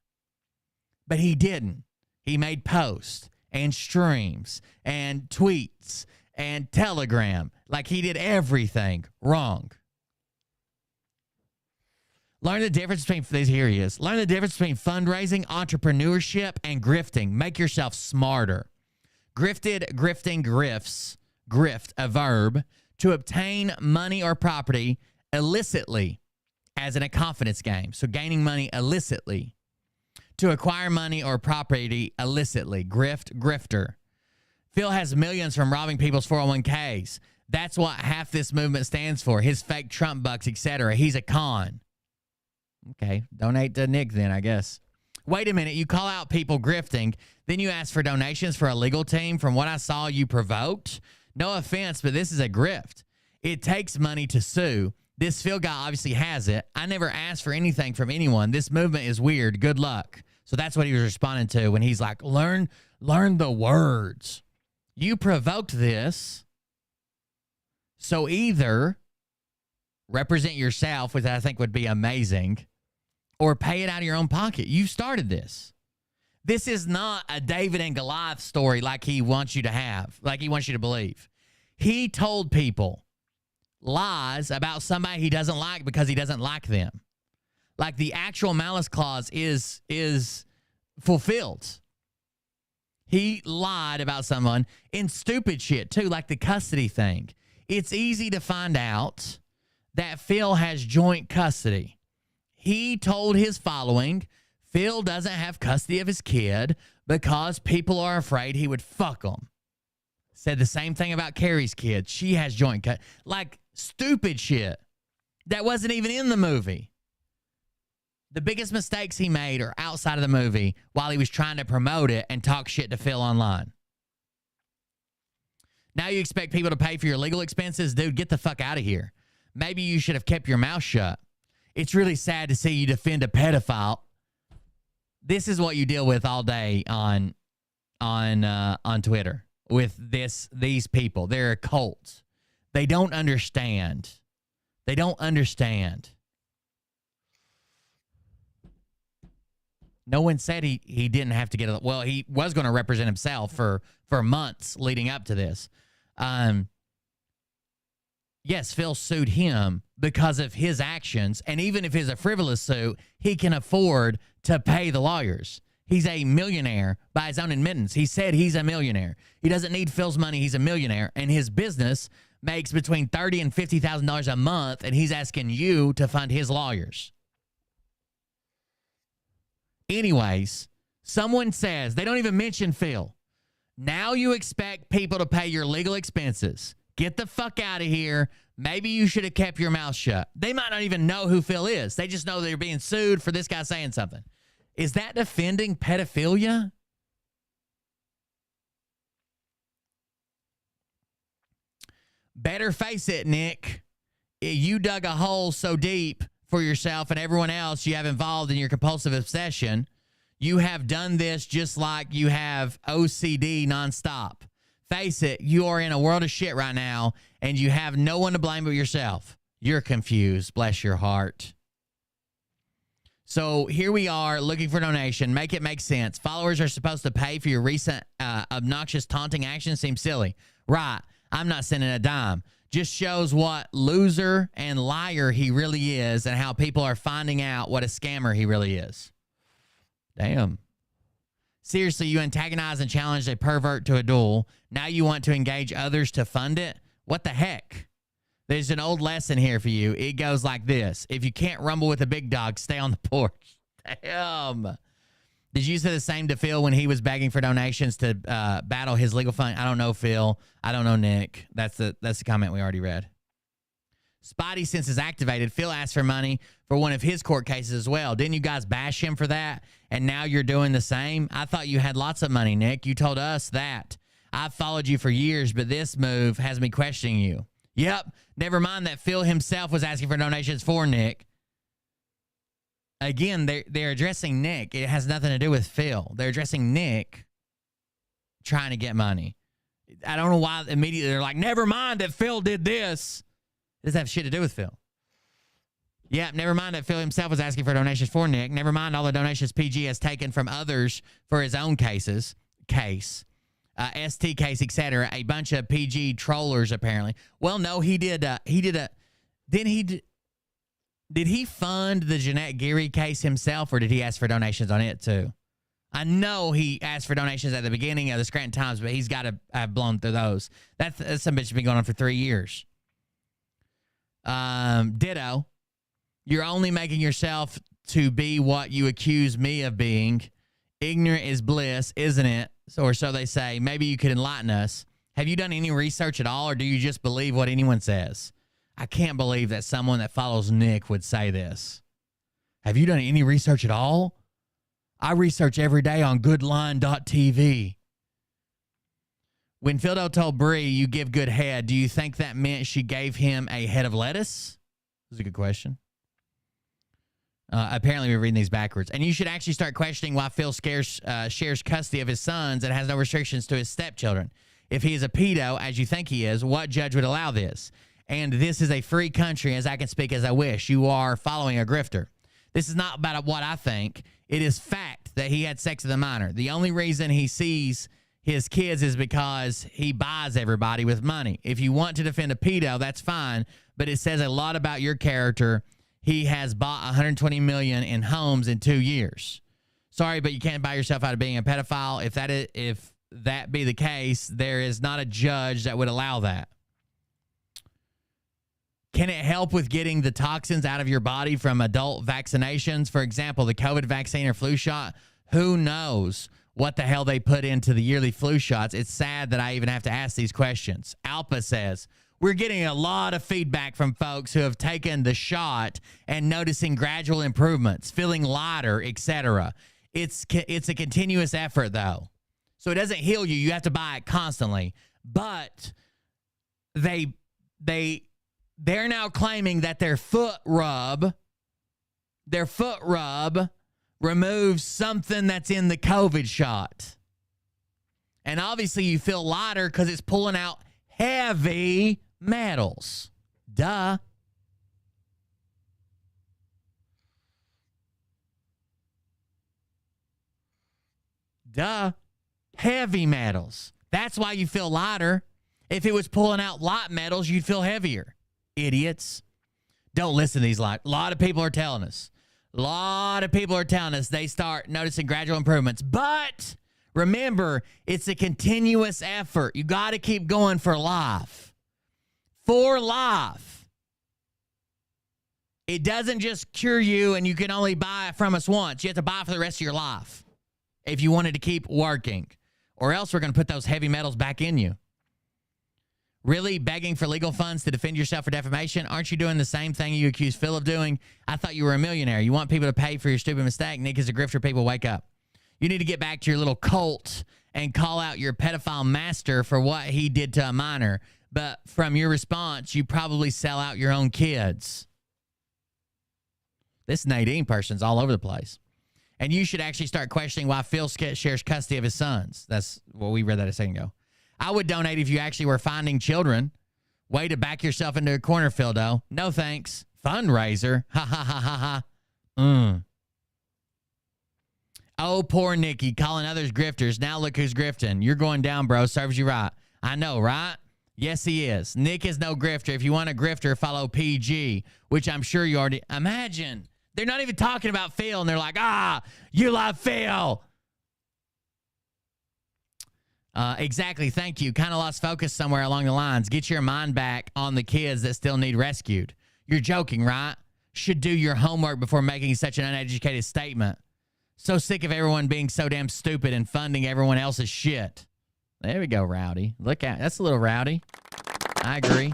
But he didn't. He made posts and streams and tweets and Telegram. Like, he did everything wrong. Learn the difference between, here he is. Learn the difference between fundraising, entrepreneurship, and grifting. Make yourself smarter. Grifted, grifting, grifts. Grift, a verb, to obtain money or property illicitly, as in a confidence game. So gaining money illicitly. To acquire money or property illicitly. Grift, grifter. Phil has millions from robbing people's 401ks. That's what half this movement stands for. His fake Trump bucks, etc. He's a con. Okay, donate to Nick then, I guess. Wait a minute, you call out people grifting, then you ask for donations for a legal team. From what I saw, you provoked. No offense, but this is a grift. It takes money to sue. This Phil guy obviously has it. I never asked for anything from anyone. This movement is weird. Good luck. So that's what he was responding to when he's like, learn the words. You provoked this. So either represent yourself, which I think would be amazing, or pay it out of your own pocket. You started this. This is not a David and Goliath story like he wants you to have, like he wants you to believe. He told people lies about somebody he doesn't like because he doesn't like them. Like, the actual malice clause is fulfilled. He lied about someone in stupid shit too, like the custody thing. It's easy to find out that Phil has joint custody. He told his following Phil doesn't have custody of his kid because people are afraid he would fuck them. Said the same thing about Carrie's kid. She has joint custody. Like, stupid shit that wasn't even in the movie. The biggest mistakes he made are outside of the movie while he was trying to promote it and talk shit to Phil online. Now you expect people to pay for your legal expenses? Dude, get the fuck out of here. Maybe you should have kept your mouth shut. It's really sad to see you defend a pedophile. This is what you deal with all day on Twitter with these people. They're a cult. They don't understand. They don't understand. No one said he didn't have to get a, well, he was going to represent himself for months leading up to this. Yes, Phil sued him because of his actions, and even if it's a frivolous suit, he can afford to pay the lawyers. He's a millionaire by his own admittance. He said he's a millionaire. He doesn't need Phil's money. He's a millionaire, and his business makes between $30,000 and $50,000 a month, and he's asking you to fund his lawyers. Anyways, someone says, they don't even mention Phil. Now you expect people to pay your legal expenses. Get the fuck out of here. Maybe you should have kept your mouth shut. They might not even know who Phil is. They just know they're being sued for this guy saying something. Is that defending pedophilia? Better face it, Nick. You dug a hole so deep for yourself and everyone else you have involved in your compulsive obsession. You have done this just like you have OCD nonstop. Face it, you are in a world of shit right now, and you have no one to blame but yourself. You're confused. Bless your heart. So here we are looking for donation. Make it make sense. Followers are supposed to pay for your recent obnoxious taunting actions. Seems silly. Right. I'm not sending a dime. Just shows what loser and liar he really is and how people are finding out what a scammer he really is. Damn. Seriously, you antagonize and challenge a pervert to a duel. Now you want to engage others to fund it? What the heck? There's an old lesson here for you. It goes like this. If you can't rumble with a big dog, stay on the porch. Damn. Did you say the same to Phil when he was begging for donations to battle his legal fund? I don't know, Phil. I don't know, Nick. That's the comment we already read. Spidey sense is activated. Phil asked for money for one of his court cases as well. Didn't you guys bash him for that? And now you're doing the same? I thought you had lots of money, Nick. You told us that. I've followed you for years, but this move has me questioning you. Yep. Never mind that Phil himself was asking for donations for Nick. Again, they're addressing Nick. It has nothing to do with Phil. They're addressing Nick trying to get money. I don't know why immediately they're like, never mind that Phil did this. It doesn't have shit to do with Phil. Yeah, never mind that Phil himself was asking for donations for Nick. Never mind all the donations PG has taken from others for his own ST case, etc. A bunch of PG trollers, apparently. Well, no, did he fund the Jeanette Geary case himself, or did he ask for donations on it too? I know he asked for donations at the beginning of the Scranton Times, but he's got to have blown through those. That's some bitch has been going on for 3 years. Ditto. You're only making yourself to be what you accuse me of being. Ignorant is bliss, isn't it? Or so they say. Maybe you could enlighten us. Have you done any research at all, or do you just believe what anyone says? I can't believe that someone that follows Nick would say this. Have you done any research at all? I research every day on goodline.tv. When Phildo told Bree, you give good head, do you think that meant she gave him a head of lettuce? That's a good question. Apparently, we're reading these backwards. And you should actually start questioning why Phil shares custody of his sons and has no restrictions to his stepchildren. If he is a pedo, as you think he is, what judge would allow this? And this is a free country, as I can speak as I wish. You are following a grifter. This is not about what I think. It is fact that he had sex with a minor. The only reason he sees his kids is because he buys everybody with money. If you want to defend a pedo, that's fine, but it says a lot about your character. He has bought $120 million in homes in 2 years. Sorry, but you can't buy yourself out of being a pedophile. If that be the case, there is not a judge that would allow that. Can it help with getting the toxins out of your body from adult vaccinations? For example, the COVID vaccine or flu shot? Who knows what the hell they put into the yearly flu shots? It's sad that I even have to ask these questions. Alpa says, we're getting a lot of feedback from folks who have taken the shot and noticing gradual improvements, feeling lighter, etc. It's a continuous effort, though. So it doesn't heal you. You have to buy it constantly. But they're now claiming that their foot rub removes something that's in the COVID shot. And obviously you feel lighter because it's pulling out heavy metals. Duh. Heavy metals. That's why you feel lighter. If it was pulling out light metals, you'd feel heavier. Idiots. Don't listen to these lies. A lot of people are telling us. They start noticing gradual improvements. But remember, it's a continuous effort. You got to keep going for life. For life. It doesn't just cure you and you can only buy it from us once. You have to buy it for the rest of your life if you wanted to keep working. Or else we're going to put those heavy metals back in you. Really begging for legal funds to defend yourself for defamation? Aren't you doing the same thing you accuse Phil of doing? I thought you were a millionaire. You want people to pay for your stupid mistake. Nick is a grifter. People, wake up. You need to get back to your little cult and call out your pedophile master for what he did to a minor. But from your response, you probably sell out your own kids. This Nadine person's all over the place. And you should actually start questioning why Phil shares custody of his sons. That's what we read that a second ago. I would donate if you actually were finding children. Way to back yourself into a corner, Phildo. No thanks. Fundraiser. Ha ha ha ha ha. Oh, poor Nikki, calling others grifters. Now look who's grifting. You're going down, bro. Serves you right. I know, right? Yes, he is. Nick is no grifter. If you want a grifter, follow PG, which I'm sure you already... Imagine. They're not even talking about Phil, and they're like, you love Phil. Exactly. Thank you. Kind of lost focus somewhere along the lines. Get your mind back on the kids that still need rescued. You're joking, right? Should do your homework before making such an uneducated statement. So sick of everyone being so damn stupid and funding everyone else's shit. There we go, Rowdy. Look out. That's a little rowdy. I agree.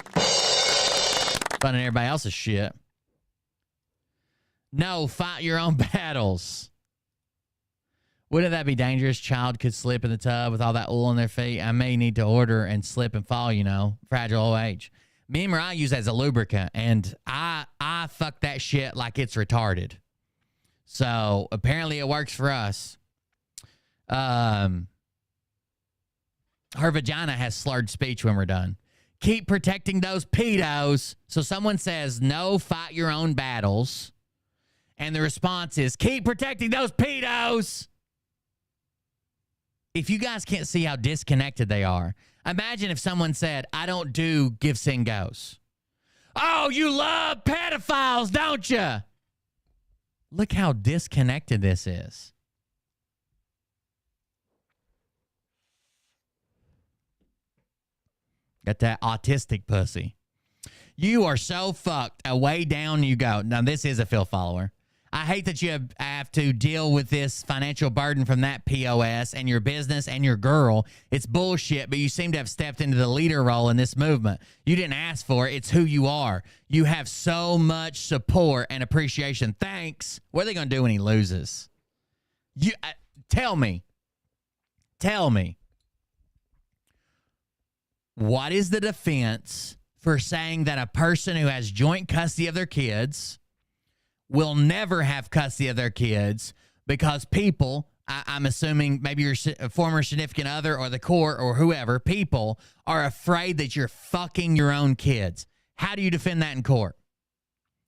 Funding everybody else's shit. No, fight your own battles. Wouldn't that be dangerous? Child could slip in the tub with all that oil on their feet. I may need to order and slip and fall, fragile old age. Me and Mariah use that as a lubricant, and I fuck that shit like it's retarded. So apparently it works for us. Her vagina has slurred speech when we're done. Keep protecting those pedos. So someone says, no, fight your own battles. And the response is, keep protecting those pedos. If you guys can't see how disconnected they are, imagine if someone said, I don't do give, sing, goes. Oh, you love pedophiles, don't you? Look how disconnected this is. Got that autistic pussy. You are so fucked. Way down you go. Now, this is a Phil follower. I hate that you have to deal with this financial burden from that POS and your business and your girl. It's bullshit, but you seem to have stepped into the leader role in this movement. You didn't ask for it. It's who you are. You have so much support and appreciation. Thanks. What are they going to do when he loses? You tell me. Tell me. What is the defense for saying that a person who has joint custody of their kids will never have custody of their kids because people, I'm assuming maybe your former significant other or the court or whoever, people are afraid that you're fucking your own kids? How do you defend that in court?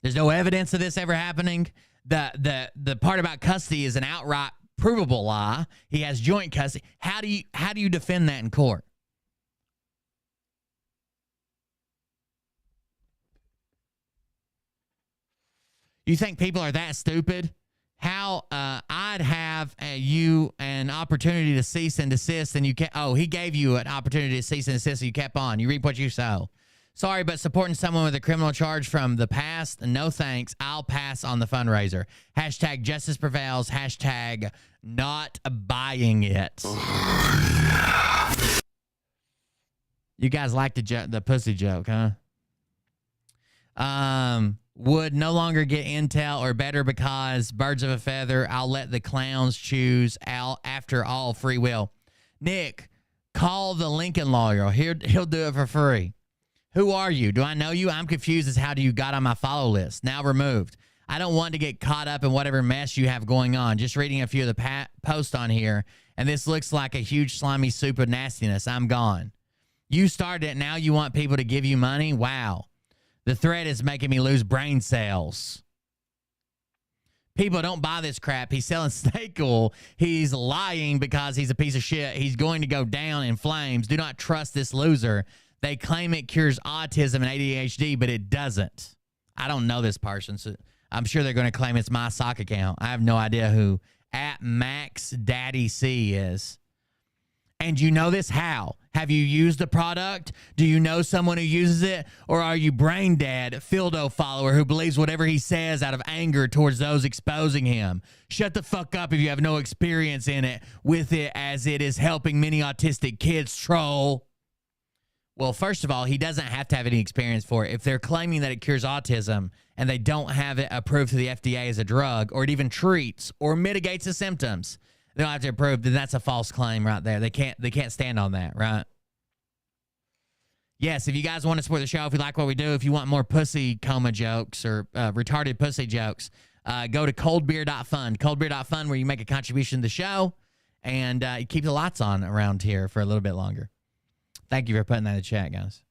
There's no evidence of this ever happening. The part about custody is an outright provable lie. He has joint custody. How do you defend that in court? You think people are that stupid? How I'd have you an opportunity to cease and desist, and you kept. Oh, he gave you an opportunity to cease and desist, so you kept on. You reap what you sow. Sorry, but supporting someone with a criminal charge from the past, no thanks. I'll pass on the fundraiser. Hashtag justice prevails. Hashtag not buying it. You guys like the pussy joke, huh? Would no longer get intel or better because birds of a feather. I'll let the clowns choose out after all free will. Nick, call the Lincoln lawyer. He'll do it for free. Who are you? Do I know you? I'm confused as how do you got on my follow list. Now removed. I don't want to get caught up in whatever mess you have going on. Just reading a few of the posts on here, and this looks like a huge slimy soup of nastiness. I'm gone. You started it. Now you want people to give you money? Wow. The threat is making me lose brain cells. People don't buy this crap. He's selling snake oil. He's lying because he's a piece of shit. He's going to go down in flames. Do not trust this loser. They claim it cures autism and ADHD, but it doesn't. I don't know this person, so I'm sure they're going to claim it's my sock account. I have no idea who @MaxDaddyC is. And you know this how? Have you used the product? Do you know someone who uses it? Or are you brain dead, Fildo follower who believes whatever he says out of anger towards those exposing him? Shut the fuck up if you have no experience in it with it as it is helping many autistic kids, troll. Well, first of all, he doesn't have to have any experience for it. If they're claiming that it cures autism and they don't have it approved to the FDA as a drug, or it even treats or mitigates the symptoms, they don't have to approve, then that's a false claim right there. They can't stand on that, right? Yes, if you guys want to support the show, if you like what we do, if you want more pussy coma jokes or retarded pussy jokes, go to coldbeer.fund. Coldbeer.fund, where you make a contribution to the show and keep the lights on around here for a little bit longer. Thank you for putting that in the chat, guys.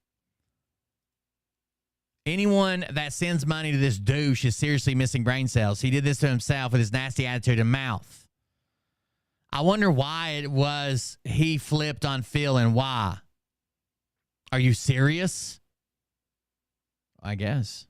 Anyone that sends money to this douche is seriously missing brain cells. He did this to himself with his nasty attitude and mouth. I wonder why it was he flipped on Phil and why. Are you serious? I guess.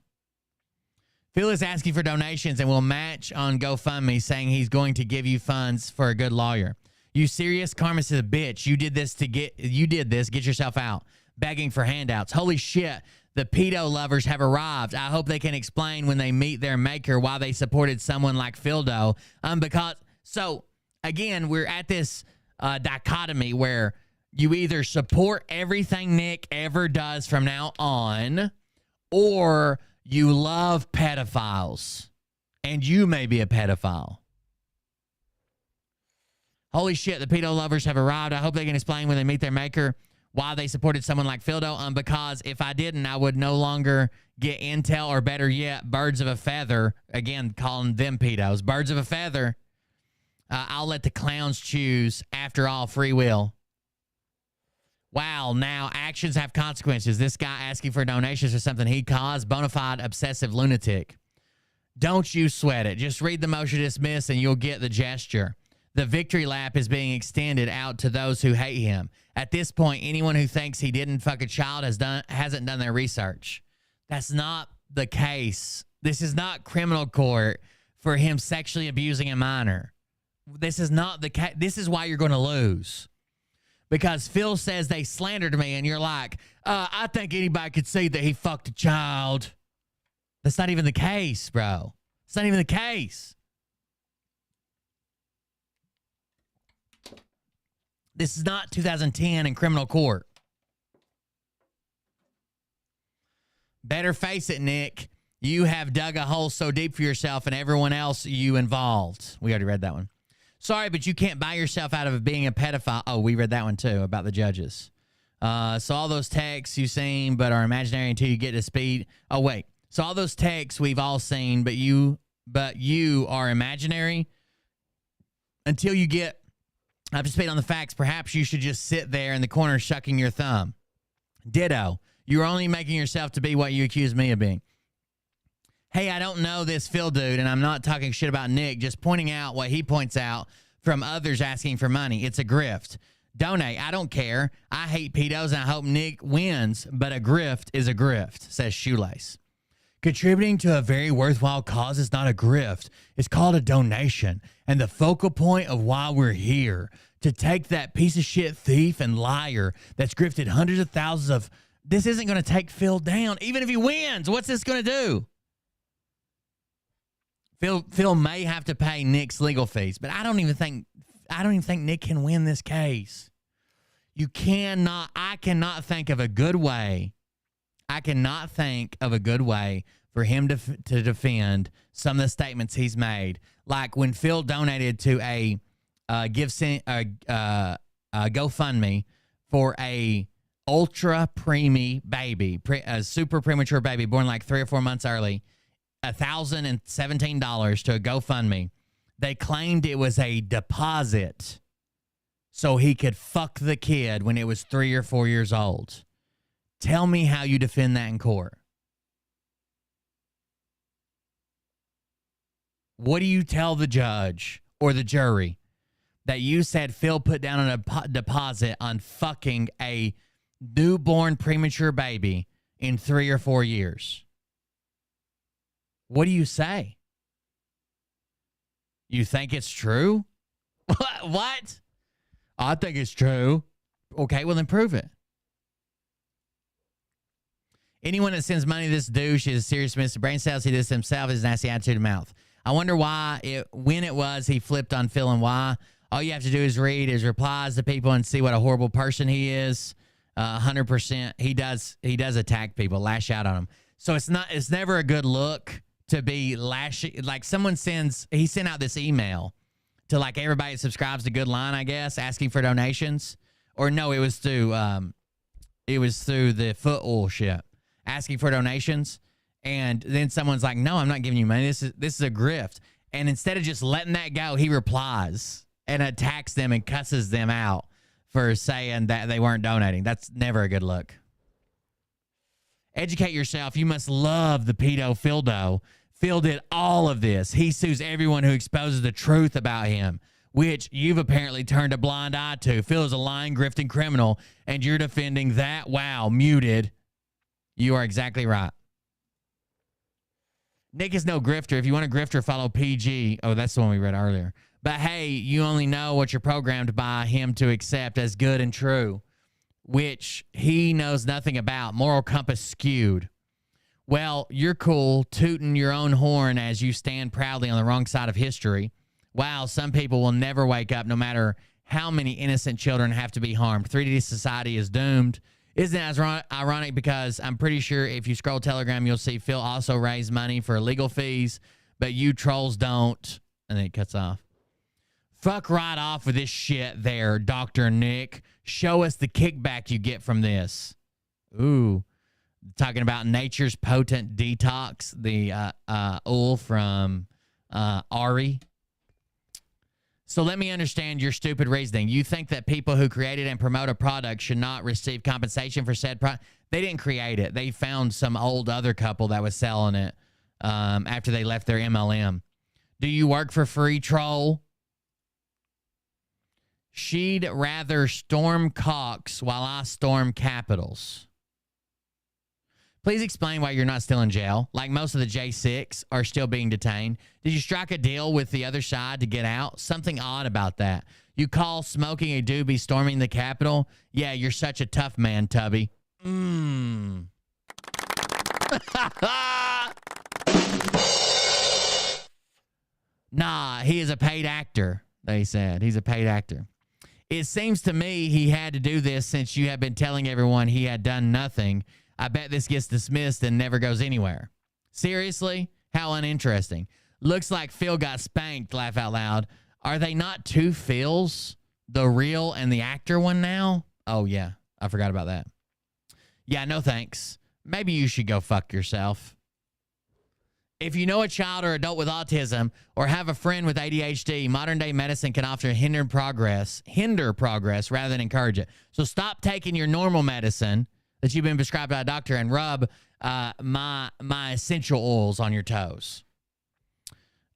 Phil is asking for donations and will match on GoFundMe, saying he's going to give you funds for a good lawyer. You serious? Karma's a bitch. You did this. Get yourself out. Begging for handouts. Holy shit. The pedo lovers have arrived. I hope they can explain when they meet their maker why they supported someone like Phildo. Again, we're at this dichotomy where you either support everything Nick ever does from now on, or you love pedophiles, and you may be a pedophile. Holy shit, the pedo lovers have arrived. I hope they can explain when they meet their maker why they supported someone like Phildo? Because if I didn't, I would no longer get intel, or better yet, birds of a feather. Again, calling them pedos. Birds of a feather. I'll let the clowns choose. After all, free will. Wow, now actions have consequences. This guy asking for donations for something he caused, bona fide obsessive lunatic. Don't you sweat it. Just read the motion to dismiss and you'll get the gesture. The victory lap is being extended out to those who hate him. At this point, anyone who thinks he didn't fuck a child hasn't done their research. That's not the case. This is not criminal court for him sexually abusing a minor. This is not the case. This is why you're going to lose. Because Phil says they slandered me, and you're like, I think anybody could see that he fucked a child. That's not even the case, bro. It's not even the case. This is not 2010 in criminal court. Better face it, Nick. You have dug a hole so deep for yourself and everyone else you involved. We already read that one. Sorry, but you can't buy yourself out of being a pedophile. Oh, we read that one too about the judges. So all those texts you've seen but are imaginary until you get to speed. Oh, wait. So all those texts we've all seen, but you are imaginary until you get up to speed on the facts. Perhaps you should just sit there in the corner shucking your thumb. Ditto. You're only making yourself to be what you accuse me of being. Hey, I don't know this Phil dude, and I'm not talking shit about Nick, just pointing out what he points out from others asking for money. It's a grift. Donate. I don't care. I hate pedos, and I hope Nick wins, but a grift is a grift, says Shoelace. Contributing to a very worthwhile cause is not a grift. It's called a donation, and the focal point of why we're here, to take that piece of shit thief and liar that's grifted hundreds of thousands of... This isn't going to take Phil down. Even if he wins, what's this going to do? Phil may have to pay Nick's legal fees, but I don't even think Nick can win this case. I cannot think of a good way. I cannot think of a good way for him to defend some of the statements he's made. Like when Phil donated to a GoFundMe for a ultra preemie baby, a super premature baby born like 3 or 4 months early. $1,017 to a GoFundMe. They claimed it was a deposit so he could fuck the kid when it was 3 or 4 years old. Tell me how you defend that in court. What do you tell the judge or the jury? That you said Phil put down a deposit on fucking a newborn premature baby in 3 or 4 years. What do you say? You think it's true? What? I think it's true. Okay, well then prove it. Anyone that sends money to this douche is a serious miss of brain cells. He does himself, his nasty attitude of mouth. I wonder why, when it was he flipped on Phil and why. All you have to do is read his replies to people and see what a horrible person he is. 100%. He does attack people, lash out on them. So it's never a good look to be lashing. Like he sent out this email to like everybody that subscribes to Good Line, I guess, asking for donations. Or no, it was through the foot oil ship, asking for donations. And then someone's like, no, I'm not giving you money. This is a grift. And instead of just letting that go, he replies and attacks them and cusses them out for saying that they weren't donating. That's never a good look. Educate yourself. You must love the pedo Phildo. Phil did all of this. He sues everyone who exposes the truth about him, which you've apparently turned a blind eye to. Phil is a lying, grifting criminal, and you're defending that. Wow, muted. You are exactly right. Nick is no grifter. If you want a grifter, follow PG. Oh, that's the one we read earlier. But hey, you only know what you're programmed by him to accept as good and true, which he knows nothing about. Moral compass skewed. Well, you're cool, tooting your own horn as you stand proudly on the wrong side of history. Wow, some people will never wake up no matter how many innocent children have to be harmed. 3D society is doomed. Isn't it ironic? Because I'm pretty sure if you scroll Telegram, you'll see Phil also raised money for legal fees, but you trolls don't. And then it cuts off. Fuck right off with this shit there, Dr. Nick. Show us the kickback you get from this. Ooh. Talking about Nature's Potent Detox, the oil from Ari. So let me understand your stupid reasoning. You think that people who created and promote a product should not receive compensation for said product? They didn't create it. They found some old other couple that was selling it after they left their MLM. Do you work for free, troll? She'd rather storm Cox while I storm Capitals. Please explain why you're not still in jail. Like most of the J6 are still being detained. Did you strike a deal with the other side to get out? Something odd about that. You call smoking a doobie storming the Capitol? Yeah, you're such a tough man, Tubby. Nah, he is a paid actor, they said. He's a paid actor. It seems to me he had to do this since you have been telling everyone he had done nothing. I bet this gets dismissed and never goes anywhere. Seriously? How uninteresting. Looks like Phil got spanked, laugh out loud. Are they not two Phils? The real and the actor one now? Oh, yeah. I forgot about that. Yeah, no thanks. Maybe you should go fuck yourself. If you know a child or adult with autism or have a friend with ADHD, modern day medicine can often hinder progress rather than encourage it. So stop taking your normal medicine that you've been prescribed by a doctor and rub my essential oils on your toes.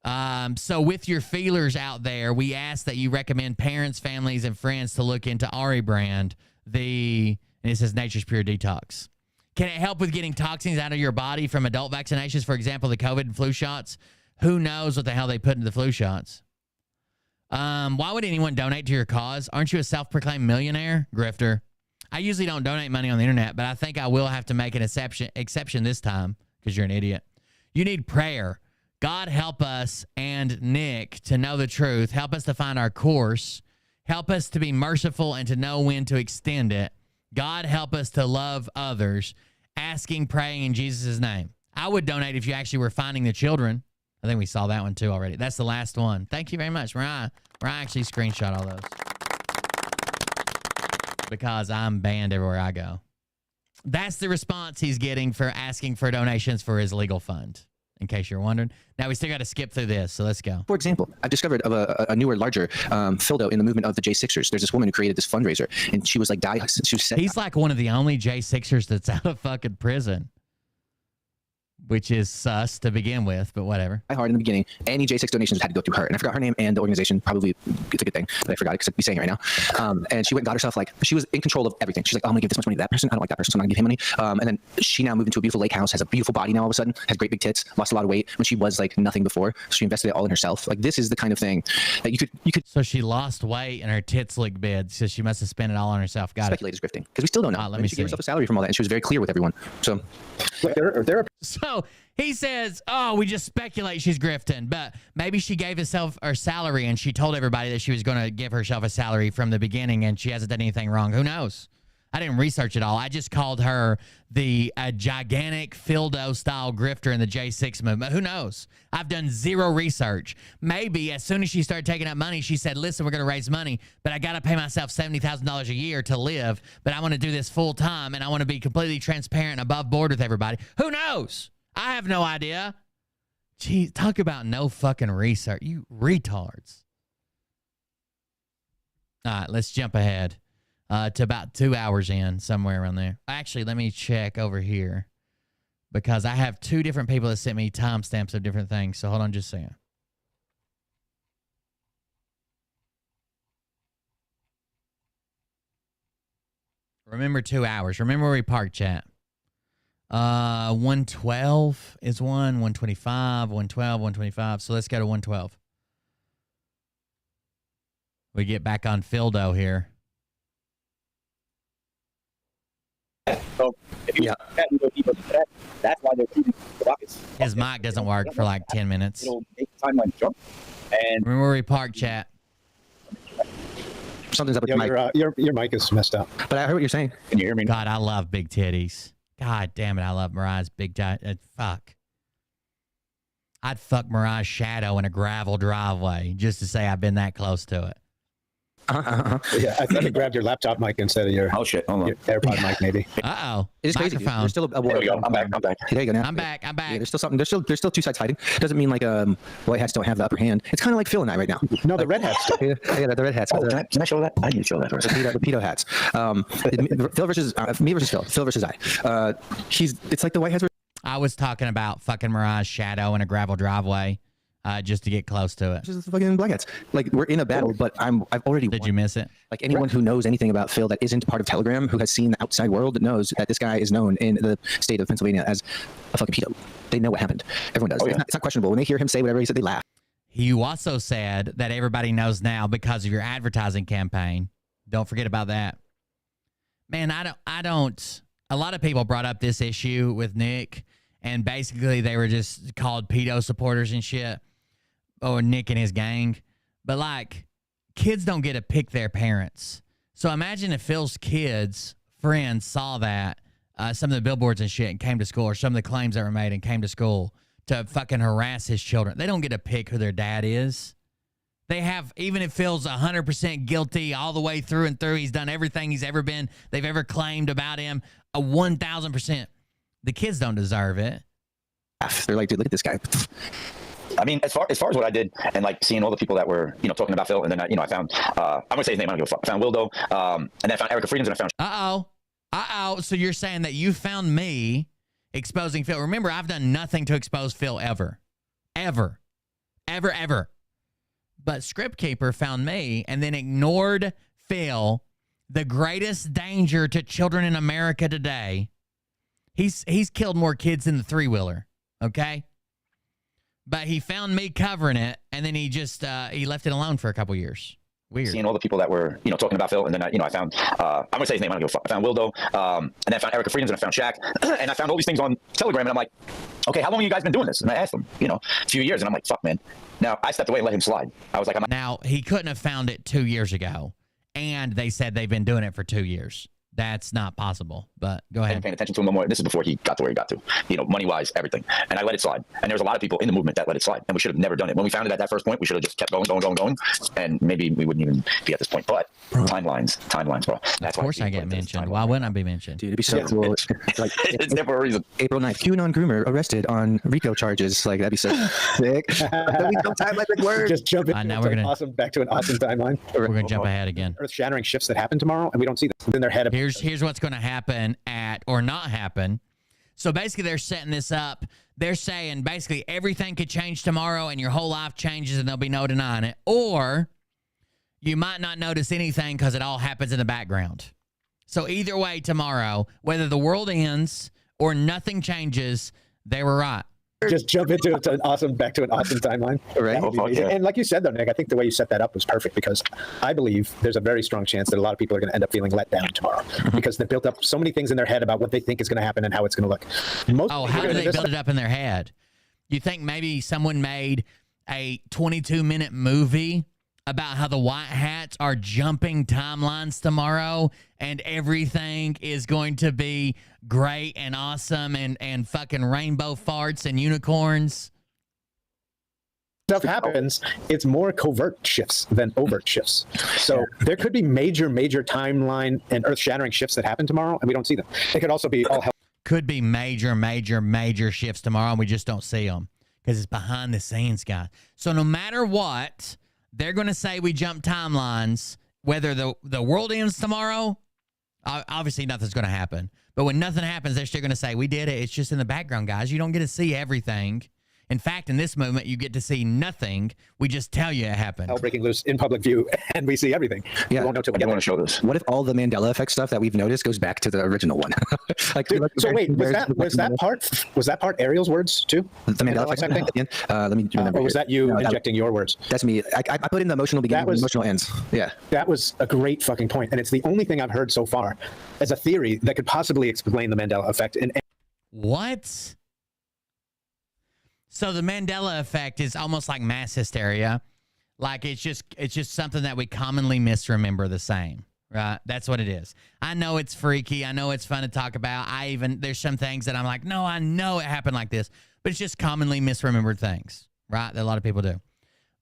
So with your feelers out there, we ask that you recommend parents, families, and friends to look into Ari brand, and it says Nature's Pure Detox. Can it help with getting toxins out of your body from adult vaccinations? For example, the COVID and flu shots. Who knows what the hell they put into the flu shots? Why would anyone donate to your cause? Aren't you a self-proclaimed millionaire? Grifter. I usually don't donate money on the internet, but I think I will have to make an exception this time because you're an idiot. You need prayer. God help us and Nick to know the truth. Help us to find our course. Help us to be merciful and to know when to extend it. God help us to love others. Asking, praying in Jesus' name. I would donate if you actually were finding the children. I think we saw that one too already. That's the last one. Thank you very much, Mariah. Mariah actually screenshot all those. Because I'm banned everywhere I go. That's the response he's getting for asking for donations for his legal fund, in case you're wondering. Now, we still got to skip through this, so let's go. For example, I've discovered of a newer, larger Fildo in the movement of the J6ers. There's this woman who created this fundraiser, and she was like, he's like one of the only J6ers that's out of fucking prison. Which is sus to begin with, but whatever. Hard in the beginning. Any J6 donations had to go through her. And I forgot her name and the organization. Probably it's a good thing that I forgot it because I'd be saying it right now. And she went and got herself, like, she was in control of everything. She's like, oh, I'm going to give this much money to that person. I don't like that person, so I'm not going to give him money. And then she now moved into a beautiful lake house, has a beautiful body now all of a sudden, has great big tits, lost a lot of weight when she was like nothing before. So she invested it all in herself. Like, this is the kind of thing that you could. So she lost weight and her tits look big. So she must have spent it all on herself. Got speculate is grifting because we still don't know. Let me she see. gave herself a salary from all that, and she was very clear with everyone. So So he says, oh, we just speculate she's grifting, but maybe she gave herself her salary and she told everybody that she was going to give herself a salary from the beginning and she hasn't done anything wrong. Who knows? I didn't research it all. I just called her the gigantic Fildo-style grifter in the J6 movement. Who knows? I've done zero research. Maybe as soon as she started taking up money, she said, listen, we're going to raise money, but I got to pay myself $70,000 a year to live, but I want to do this full time, and I want to be completely transparent and above board with everybody. Who knows? I have no idea. Gee, talk about no fucking research. You retards. All right, let's jump ahead to about 2 hours in, somewhere around there. Actually, let me check over here because I have two different people that sent me timestamps of different things. So hold on just a second. Remember 2 hours. Remember where we parked, chat. 112 is one, 125, 112, 125. So let's go to 112. We get back on Fildo here. So if you that's why they're keeping the buckets. His mic doesn't work for like 10 minutes. It'll make the timeline jump. And remember where we parked, chat. Something's up with your mic. Your mic is messed up. But I heard what you're saying. Can you hear me? God, I love big titties. God damn it, I love Mariah's big giant. Fuck. I'd fuck Miraj's shadow in a gravel driveway just to say I've been that close to it. Yeah, I thought you grabbed your laptop mic instead of your shit. Hold on. your AirPod mic, maybe. Uh-oh. It is crazy. Microphone. There's still a war. There we go. I'm back. There you go. Now. I'm back. Yeah, there's still something. There's still two sides fighting. Doesn't mean like white hats don't have the upper hand. It's kind of like Phil and I right now. No, the red hats. Yeah, the red hats. Oh, can I show that? I need to show that first. The pedo hats. Phil versus me versus Phil. Phil versus I. It's like the white hats were. I was talking about fucking Miraj's shadow in a gravel driveway just to get close to it. Just fucking black hats. Like we're in a battle, but I've already. Did won. you miss it? Like anyone who knows anything about Phil that isn't part of Telegram, who has seen the outside world, knows that this guy is known in the state of Pennsylvania as a fucking pedo. They know what happened. Everyone does. Oh, yeah. It's not questionable. When they hear him say whatever he said, they laugh. You also said that everybody knows now because of your advertising campaign. Don't forget about that. Man, I don't. A lot of people brought up this issue with Nick, and basically they were just called pedo supporters and shit, or Nick and his gang. But like, kids don't get to pick their parents. So imagine if Phil's kids' friends saw that, some of the billboards and shit, and came to school, or some of the claims that were made and came to school to fucking harass his children. They don't get to pick who their dad is. They have, even if Phil's 100% guilty all the way through and through, he's done everything they've ever claimed about him, 1,000%. The kids don't deserve it. They're like, dude, look at this guy. I mean, as far as what I did, and like seeing all the people that were, talking about Phil, and then I found, I'm gonna say his name. I don't give a fuck. I found Wildo, and then I found Erica Freedoms, and I found. So you're saying that you found me exposing Phil? Remember, I've done nothing to expose Phil ever. But Script Keeper found me and then ignored Phil, the greatest danger to children in America today. He's killed more kids than the three-wheeler, okay? But he found me covering it, and then he just he left it alone for a couple years. Weird. Seeing all the people that were, talking about Phil, and then I found, I'm gonna say his name. I don't give a fuck. I found Wildo, and then I found Erica Freedoms, and I found Shaq, and I found all these things on Telegram, and I'm like, okay, how long have you guys been doing this? And I asked them, a few years, and I'm like, fuck, man. Now I stepped away and let him slide. I was like, now he couldn't have found it 2 years ago, and they said they've been doing it for 2 years. That's not possible, but go ahead. Paying attention to him no more. This is before he got to where he got to, money-wise, everything. And I let it slide. And there was a lot of people in the movement that let it slide. And we should have never done it. When we found it at that first point, we should have just kept going. And maybe we wouldn't even be at this point. But timelines, bro. That's of course I get mentioned. Why wouldn't I be mentioned? Dude, it'd be so cool. Like, it's there for a reason. April 9th, QAnon groomer arrested on RICO charges. Like, that'd be so sick. Just jump in. Now we're gonna back to an awesome timeline. We're gonna jump ahead again. Earth-shattering shifts that happen tomorrow, and we don't see them in their head. Here's what's going to happen or not happen. So basically, they're setting this up. They're saying basically everything could change tomorrow, and your whole life changes, and there'll be no denying it. Or you might not notice anything because it all happens in the background. So either way, tomorrow, whether the world ends or nothing changes, they were right. Just jump into back to an awesome timeline. Right. And like you said, though, Nick, I think the way you set that up was perfect, because I believe there's a very strong chance that a lot of people are going to end up feeling let down tomorrow because they built up so many things in their head about what they think is going to happen and how it's going to look. How do they build it up in their head? You think maybe someone made a 22-minute movie about how the white hats are jumping timelines tomorrow and everything is going to be great and awesome and fucking rainbow farts and unicorns? Stuff happens, it's more covert shifts than overt shifts. So there could be major timeline and earth-shattering shifts that happen tomorrow, and we don't see them. It could also be all hell. Could be major shifts tomorrow, and we just don't see them because it's behind the scenes, guys. So no matter what, they're going to say we jump timelines, whether the world ends tomorrow. Obviously, nothing's going to happen. But when nothing happens, they're still going to say, we did it. It's just in the background, guys. You don't get to see everything. In fact, in this movement, you get to see nothing. We just tell you it happened. Hell breaking loose in public view, and we see everything. Yeah. We won't know till we I want to show this. What if all the Mandela effect stuff that we've noticed goes back to the original one? So wait, was that part Ariel's words too? The Mandela effect thing at the end? Let me remember. Or was that you injecting your words? That's me. I put in the emotional beginning, emotional ends. Yeah. That was a great fucking point, and it's the only thing I've heard so far as a theory that could possibly explain the Mandela effect. What? So the Mandela effect is almost like mass hysteria. Like it's just something that we commonly misremember the same, right? That's what it is. I know it's freaky. I know it's fun to talk about. There's some things that I'm like, no, I know it happened like this. but it's just commonly misremembered things, right? That a lot of people do.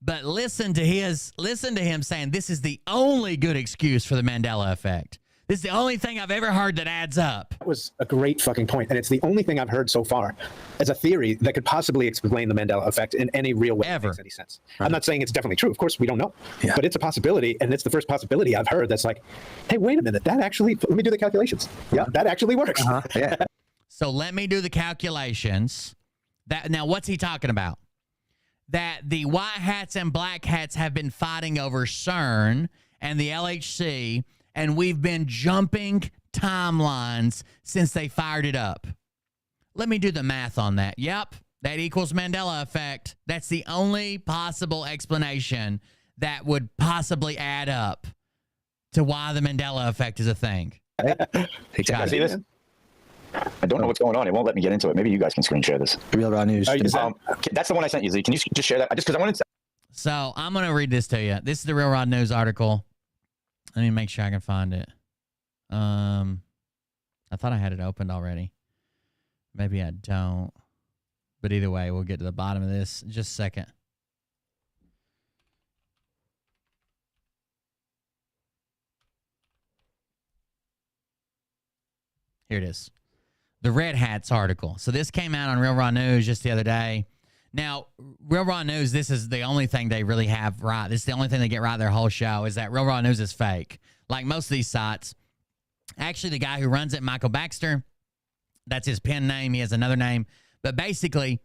But listen to him saying this is the only good excuse for the Mandela effect. This is the only thing I've ever heard that adds up. That was a great fucking point, and it's the only thing I've heard so far as a theory that could possibly explain the Mandela effect in any real way that makes any sense. Right. I'm not saying it's definitely true. Of course, we don't know. Yeah. But it's a possibility, and it's the first possibility I've heard that's like, hey, wait a minute, that actually, let me do the calculations. Yeah, that actually works. Yeah. So let me do the calculations. Now, what's he talking about? That the white hats and black hats have been fighting over CERN and the LHC, and we've been jumping timelines since they fired it up. Let me do the math on that. Yep, that equals Mandela effect. That's the only possible explanation that would possibly add up to why the Mandela effect is a thing. Exactly. See this? I don't know what's going on. It won't let me get into it. Maybe you guys can screen share this. Real Raw News. That's the one I sent you, Z. Can you just share that? Just because I wanted to. So I'm going to read this to you. This is the Real Raw News article. Let me make sure I can find it. I thought I had it opened already. Maybe I don't. But either way, we'll get to the bottom of this in just a second. Here it is. The Red Hats article. So this came out on Real Raw News just the other day. Now, Real Raw News, this is the only thing they really have right. This is the only thing they get right their whole show is that Real Raw News is fake. Like most of these sites. Actually, the guy who runs it, Michael Baxter, that's his pen name. He has another name. But basically,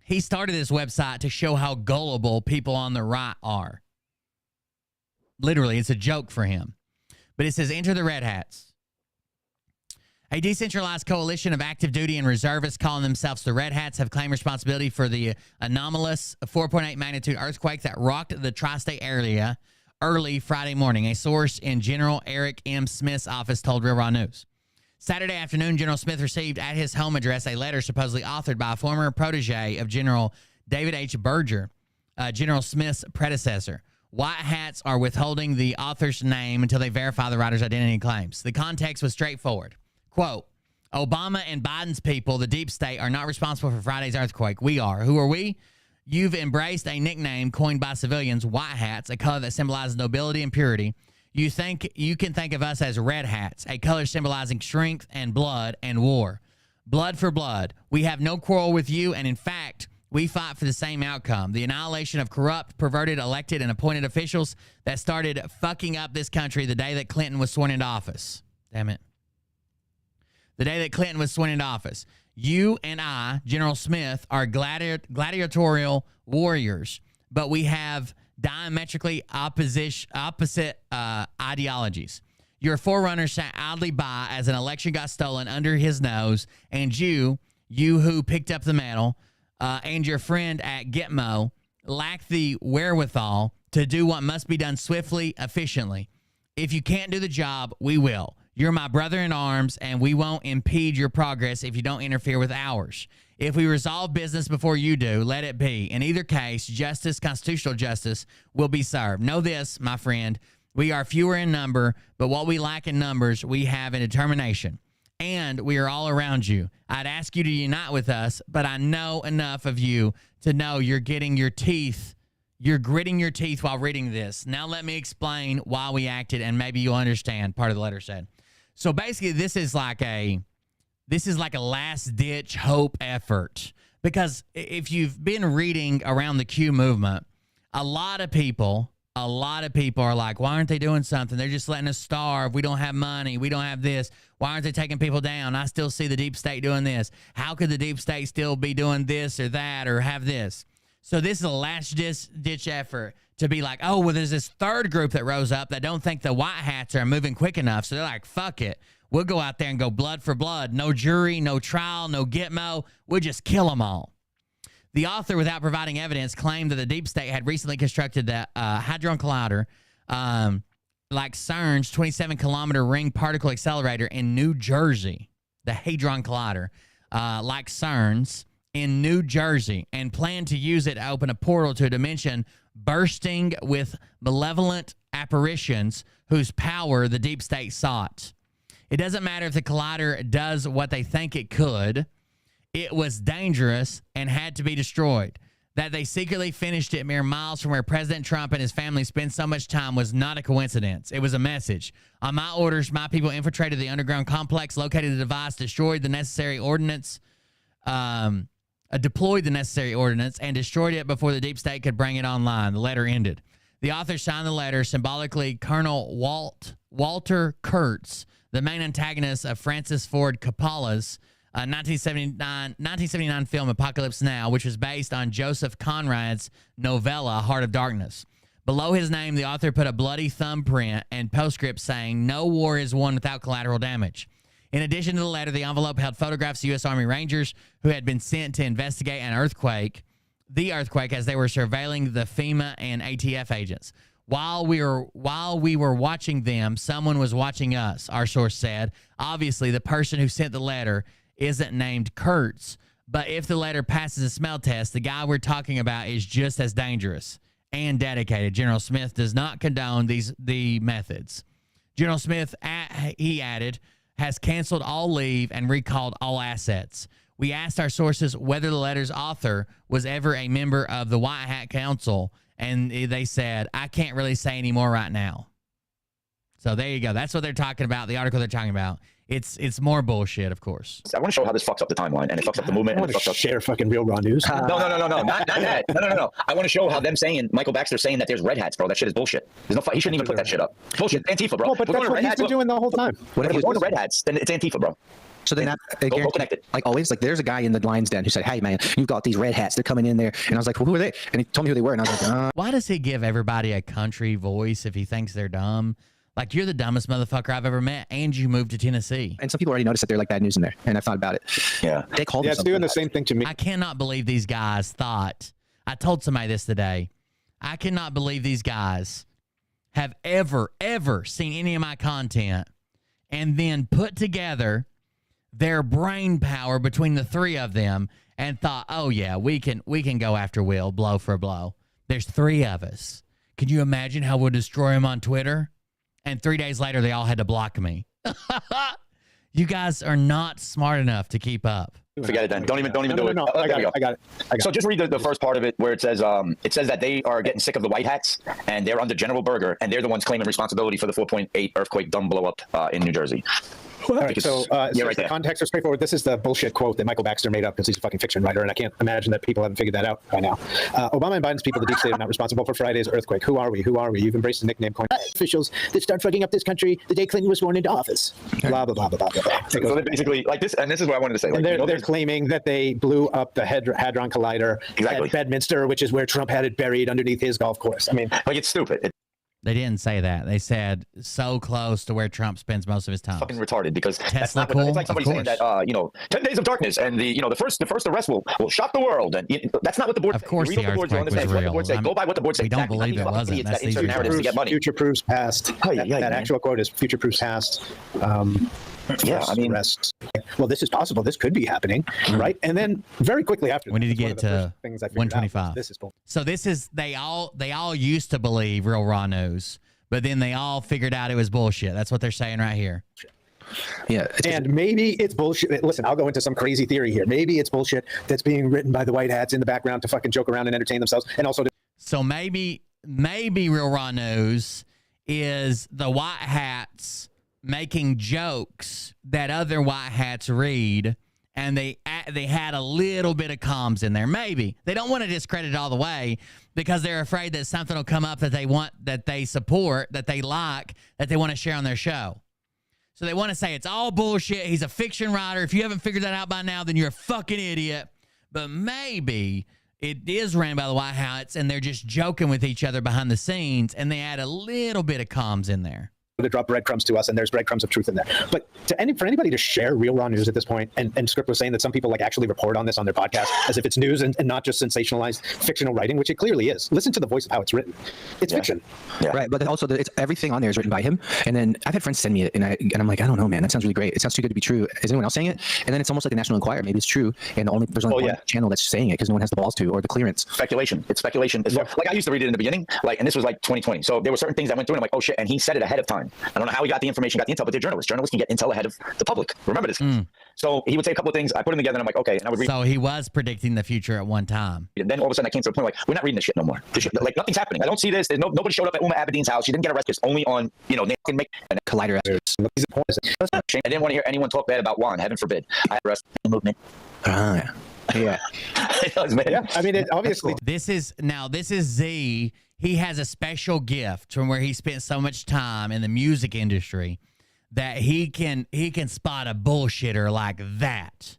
he started this website to show how gullible people on the right are. Literally, it's a joke for him. But it says, enter the Red Hats. A decentralized coalition of active duty and reservists calling themselves the Red Hats have claimed responsibility for the anomalous 4.8 magnitude earthquake that rocked the tri-state area early Friday morning. A source in General Eric M. Smith's office told Real Raw News. Saturday afternoon, General Smith received at his home address a letter supposedly authored by a former protege of General David H. Berger, General Smith's predecessor. White hats are withholding the author's name until they verify the writer's identity claims. The context was straightforward. Quote, Obama and Biden's people, the deep state, are not responsible for Friday's earthquake. We are. Who are we? You've embraced a nickname coined by civilians, white hats, a color that symbolizes nobility and purity. You can think of us as red hats, a color symbolizing strength and blood and war. Blood for blood. We have no quarrel with you, and in fact, we fight for the same outcome, the annihilation of corrupt, perverted, elected, and appointed officials that started fucking up this country the day that Clinton was sworn into office. Damn it. The day that Clinton was sworn into office. You and I, General Smith, are gladiatorial warriors, but we have diametrically opposite ideologies. Your forerunner sat idly by as an election got stolen under his nose, and you who picked up the mantle, and your friend at Gitmo lack the wherewithal to do what must be done swiftly, efficiently. If you can't do the job, we will. You're my brother in arms, and we won't impede your progress if you don't interfere with ours. If we resolve business before you do, let it be. In either case, justice, constitutional justice, will be served. Know this, my friend, we are fewer in number, but what we lack in numbers, we have in determination. And we are all around you. I'd ask you to unite with us, but I know enough of you to know you're gritting your teeth while reading this. Now let me explain why we acted, and maybe you'll understand, part of the letter said. So basically, this is like a last-ditch hope effort. Because if you've been reading around the Q movement, a lot of people are like, why aren't they doing something? They're just letting us starve. We don't have money. We don't have this. Why aren't they taking people down? I still see the deep state doing this. How could the deep state still be doing this or that or have this? So this is a last-ditch effort to be like, oh, well, there's this third group that rose up that don't think the white hats are moving quick enough. So they're like, fuck it. We'll go out there and go blood for blood. No jury, no trial, no Gitmo. We'll just kill them all. The author, without providing evidence, claimed that the deep state had recently constructed the Hadron Collider, like CERN's 27-kilometer ring particle accelerator in New Jersey, the Hadron Collider, like CERN's in New Jersey, and planned to use it to open a portal to a dimension bursting with malevolent apparitions whose power the deep state sought. It doesn't matter if the collider does what they think it could. it was dangerous and had to be destroyed. That they secretly finished it mere miles from where President Trump and his family spend so much time was not a coincidence. It was a message. On my orders, my people infiltrated the underground complex, located the device, destroyed the necessary ordnance, deployed the necessary ordnance, and destroyed it before the deep state could bring it online. The letter ended. The author signed the letter, symbolically Colonel Walter Kurtz, the main antagonist of Francis Ford Coppola's 1979 film Apocalypse Now, which was based on Joseph Conrad's novella Heart of Darkness. Below his name, the author put a bloody thumbprint and postscript saying, "No war is won without collateral damage." In addition to the letter, the envelope held photographs of U.S. Army Rangers who had been sent to investigate the earthquake as they were surveilling the FEMA and ATF agents. While we were watching them, someone was watching us, our source said. Obviously, the person who sent the letter isn't named Kurtz, but if the letter passes a smell test, the guy we're talking about is just as dangerous and dedicated. General Smith does not condone the methods. General Smith, he added, has canceled all leave and recalled all assets. We asked our sources whether the letter's author was ever a member of the White Hat Council, and they said, I can't really say any more right now. So there you go. That's what they're talking about, the article they're talking about. It's more bullshit, of course. I want to show how this fucks up the timeline and it fucks up the movement. I want to share fucking real raw news. No, not that. No. I want to show how them saying, Michael Baxter saying that there's red hats, bro. That shit is bullshit. There's no fight. He shouldn't even put that shit up. Bullshit. Antifa, bro. Well, but that's what he's been doing the whole time. If we're going to red hats, then it's Antifa, bro. So then go connected. Like always, like there's a guy in the lion's den who said, "Hey man, you've got these red hats. They're coming in there." And I was like, "Well, who are they?" And he told me who they were, and I was like, Why does he give everybody a country voice if he thinks they're dumb? Like, you're the dumbest motherfucker I've ever met, and you moved to Tennessee. And some people already noticed that they're like bad news in there, and I've thought about it. Yeah. They called it's doing the same thing to me. I cannot believe these guys thought. I told somebody this today. I cannot believe these guys have ever seen any of my content and then put together their brain power between the three of them and thought, oh, yeah, we can go after Will blow for blow. There's three of us. Can you imagine how we'll destroy him on Twitter? And 3 days later, they all had to block me. You guys are not smart enough to keep up. Forget it then. Don't even do it. No, I got it. So just read the first part of it where it says that they are getting sick of the white hats and they're under General Berger and they're the ones claiming responsibility for the 4.8 earthquake dome blow up in New Jersey. All right, so the context is straightforward. This is the bullshit quote that Michael Baxter made up because he's a fucking fiction writer, and I can't imagine that people haven't figured that out by now. Obama and Biden's people, the deep state, are not responsible for Friday's earthquake. Who are we? You've embraced the nickname coin officials that start fucking up this country the day Clinton was sworn into office. Blah, blah, blah, blah, blah, blah. So they're basically, like this, and this is what I wanted to say. Like, and they're claiming that they blew up the Hadron Collider at Bedminster, which is where Trump had it buried underneath his golf course. I mean, like, it's stupid. They didn't say that. They said so close to where Trump spends most of his time. Fucking retarded, because Tesla that's not cool? It's like somebody saying that 10 days of darkness and the first arrest will shock the world, and that's not what the board. Of course, the earthquake was real. The board say, go by what the board says. We don't believe it wasn't. That's insert narratives to get money. Future proofs past. That actual quote is future proofs past. Yeah, I mean, well, this is possible. This could be happening, right? And then very quickly after, we need to get to 125. This is bull. So this is they all used to believe real raw news, but then they all figured out it was bullshit. That's what they're saying right here. Yeah, and maybe it's bullshit. Listen, I'll go into some crazy theory here. Maybe it's bullshit that's being written by the white hats in the background to fucking joke around and entertain themselves, and also. So maybe real raw news is the white hats making jokes that other white hats read, and they had a little bit of comms in there. Maybe they don't want to discredit it all the way because they're afraid that something will come up that they want, that they support, that they like, that they want to share on their show. So they want to say it's all bullshit. He's a fiction writer. If you haven't figured that out by now, then you're a fucking idiot. But maybe it is ran by the white hats and they're just joking with each other behind the scenes, and they add a little bit of comms in there to drop breadcrumbs to us, and there's breadcrumbs of truth in there. But for anybody to share real raw news at this point, and Script was saying that some people like actually report on this on their podcast as if it's news and not just sensationalized fictional writing, which it clearly is. Listen to the voice of how it's written. It's fiction. Yeah. Right, but also it's everything on there is written by him. And then I've had friends send me it, and I'm like, I don't know, man. That sounds really great. It sounds too good to be true. Is anyone else saying it? And then it's almost like the National Enquirer. Maybe it's true, and there's only one channel that's saying it because no one has the balls to or the clearance. Speculation. It's speculation. Like I used to read it in the beginning, and this was like 2020. So there were certain things that went through, and I'm like, oh shit. And he said it ahead of time. firing. I don't know how he got the information, got the intel, but they're journalists. Journalists can get intel ahead of the public. Remember this. So he would say a couple of things. I put them together, and I'm like, okay. And I would read. So he was predicting the future at one time. And then all of a sudden, I came to a point like, we're not reading this shit no more. This shit, like nothing's happening. I don't see this. There's nobody showed up at Uma Abedin's house. She didn't get arrested. It's only on, they can make a collider. I didn't want to hear anyone talk bad about Juan. Heaven forbid. I arrest the movement. Yeah. It does, man. Yeah. I mean, it obviously. This is Z. He has a special gift from where he spent so much time in the music industry that he can spot a bullshitter like that.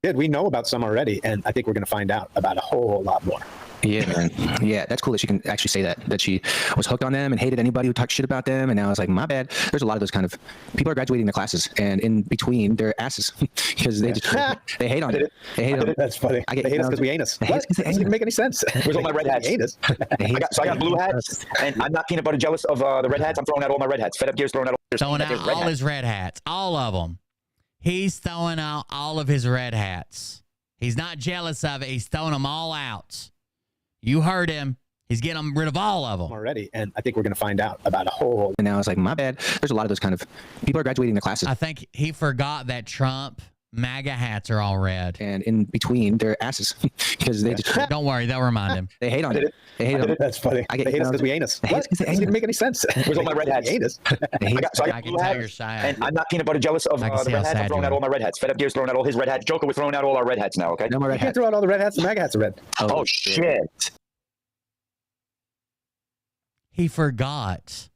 Good. We know about some already, and I think we're going to find out about a whole lot more. Yeah, man. Yeah, that's cool that she can actually say that she was hooked on them and hated anybody who talked shit about them. And now it's like, my bad. There's a lot of those kind of people are graduating their classes and in between their asses because they just they hate on it. They hate on it. That's funny. They hate us because we ain't us. What? It doesn't make any sense. Where's all my red hats? I got blue hats, and I'm not peanut butter jealous of the red hats. I'm throwing out all my red hats. Fed Up Gear's throwing out all his red hats. All of them. He's throwing out all of his red hats. He's not jealous of it. He's throwing them all out. You heard him. He's getting rid of all of them already, and I think we're going to find out about a whole. And now it's like, my bad. There's a lot of those kind of people are graduating their classes. I think he forgot that Trump MAGA hats are all red, and in between their asses because they just don't worry, they'll remind him. They hate on it. They hate on it. That's funny. They hate us because we ain't us. What? It doesn't make any sense. Where's all my red hats? I got blue hats, and I'm not peanut butter jealous of the red hats. I'm throwing out all my red hats. Fed Up Gear's throwing out all his red hats. Joker, we're throwing out all our red hats now. Okay. No more red hats. You can't throw out all the red hats. The MAGA hats are red. Oh shit. He forgot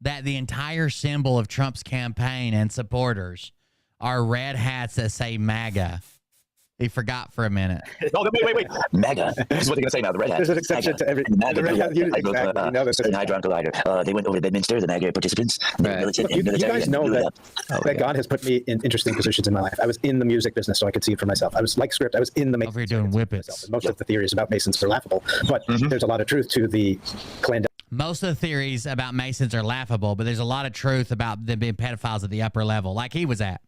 that the entire symbol of Trump's campaign and supporters are red hats that say MAGA. He forgot for a minute. No, wait. MAGA. This is what they're going to say now. The red hats. There's an exception to every. MAGA. Exactly. Hydron Collider. They went over to Bedminster, the MAGA participants. Look, you guys know that God has put me in interesting positions in my life. I was in the music business, so I could see it for myself. I was like Script. I was in the Masons. Over here doing whippets. Most of the theories about Masons are laughable, but there's a lot of truth to the clandestine. Most of the theories about Masons are laughable, but there's a lot of truth about them being pedophiles at the upper level, like he was at.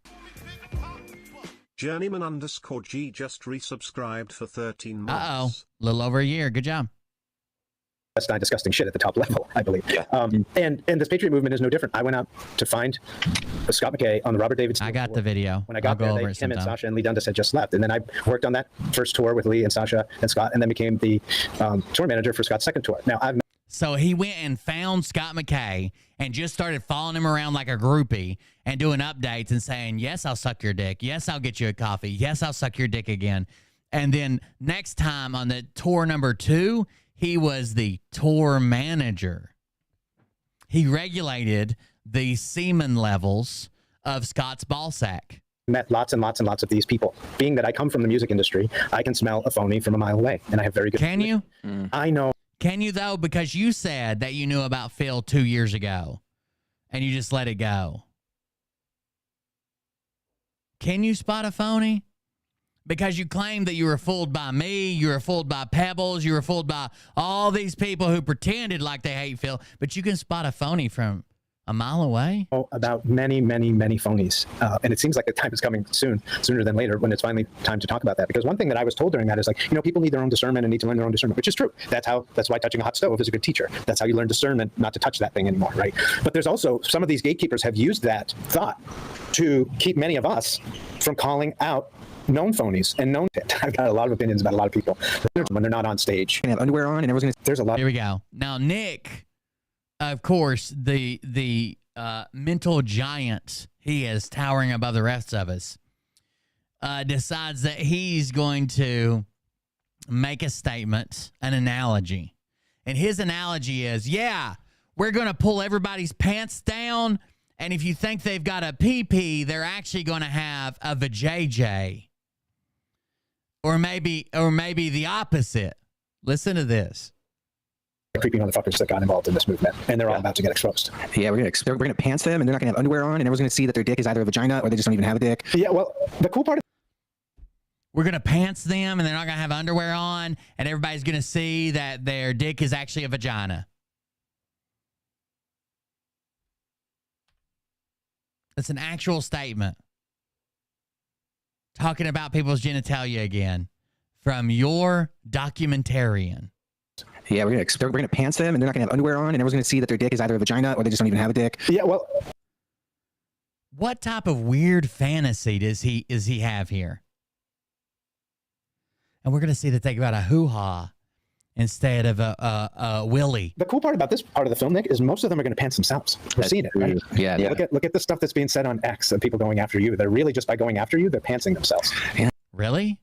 Journeyman_G just resubscribed for 13 months. Uh-oh. A little over a year. Good job. That's not disgusting shit at the top level, I believe. Yeah. And this Patriot movement is no different. I went out to find Scott McKay on the Robert David Steele I got tour. the video. When I got there, him and Sasha and Lee Dundas had just left. And then I worked on that first tour with Lee and Sasha and Scott, and then became the tour manager for Scott's second tour. Now, So he went and found Scott McKay and just started following him around like a groupie and doing updates and saying, yes, I'll suck your dick. Yes, I'll get you a coffee. Yes, I'll suck your dick again. And then next time on the tour number 2, he was the tour manager. He regulated the semen levels of Scott's ballsack. Met lots and lots and lots of these people. Being that I come from the music industry, I can smell a phony from a mile away. And I have very good... Can you? I know. Can you, though? Because you said that you knew about Phil 2 years ago, and you just let it go. Can you spot a phony? Because you claimed that you were fooled by me, you were fooled by Pebbles, you were fooled by all these people who pretended like they hate Phil, but you can spot a phony from a mile away? About many, many, many phonies. And it seems like the time is coming sooner than later, when it's finally time to talk about that. Because one thing that I was told during that is like, people need their own discernment and need to learn their own discernment, which is true. That's why touching a hot stove is a good teacher. That's how you learn discernment, not to touch that thing anymore, right? But there's also, some of these gatekeepers have used that thought to keep many of us from calling out known phonies and known shit. I've got a lot of opinions about a lot of people when they're not on stage. They have underwear on and everyone's there's a lot. Here we go. Now, Nick, of course, the mental giant he is towering above the rest of us, decides that he's going to make a statement, an analogy. And his analogy is, we're going to pull everybody's pants down, and if you think they've got a PP, they're actually going to have a vajayjay. Or maybe the opposite. Listen to this. Creepy motherfuckers that got involved in this movement, and they're all about to get exposed. Yeah, we're gonna pants them, and they're not gonna have underwear on, and everyone's gonna see that their dick is either a vagina or they just don't even have a dick. Yeah, well, the cool part. We're gonna pants them, and they're not gonna have underwear on, and everybody's gonna see that their dick is actually a vagina. It's an actual statement. Talking about people's genitalia again from your documentarian. Yeah, we're gonna pants them, and they're not gonna have underwear on, and everyone's gonna see that their dick is either a vagina or they just don't even have a dick. Yeah, well, what type of weird fantasy does he have here? And we're gonna see that they got a hoo-ha instead of a willy. The cool part about this part of the film, Nick, is most of them are going to pants themselves. We're seeing it, right? Yeah. Look at the stuff that's being said on X and people going after you. They're really just by going after you, they're pantsing themselves. Yeah. Really?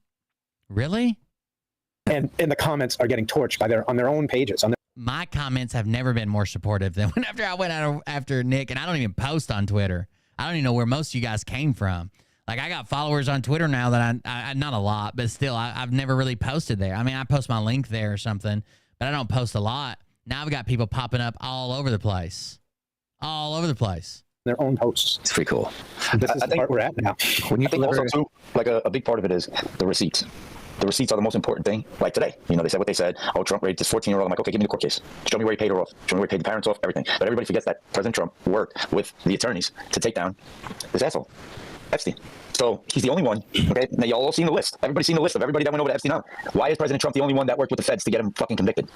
And the comments are getting torched on their own pages. My comments have never been more supportive than whenever I went out after Nick, and I don't even post on Twitter. I don't even know where most of you guys came from. Like, I got followers on Twitter now that I not a lot, but still, I've never really posted there. I mean, I post my link there or something, but I don't post a lot. Now I've got people popping up all over the place. Their own posts. It's pretty cool. This is the part we're at now. I think also, too, like a big part of it is the receipts. The receipts are the most important thing. Like today, they said what they said. Oh, Trump raped this 14-year-old. I'm like, okay, give me the court case. Show me where he paid her off. Show me where he paid the parents off, everything. But everybody forgets that President Trump worked with the attorneys to take down this asshole, Epstein. So he's the only one, okay? Now, y'all all seen the list. Everybody's seen the list of everybody that went over to Epstein. Why is President Trump the only one that worked with the feds to get him fucking convicted?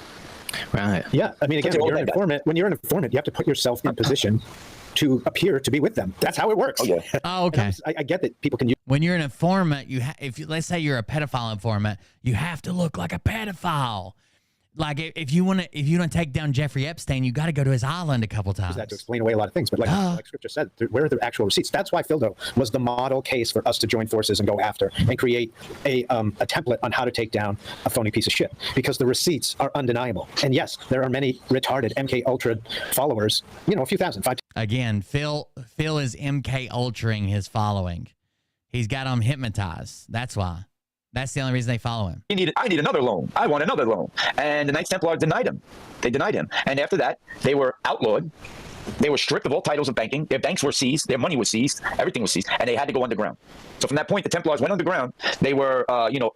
Right. Yeah, I mean, again, when you're an informant, you have to put yourself in position to appear to be with them. That's how it works. Oh, yeah. Oh, okay. I get that people can use. When you're an informant, let's say you're a pedophile informant, you have to look like a pedophile. Like, if you want to take down Jeffrey Epstein, you got to go to his island a couple times. That to explain away a lot of things, but like Scripture said, where are the actual receipts? That's why Fildo was the model case for us to join forces and go after and create a template on how to take down a phony piece of shit, because the receipts are undeniable. And yes, there are many retarded MK Ultra followers. A few thousand. Again, Phil is MK Ultraing his following. He's got them hypnotized. That's why. That's the only reason they follow him. I need another loan. I want another loan. And the Knights Templar denied him. They denied him. And after that, they were outlawed. They were stripped of all titles of banking. Their banks were seized. Their money was seized. Everything was seized. And they had to go underground. So from that point, the Templars went underground. They were,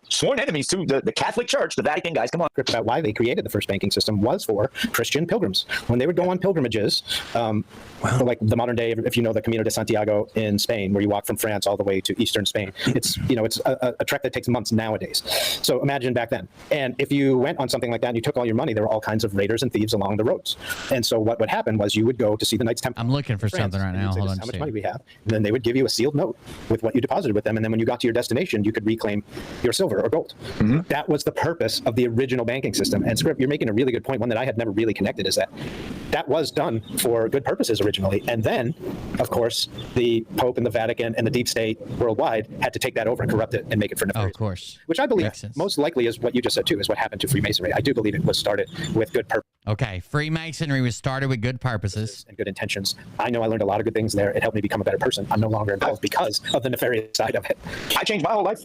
sworn enemies to the Catholic Church, the Vatican guys. Come on. About why they created the first banking system was for Christian pilgrims. When they would go on pilgrimages, like the modern day, if you know the Camino de Santiago in Spain, where you walk from France all the way to eastern Spain, it's a trek that takes months nowadays. So imagine back then. And if you went on something like that and you took all your money, there were all kinds of raiders and thieves along the roads. And so what would happen was you would go to see the Knights Templar. I'm looking for something right now. Hold on. How much money we have? And then they would give you a sealed note with what you deposited with them. And then when you got to your destination, you could reclaim your silver or gold. Mm-hmm. That was the purpose of the original banking system. And Script, you're making a really good point. One that I had never really connected is that was done for good purposes originally. And then, of course, the Pope and the Vatican and the deep state worldwide had to take that over and corrupt it and make it for nefarious. Of course. Which I believe most likely is what you just said too, is what happened to Freemasonry. I do believe it was started with good purpose. Okay, Freemasonry was started with good purposes and good intentions. I know I learned a lot of good things there. It helped me become a better person. I'm no longer involved because of the nefarious side of it. I changed my whole life.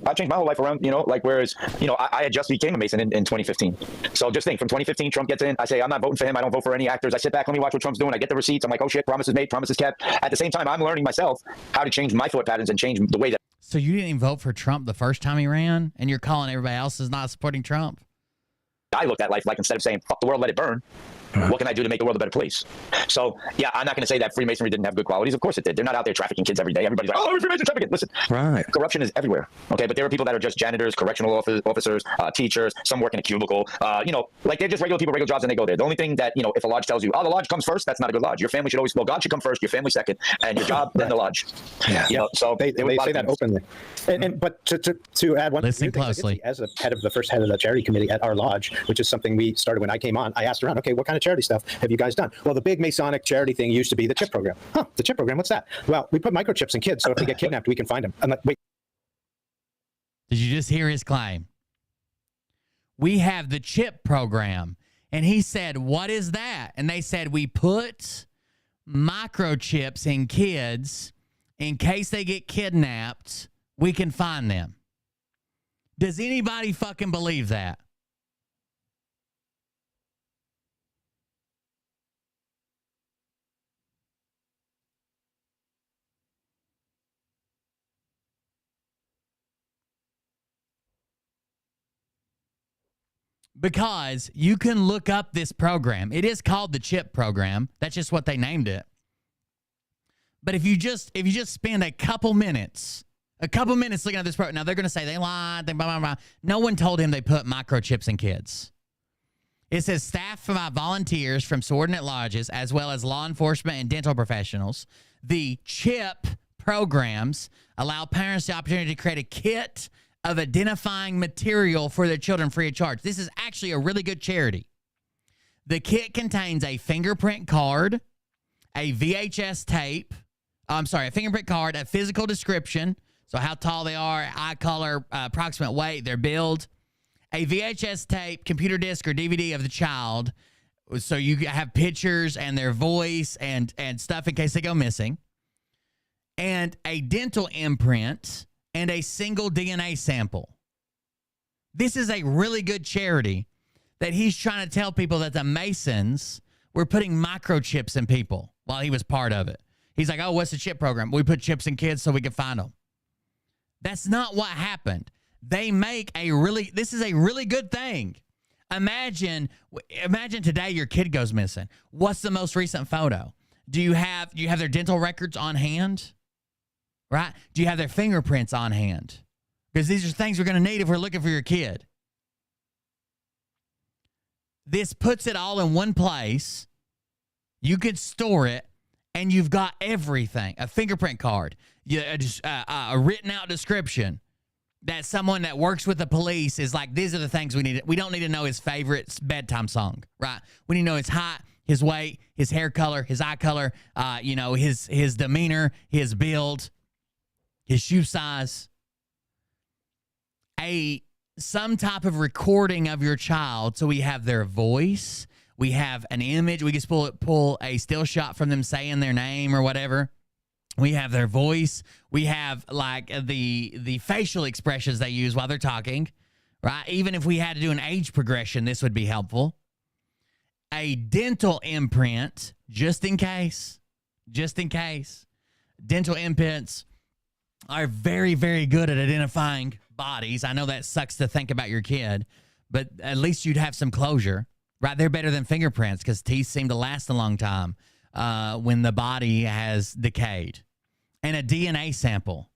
Around, whereas, I had just became a Mason in 2015. So just think, from 2015, Trump gets in. I say, I'm not voting for him. I don't vote for any actors. I sit back, let me watch what Trump's doing. I get the receipts. I'm like, oh shit, promises made, promises kept. At the same time, I'm learning myself how to change my thought patterns and change the way that. So you didn't even vote for Trump the first time he ran, and you're calling everybody else is not supporting Trump? I looked at life like, instead of saying, fuck the world, let it burn, what can I do to make the world a better place? So, yeah, I'm not going to say that Freemasonry didn't have good qualities. Of course it did. They're not out there trafficking kids every day. Everybody's like, oh, Freemason trafficking. Listen, right. Corruption is everywhere, okay? But there are people that are just janitors, correctional officers, teachers, some work in a cubicle, like they're just regular people, regular jobs, and they go there. The only thing that, if a lodge tells you, oh, the lodge comes first, that's not a good lodge. Your family should always, God should come first, your family second, and your job, then the lodge. Yeah. So they say that openly. But to add one listen closely. As the first head of the charity committee at our lodge, which is something we started when I came on, I asked around, okay, what kind of charity stuff have you guys done? Well, the big Masonic charity thing used to be the chip program. The chip program, what's that? Well, we put microchips in kids, so if they get kidnapped, we can find them. I'm like, wait. Did you just hear his claim? We have the chip program. And he said, what is that? And they said, we put microchips in kids in case they get kidnapped, we can find them. Does anybody fucking believe that? Because you can look up this program. It is called the CHIP program. That's just what they named it. But if you just spend a couple minutes looking at this program, now they're going to say they lied, blah, blah, blah. No one told him they put microchips in kids. It says staff from our volunteers from subordinate lodges, as well as law enforcement and dental professionals. The CHIP programs allow parents the opportunity to create a kit of identifying material for their children free of charge. This is actually a really good charity. The kit contains a fingerprint card, a VHS tape, a fingerprint card, a physical description, so how tall they are, eye color, approximate weight, their build, a VHS tape, computer disc, or DVD of the child, so you have pictures and their voice and stuff in case they go missing, and a dental imprint and a single DNA sample. This is a really good charity that he's trying to tell people that the Masons were putting microchips in people while he was part of it. He's like, oh, what's the chip program? We put chips in kids so we can find them. That's not what happened. They make this is a really good thing. Imagine today your kid goes missing. What's the most recent photo? Do you have their dental records on hand? Right? Do you have their fingerprints on hand? Because these are things we're going to need if we're looking for your kid. This puts it all in one place. You can store it, and you've got everything. A fingerprint card, a written out description that someone that works with the police is like, these are the things we need. We don't need to know his favorite bedtime song, right? We need to know his height, his weight, his hair color, his eye color, his demeanor, his build, his shoe size. Some type of recording of your child, so we have their voice, we have an image, we can pull a still shot from them saying their name or whatever. We have their voice, we have like the facial expressions they use while they're talking, right? Even if we had to do an age progression, this would be helpful. A dental imprint, just in case. Dental imprints are very, very good at identifying bodies. I know that sucks to think about your kid, but at least you'd have some closure, right? They're better than fingerprints because teeth seem to last a long time when the body has decayed. And a DNA sample.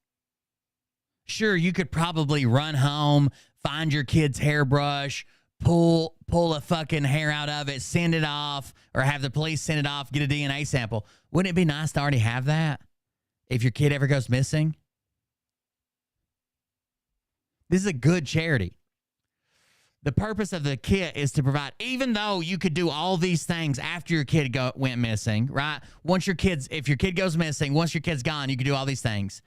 Sure, you could probably run home, find your kid's hairbrush, pull a fucking hair out of it, send it off, or have the police send it off, get a DNA sample. Wouldn't it be nice to already have that if your kid ever goes missing? This is a good charity. The purpose of the kit is to provide, even though you could do all these things after your kid went missing, right? If your kid goes missing, once your kid's gone, you can do all these things.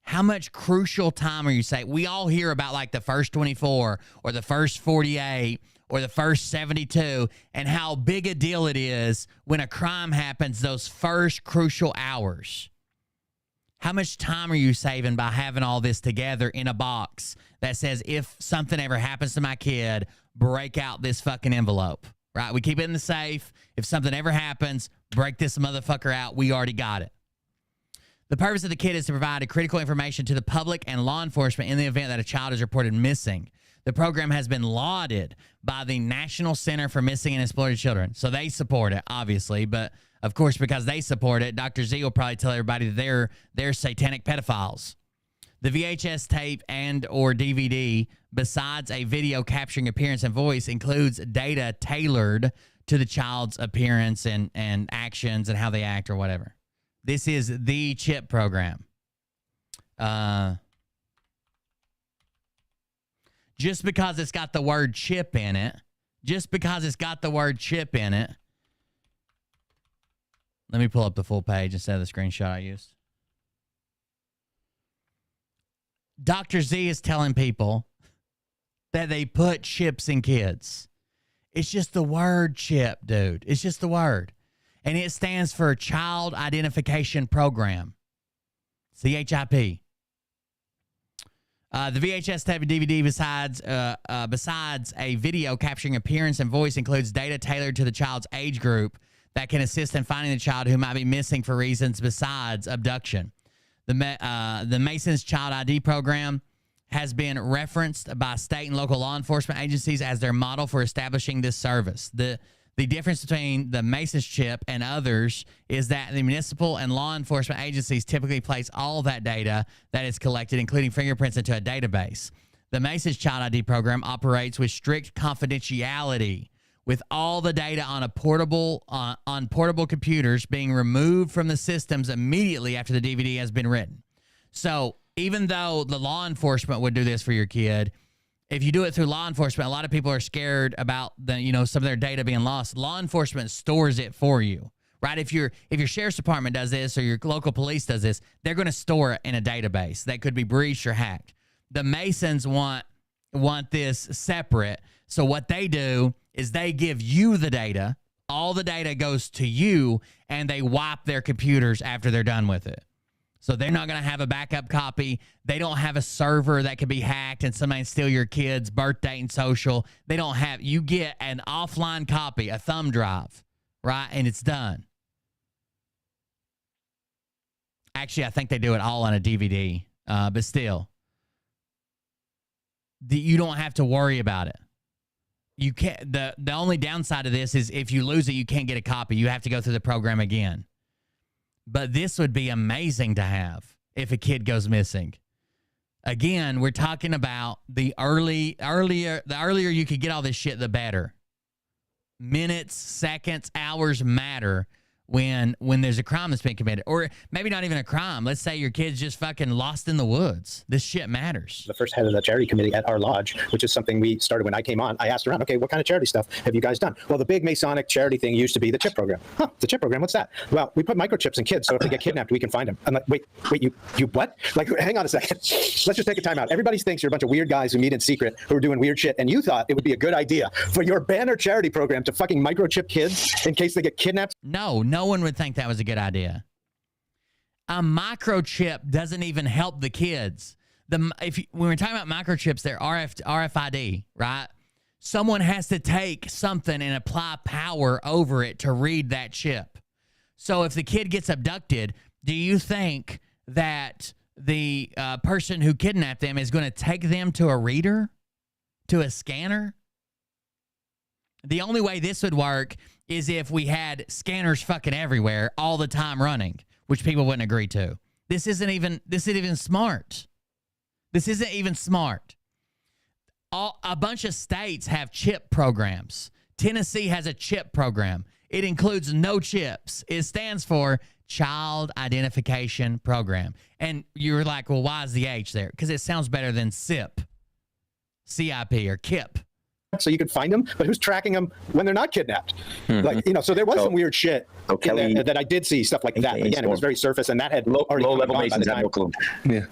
How much crucial time are you saying? We all hear about like the first 24 or the first 48 or the first 72 and how big a deal it is when a crime happens those first crucial hours. How much time are you saving by having all this together in a box that says, if something ever happens to my kid, break out this fucking envelope, right? We keep it in the safe. If something ever happens, break this motherfucker out. We already got it. The purpose of the kit is to provide critical information to the public and law enforcement in the event that a child is reported missing. The program has been lauded by the National Center for Missing and Exploited Children. So they support it, obviously, but of course, because they support it, Dr. Z will probably tell everybody that they're satanic pedophiles. The VHS tape and or DVD, besides a video capturing appearance and voice, includes data tailored to the child's appearance and actions and how they act or whatever. This is the CHIP program. Just because it's got the word chip in it, let me pull up the full page instead of the screenshot I used. Dr. Z is telling people that they put chips in kids. It's just the word chip, dude. It's just the word. And it stands for Child Identification Program. CHIP. The VHS tape and DVD, besides a video capturing appearance and voice, includes data tailored to the child's age group that can assist in finding the child who might be missing for reasons besides abduction. The Mason's Child ID program has been referenced by state and local law enforcement agencies as their model for establishing this service. The difference between the Mason's chip and others is that the municipal and law enforcement agencies typically place all that data that is collected, including fingerprints, into a database. The Mason's Child ID program operates with strict confidentiality, with all the data on a portable on portable computers being removed from the systems immediately after the DVD has been written. So even though the law enforcement would do this for your kid, if you do it through law enforcement, a lot of people are scared about some of their data being lost. Law enforcement stores it for you, right? If your sheriff's department does this or your local police does this, they're going to store it in a database that could be breached or hacked. The Masons want this separate. So what they do is they give you the data. All the data goes to you, and they wipe their computers after they're done with it. So they're not going to have a backup copy. They don't have a server that could be hacked and somebody steal your kid's birthday and social. They don't have, you get an offline copy, a thumb drive, right? And it's done. Actually, I think they do it all on a DVD, but still. You don't have to worry about it. You can't. The only downside of this is if you lose it, you can't get a copy. You have to go through the program again. But this would be amazing to have if a kid goes missing. Again, we're talking about the earlier you could get all this shit, the better. Minutes, seconds, hours matter when there's a crime that's been committed. Or maybe not even a crime. Let's say your kid's just fucking lost in the woods. This shit matters. The first head of the charity committee at our lodge, which is something we started when I came on. I asked around, okay, what kind of charity stuff have you guys done? Well, the big Masonic charity thing used to be the chip program. Huh, the chip program, what's that? Well, we put microchips in kids, so if they get kidnapped, we can find them. I'm like, wait, you what? Like, hang on a second. Let's just take a time out. Everybody thinks you're a bunch of weird guys who meet in secret who are doing weird shit, and you thought it would be a good idea for your banner charity program to fucking microchip kids in case they get kidnapped? No one would think that was a good idea. A microchip doesn't even help the kids. When we're talking about microchips, they're RFID, right? Someone has to take something and apply power over it to read that chip. So if the kid gets abducted, do you think that the person who kidnapped them is going to take them to a reader, to a scanner? The only way this would work is if we had scanners fucking everywhere all the time running, which people wouldn't agree to. This isn't even smart. This isn't even smart. A bunch of states have chip programs. Tennessee has a chip program. It includes no chips. It stands for Child Identification Program. And you're like, well, why is the H there? Because it sounds better than CIP, C-I-P, or KIP. So you could find them, but who's tracking them when they're not kidnapped? Like, so there was some weird shit that I did see, stuff like that. But again, it was very surface, and that had low-level Masons have no clue. Yeah.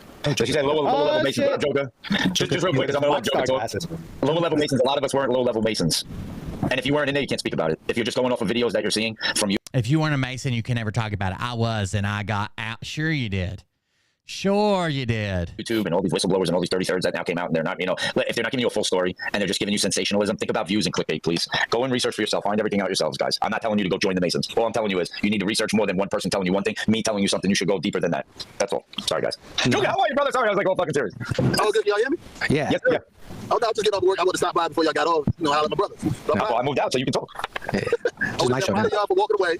She said low-level Masons. What up, Joker? Just real quick, because I'm a Joker. Low-level Masons, a lot of us weren't low-level Masons. And if you weren't in there, you can't speak about it. If you're just going off of videos that you're seeing from you. If you weren't a Mason, you can never talk about it. I was, and I got out. Sure you did. Sure you did. YouTube and all these whistleblowers and all these 33rds that now came out, and they're not, if they're not giving you a full story and they're just giving you sensationalism, think about views and clickbait, please. Go and research for yourself. Find everything out yourselves, guys. I'm not telling you to go join the Masons. All I'm telling you is you need to research more than one person telling you one thing. Me telling you something, you should go deeper than that. That's all. Sorry, guys. Joker, how are you, brother? Sorry, I was like all fucking serious. Oh, good. Y'all hear me? Yeah. Yes, sir. Yeah. Oh, no, I'm just getting off work. I want to stop by before y'all got off. Holler at my brothers. Well, I moved out, so you can talk. I was just proud of y'all for walking away.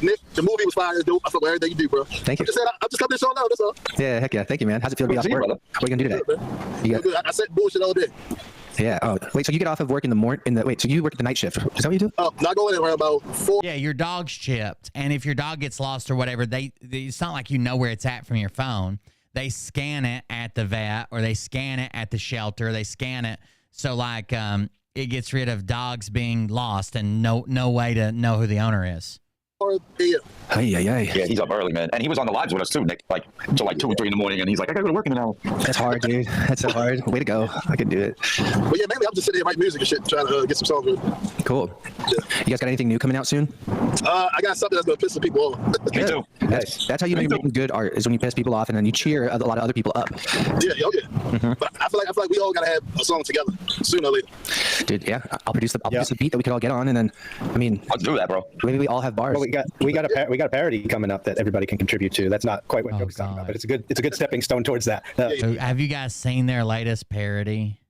Nick, the movie was fire. It's dope. I fuck with everything you do, bro. Thank you. I'm just coming to show out. That's all. Yeah, heck yeah. Thank you, man. How's it feel to be off work? What are you going to do today? I said bullshit all day. Yeah. Oh, wait. So you get off of work in the morning? Wait. So you work at the night shift? Is that what you do? Not going in around about 4. Yeah, your dog's chipped, and if your dog gets lost or whatever, it's not like you know where it's at from your phone. They scan it at the vet, or they scan it at the shelter. They scan it so like it gets rid of dogs being lost and no way to know who the owner is. Yeah, he's up early, man. And he was on the lives with us too, Nick, like till like 2 or 3 in the morning, and he's like, I gotta go to work in an hour. That's hard, dude. That's so hard. Way to go. I can do it. But yeah, mainly I'm just sitting here writing music and shit, trying to get some songs ready. Cool. You guys got anything new coming out soon? I got something that's gonna piss some people off. Me too. That's how you make good art, is when you piss people off and then you cheer a lot of other people up. Yeah. But I feel like we all gotta have a song together sooner or later. Dude, yeah. I'll produce the beat that we could all get on, and then I'll do that, bro. Maybe we all have bars. Well, we got a parody coming up that everybody can contribute to. That's not quite what Joker's talking about, but it's a good stepping stone towards that. So have you guys seen their latest parody?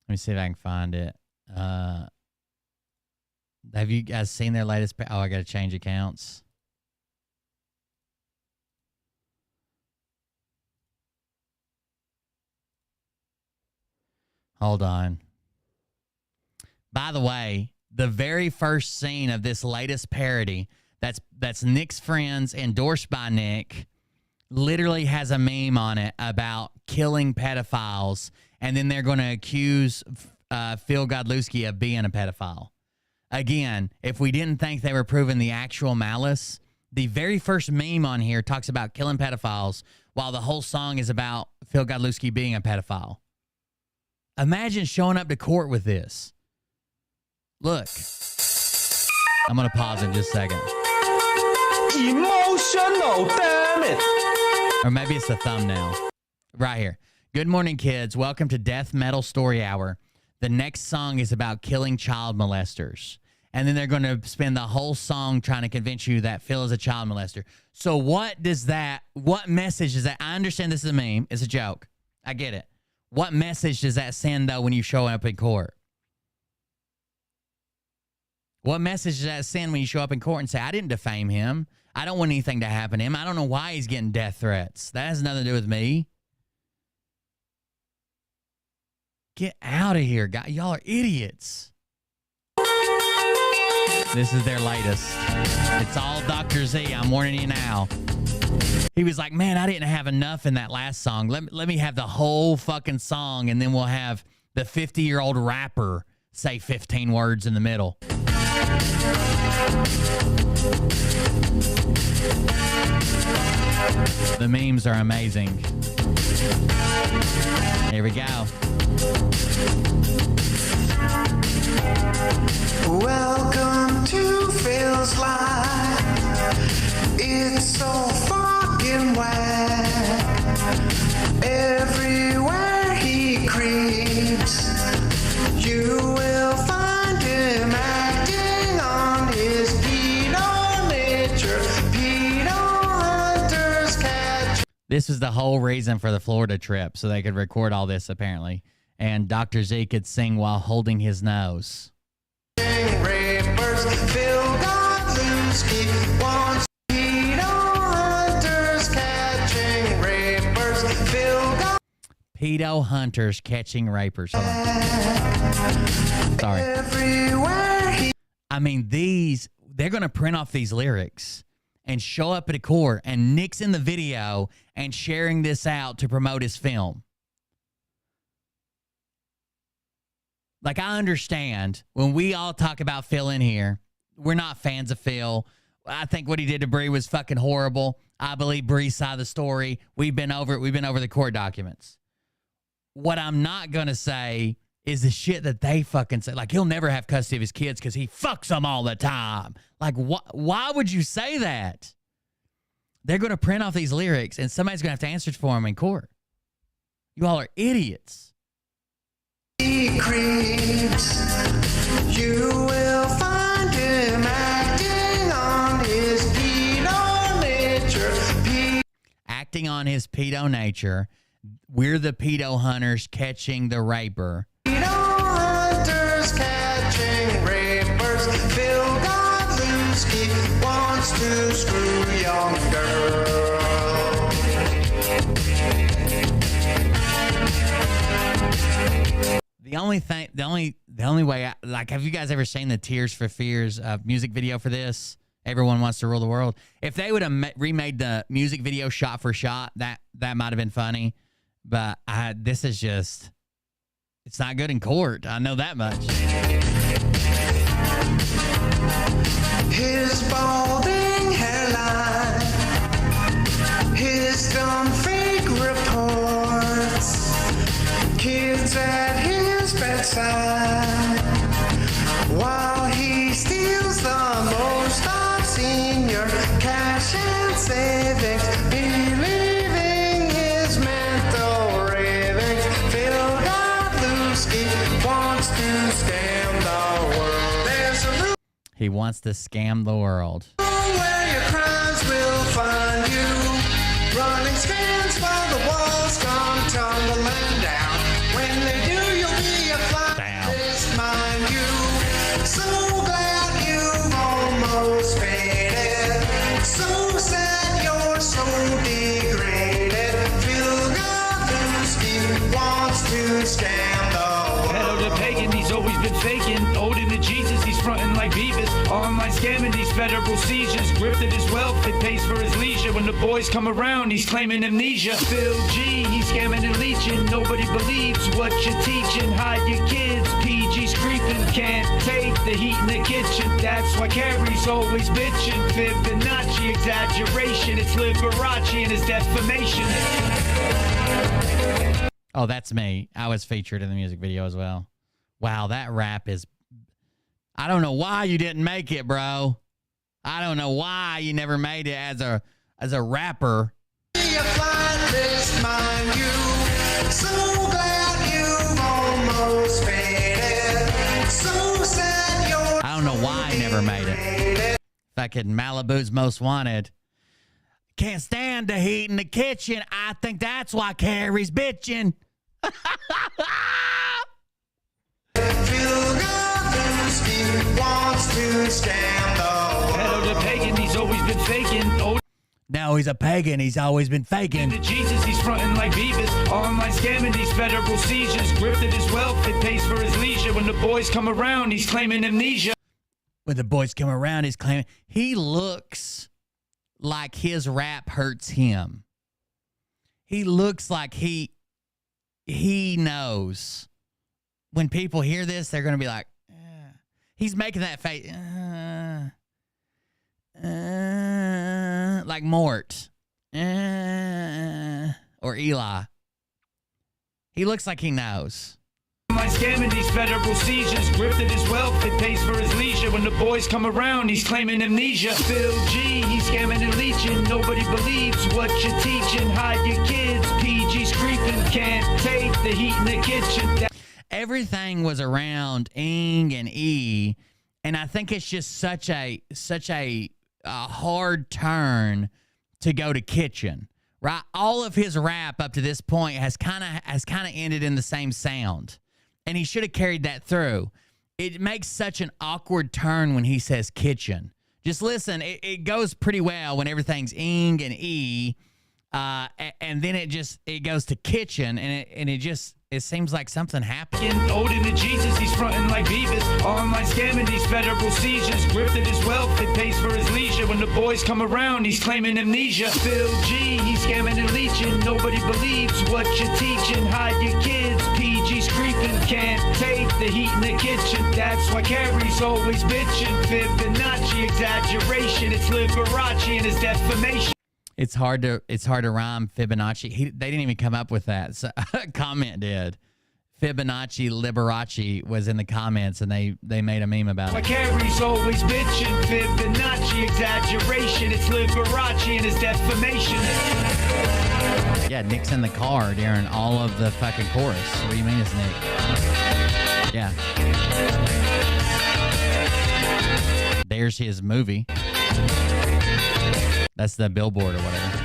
Let me see if I can find it. Have you guys seen their latest? I got to change accounts. Hold on. By the way, the very first scene of this latest parody, that's Nick's Friends, endorsed by Nick, literally has a meme on it about killing pedophiles, and then they're going to accuse Phil Godlewski of being a pedophile. Again, if we didn't think they were proving the actual malice, the very first meme on here talks about killing pedophiles while the whole song is about Phil Godlewski being a pedophile. Imagine showing up to court with this. Look. I'm going to pause in just a second. Emotional, damn it. Or maybe it's the thumbnail. Right here. Good morning, kids. Welcome to Death Metal Story Hour. The next song is about killing child molesters. And then they're going to spend the whole song trying to convince you that Phil is a child molester. So what message does that, I understand this is a meme. It's a joke. I get it. What message does that send, though, when you show up in court? What message does that send when you show up in court and say, I didn't defame him. I don't want anything to happen to him. I don't know why he's getting death threats. That has nothing to do with me. Get out of here, guys. Y'all are idiots. This is their latest. It's all Dr. Z. I'm warning you now. He was like, man, I didn't have enough in that last song. Let me have the whole fucking song, and then we'll have the 50-year-old rapper say 15 words in the middle. The memes are amazing. Here we go. Welcome to Phil's life. It's so fucking whack. Everywhere he creeps, you will find him acting on his pedo nature. Pedo hunters catch. This was the whole reason for the Florida trip, so they could record all this, apparently. And Dr. Z could sing while holding his nose. Rapers, Phil Godlewski wants pedo hunters catching rapers. Pedo hunters catching rapers. Hold on. Sorry. I mean, they're going to print off these lyrics and show up at a court, and Nick's in the video and sharing this out to promote his film. Like, I understand when we all talk about Phil in here, we're not fans of Phil. I think what he did to Bree was fucking horrible. I believe Bree's side of the story. We've been over it. We've been over the court documents. What I'm not going to say is the shit that they fucking say. Like, he'll never have custody of his kids because he fucks them all the time. Like, why would you say that? They're going to print off these lyrics, and somebody's going to have to answer for them in court. You all are idiots. He creeps. You will find him acting on his pedo nature. Acting on his pedo nature. We're the pedo hunters catching the raper. Pedo hunters catching rapers. Phil Godlewski wants to screw young girls. The only way, like, have you guys ever seen the Tears for Fears music video for this? Everyone Wants to Rule the World. If they would have remade the music video shot for shot, that might have been funny. But this is just, it's not good in court. I know that much. His balding hairline, his dumb fake reports, kids at his bedside, while he steals the most of senior cash and savings, believing his mental ravings. Phil Godlewski wants to scam the world. There's a He wants to scam the world. where your crimes will find you, running scams while the walls come tumbling down. When they do, you'll be a flyest, mind you. So glad you've almost faded. So sad you're so degraded. Phil Godlewski wants to scam the world. Pedo the pagan, he's always been faking. scamming these federal seizures. Grifted his wealth, it pays for his leisure. When the boys come around, he's claiming amnesia. Phil G, he's scamming and leeching. Nobody believes what you're teaching. Hide your kids, PG's creeping. Can't take the heat in the kitchen. That's why Carrie's always bitching. Fibonacci exaggeration. It's Liberace and his defamation. Oh, that's me. I was featured in the music video as well. Wow, that rap is... I don't know why you didn't make it, bro. I don't know why you never made it as a rapper. I don't know why I never made it. Fucking Malibu's Most Wanted. Can't stand the heat in the kitchen. I think that's why Carrie's bitching. Wants to scam the world. The pagan, he's always been faking. Oh, now he's a pagan. He's always been faking. To Jesus, he's fronting like Beavis. Online scamming these federal seizures. Grifted his wealth, it pays for his leisure. When the boys come around, he's claiming amnesia. When the boys come around, he's claiming... He looks like his rap hurts him. He looks like he knows. When people hear this, they're going to be like... He's making that face, like Mort, or Eli. He looks like he knows. My scamming these federal seizures. Grifted his wealth, it pays for his leisure. When the boys come around, he's claiming amnesia. Phil G, he's scamming and leeching. Nobody believes what you're teaching. Hide your kids, PG's creeping. Can't take the heat in the kitchen. Everything was around Ing and E, and I think it's just such a hard turn to go to kitchen, right? All of his rap up to this point has kind of ended in the same sound, and he should have carried that through. It makes such an awkward turn when he says kitchen. Just listen, it goes pretty well when everything's Ing and E, and then it goes to kitchen, and it seems like something happened. Owed to Jesus, he's fronting like Beavis. Online scamming these federal seizures. Grifted his wealth, it pays for his leisure. When the boys come around, he's claiming amnesia. Phil G, he's scamming and leeching. Nobody believes what you're teaching. Hide your kids, PG's creeping. Can't take the heat in the kitchen. That's why Carrie's always bitching. Fibonacci exaggeration. It's Liberace and his defamation. It's hard to rhyme Fibonacci. They didn't even come up with that. So, comment did. Fibonacci Liberace was in the comments, and they made a meme about it. Carrie's always bitching. Fibonacci exaggeration. It's Liberace and his defamation. Yeah, Nick's in the car during all of the fucking chorus. What do you mean it's Nick? Yeah. There's his movie. That's the billboard or whatever.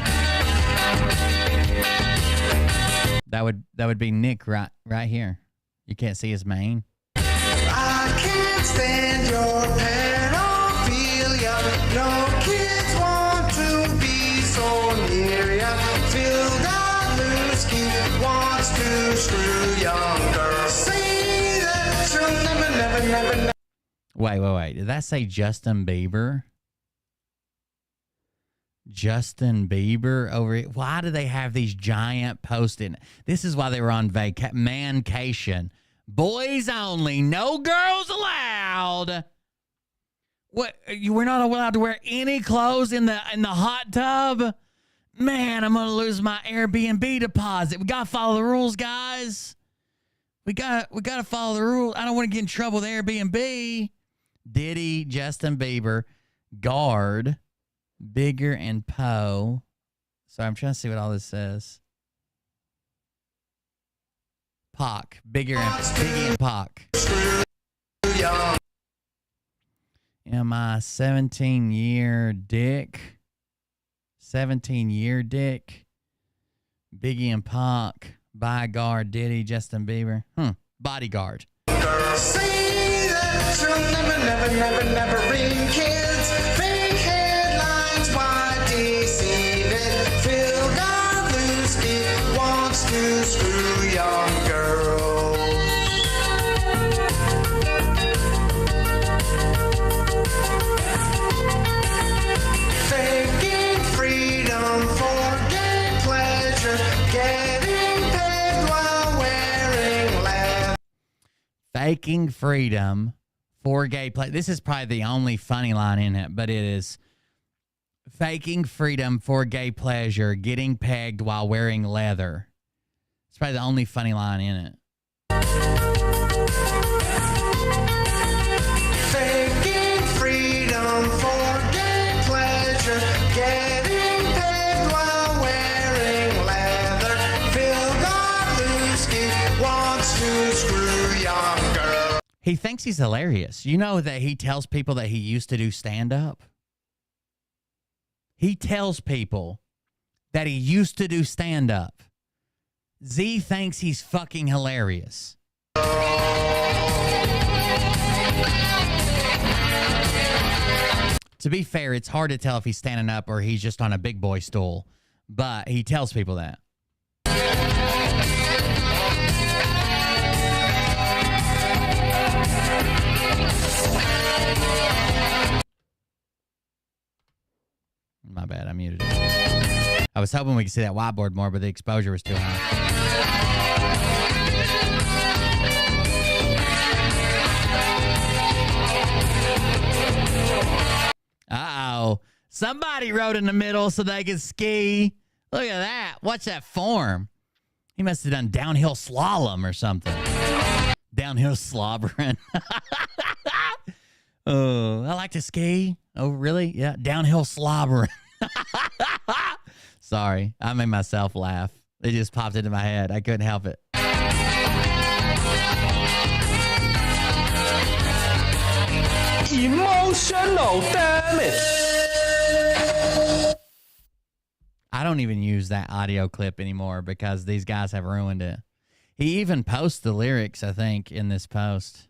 That would be Nick right here. You can't see his mane. I can't stand your pedophilia. No kids want to be so near ya. Phil Godlewski wants to screw young girls. Say that you'll never. Wait. Did that say Justin Bieber? Justin Bieber over here. Why do they have these giant post-it? This is why they were on mancation. Boys only, no girls allowed. What? You were not allowed to wear any clothes in the hot tub? Man, I'm gonna lose my Airbnb deposit. We gotta follow the rules, guys. We gotta follow the rules. I don't want to get in trouble with Airbnb. Diddy, Justin Bieber, Guard, Bigger and Poe. So I'm trying to see what all this says. Pac. Biggie and Pac. Am I 17-year dick? 17-year dick. Biggie and Pac. By Guard, Diddy, Justin Bieber. Bodyguard. Say that you'll never ring kids. Fake headlines, why deceive it? Phil Godlewski wants to screw young girls. faking freedom for gay play. This is probably the only funny line in it, but it is faking freedom for gay pleasure, getting pegged while wearing leather. It's probably the only funny line in it. Faking freedom for gay pleasure, getting paid while wearing leather. Phil Godlewski wants to screw young girls. He thinks he's hilarious. You know that he tells people that he used to do stand-up? He tells people that he used to do stand-up. Z thinks he's fucking hilarious. To be fair, it's hard to tell if he's standing up or he's just on a big boy stool, but he tells people that. My bad, I muted it. I was hoping we could see that whiteboard more, but the exposure was too high. Uh-oh. Somebody wrote in the middle so they could ski. Look at that. What's that form? He must have done downhill slalom or something. Downhill slobbering. Oh, I like to ski. Oh, really? Yeah, downhill slobbering. Sorry, I made myself laugh. It just popped into my head. I couldn't help it. Emotional damage. I don't even use that audio clip anymore because these guys have ruined it. He even posts the lyrics, I think, in this post.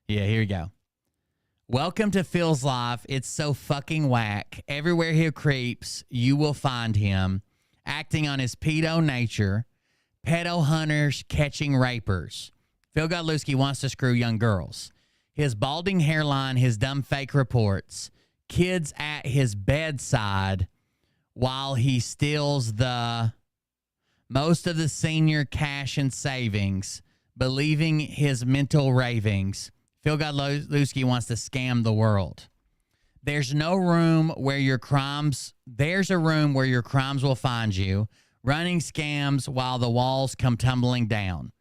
Yeah, here you go. Welcome to Phil's life. It's so fucking whack. Everywhere he creeps, you will find him acting on his pedo nature. Pedo hunters catching rapers. Phil Godlewski wants to screw young girls. His balding hairline, his dumb fake reports. Kids at his bedside while he steals the most of the senior cash and savings, believing his mental ravings. Phil Godlewski wants to scam the world. There's a room where your crimes will find you, running scams while the walls come tumbling down.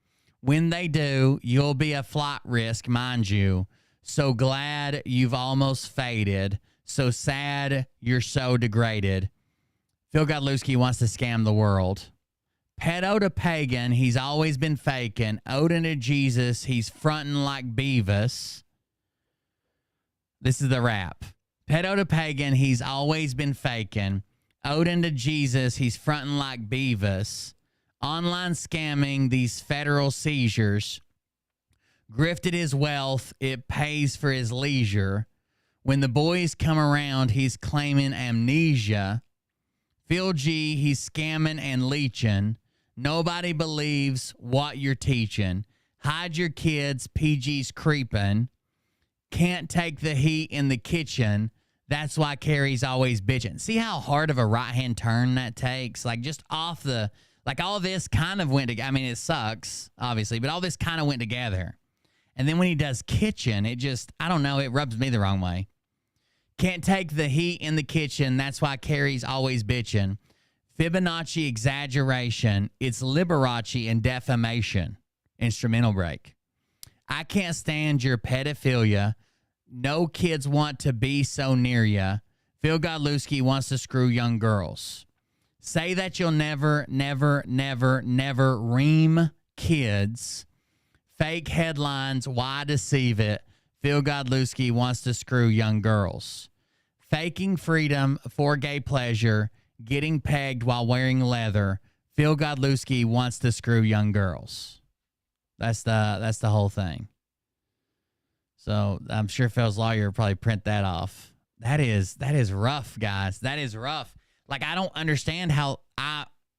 When they do, you'll be a flight risk, mind you. So glad you've almost faded. So sad you're so degraded. Phil Godlewski wants to scam the world. Pedo to pagan, he's always been faking. Odin to Jesus, he's fronting like Beavis. This is the rap. Pedo to pagan, he's always been faking. Odin to Jesus, he's fronting like Beavis. Online scamming these federal seizures. Grifted his wealth, it pays for his leisure. When the boys come around, he's claiming amnesia. Phil G, he's scamming and leeching. Nobody believes what you're teaching. Hide your kids, PG's creeping. Can't take the heat in the kitchen. That's why Carrie's always bitching. See how hard of a right-hand turn that takes? Like, just off the... Like, all this kind of went together. I mean, it sucks, obviously, but all this kind of went together. And then when he does kitchen, it just... I don't know, it rubs me the wrong way. Can't take the heat in the kitchen. That's why Carrie's always bitching. Fibonacci exaggeration. It's Liberace and defamation. Instrumental break. I can't stand your pedophilia. No kids want to be so near ya. Phil Godlewski wants to screw young girls. Say that you'll never, never, never, never ream kids. Fake headlines. Why deceive it? Phil Godlewski wants to screw young girls. Faking freedom for gay pleasure. Getting pegged while wearing leather. Phil Godlewski wants to screw young girls. That's the whole thing. So I'm sure Phil's lawyer will probably print that off. That is rough, guys. That is rough. Like, I don't understand how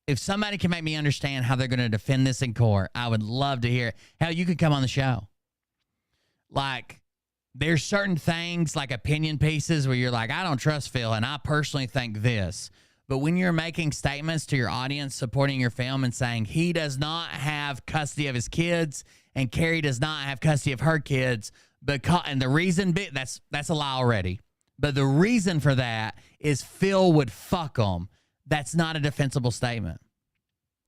if somebody can make me understand how they're going to defend this in court, I would love to hear it. Hell, you could come on the show. Like, there's certain things like opinion pieces where you're like, I don't trust Phil, and I personally think this. But when you're making statements to your audience supporting your film and saying he does not have custody of his kids and Carrie does not have custody of her kids because, and the reason that's a lie already. But the reason for that is Phil would fuck them. That's not a defensible statement.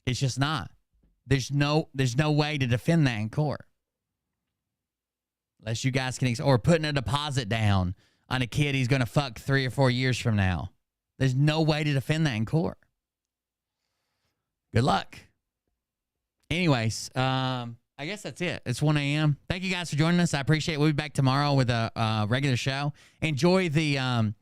It's just not. There's no way to defend that in court. Unless you guys can, or putting a deposit down on a kid he's going to fuck 3 or 4 years from now. There's no way to defend that in court. Good luck. Anyways, I guess that's it. It's 1 a.m. Thank you guys for joining us. I appreciate it. We'll be back tomorrow with a regular show. Enjoy the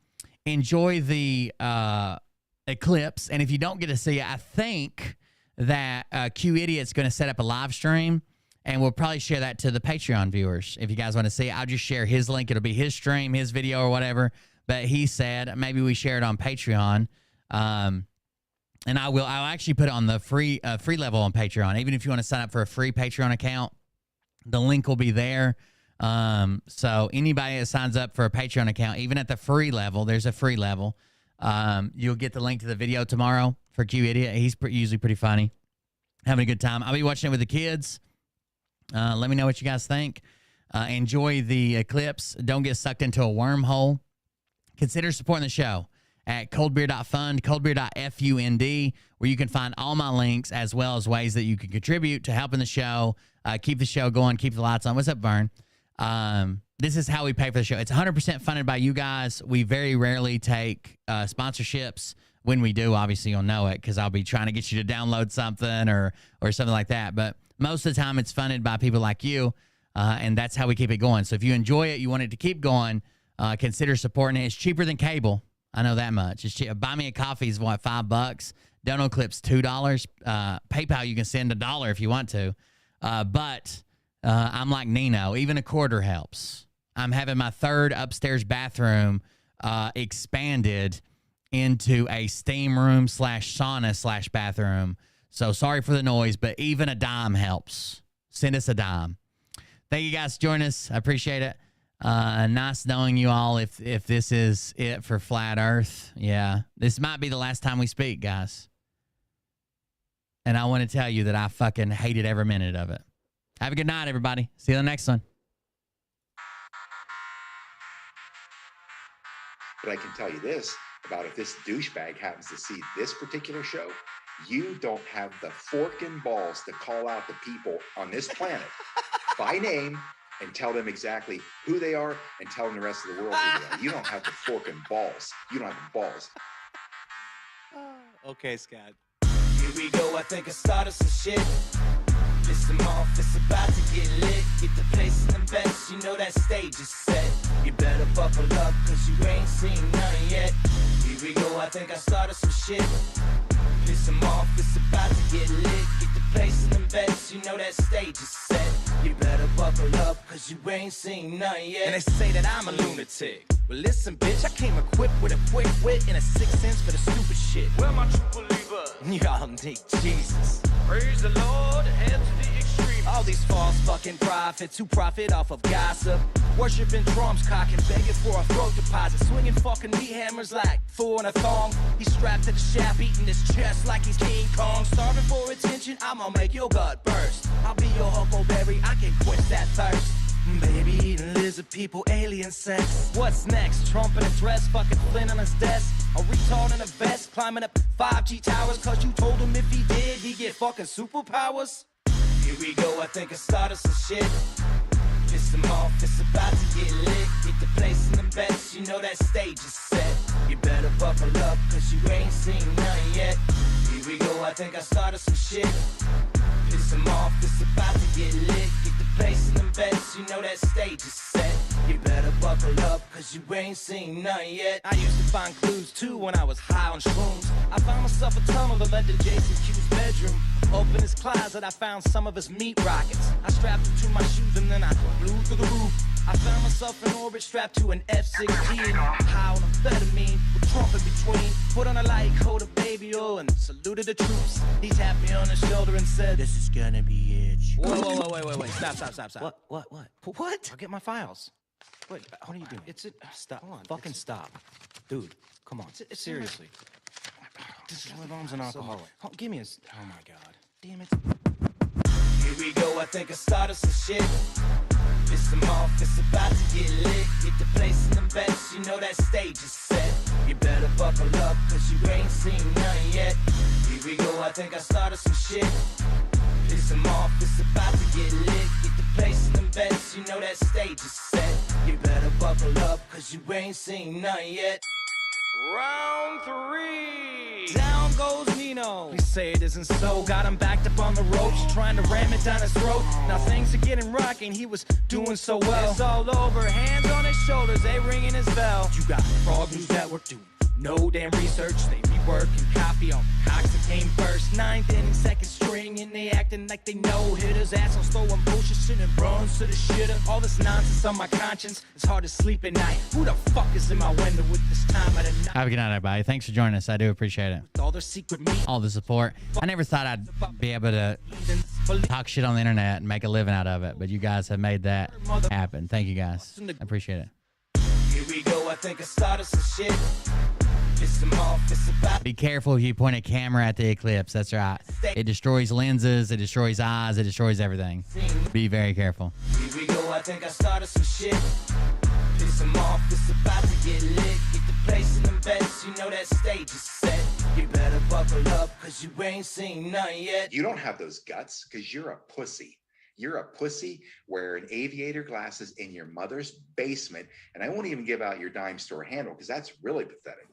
eclipse. And if you don't get to see it, I think that Q Idiot's going to set up a live stream, and we'll probably share that to the Patreon viewers. If you guys want to see it, I'll just share his link. It'll be his stream, his video or whatever. But he said maybe we share it on Patreon. And I'll actually put it on the free level on Patreon. Even if you want to sign up for a free Patreon account, the link will be there. So anybody that signs up for a Patreon account, even at the free level, there's a free level. You'll get the link to the video tomorrow for Q Idiot. He's usually pretty funny. Having a good time. I'll be watching it with the kids. Let me know what you guys think. Enjoy the eclipse. Don't get sucked into a wormhole. Consider supporting the show at coldbeer.fund, coldbeer.fund, where you can find all my links as well as ways that you can contribute to helping the show, keep the show going, keep the lights on. What's up, Vern? This is how we pay for the show. It's 100% funded by you guys. We very rarely take sponsorships. When we do, obviously, you'll know it because I'll be trying to get you to download something or something like that. But most of the time, it's funded by people like you, and that's how we keep it going. So if you enjoy it, you want it to keep going, consider supporting it. It's cheaper than cable. I know that much. It's cheap. Buy me a coffee is what, $5. Dono Clips $2. PayPal you can send $1 if you want to. But I'm like Nino. Even a quarter helps. I'm having my third upstairs bathroom expanded into a steam room / sauna / bathroom. So sorry for the noise, but even a dime helps. Send us a dime. Thank you guys for joining us. I appreciate it. Nice knowing you all. If this is it for Flat Earth, yeah, this might be the last time we speak, guys. And I want to tell you that I fucking hated every minute of it. Have a good night, everybody. See you in the next one. But I can tell you this about if this douchebag happens to see this particular show, you don't have the forking balls to call out the people on this planet by name and tell them exactly who they are and tell them the rest of the world who they are. You don't have the forking balls. You don't have the balls. Okay, Scott. Here we go, I think I started some shit. Listen off, it's about to get lit. Get the place in the best, you know that stage is set. You better buckle up, cause you ain't seen none yet. Here we go, I think I started some shit. Listen off, it's about to get lit. Get the place in the best, you know that stage is set. You better buckle up, cause you ain't seen none yet. And they say that I'm a lunatic. Well, listen, bitch, I came equipped with a quick wit and a 6th sense for the stupid shit. Where my true believer? Y'all need Jesus. Praise the Lord, head to the extreme. All these false fucking prophets who profit off of gossip. Worshipping drums, cocking, begging for a throat deposit. Swinging fucking meat hammers like four in a thong. He's strapped to the shaft, eating his chest like he's King Kong. Starving for attention, I'ma make your gut burst. I'll be your huckleberry, I can quench that thirst. Baby eating lizard people, alien sex. What's next? Trump in a dress, fucking Flynn on his desk. A retard in a vest, climbing up 5G towers. Cause you told him if he did, he'd get fucking superpowers. Here we go, I think I started some shit. Piss them off, it's about to get lit. Get the place in the best, you know that stage is set. You better buckle up, cause you ain't seen none yet. Here we go, I think I started some shit. Piss them off, it's about to get lit. Get the place in the best, you know that stage is set. You better buckle up, cause you ain't seen none yet. I used to find clues too when I was high on shrooms. I found myself a tunnel that led to Jason Q's bedroom. Open his closet, I found some of his meat rockets. I strapped them to my shoes and then I flew through the roof. I found myself in orbit strapped to an F-16. High on amphetamine, with Trump in between. Put on a light coat of baby oil and saluted the troops. He tapped me on the shoulder and said, "This is gonna be it." Whoa, wait. Stop. What? I'll get my files. What are you doing? It's it. Stop. Hold on. Fucking stop. Dude, come on. Seriously. This is arms and alcohol. Give me a... Oh, my God. Damn it. Here Here we go, I think I started some shit. It's the off, it's about to get lit. Get the place in them bets, you know that stage is set. You better buckle up, cause you ain't seen none yet. Here we go, I think I started some shit. Piss them off, it's about to get lit. Get the place in them bets, you know that stage is set. You better buckle up, cause you ain't seen none yet. Round 3. Down goes Nino. Please say it isn't so. Got him backed up on the ropes, trying to ram it down his throat. Now things are getting rocking. He was doing so well. It's all over. Hands on his shoulders, they ringing his bell. You got Frog News Network doing no damn research. They be working copy on Cox that came first. 9th inning, second string, and they acting like they know hitters. Assholes throwing bullshit, sending runs to the shitter. All this nonsense on my conscience. It's hard to sleep at night. Who the fuck is in my window with this time of the night? Have a good night, everybody. Thanks for joining us. I do appreciate it. All their secret meat. All the support. I never thought I'd be able to talk shit on the internet and make a living out of it, but you guys have made that happen. Thank you guys. I appreciate it. Here we go, I think I started some shit. Be careful if you point a camera at the eclipse. That's right. It destroys lenses, it destroys eyes, it destroys everything. Be very careful. Here we go, I think I started some shit. Piss them off, it's about to get lit. Get the place in them bets, you know that stage is set. You better buckle up, cause you ain't seen none yet. You don't have those guts because you're a pussy. You're a pussy wearing aviator glasses in your mother's basement. And I won't even give out your dime store handle because that's really pathetic.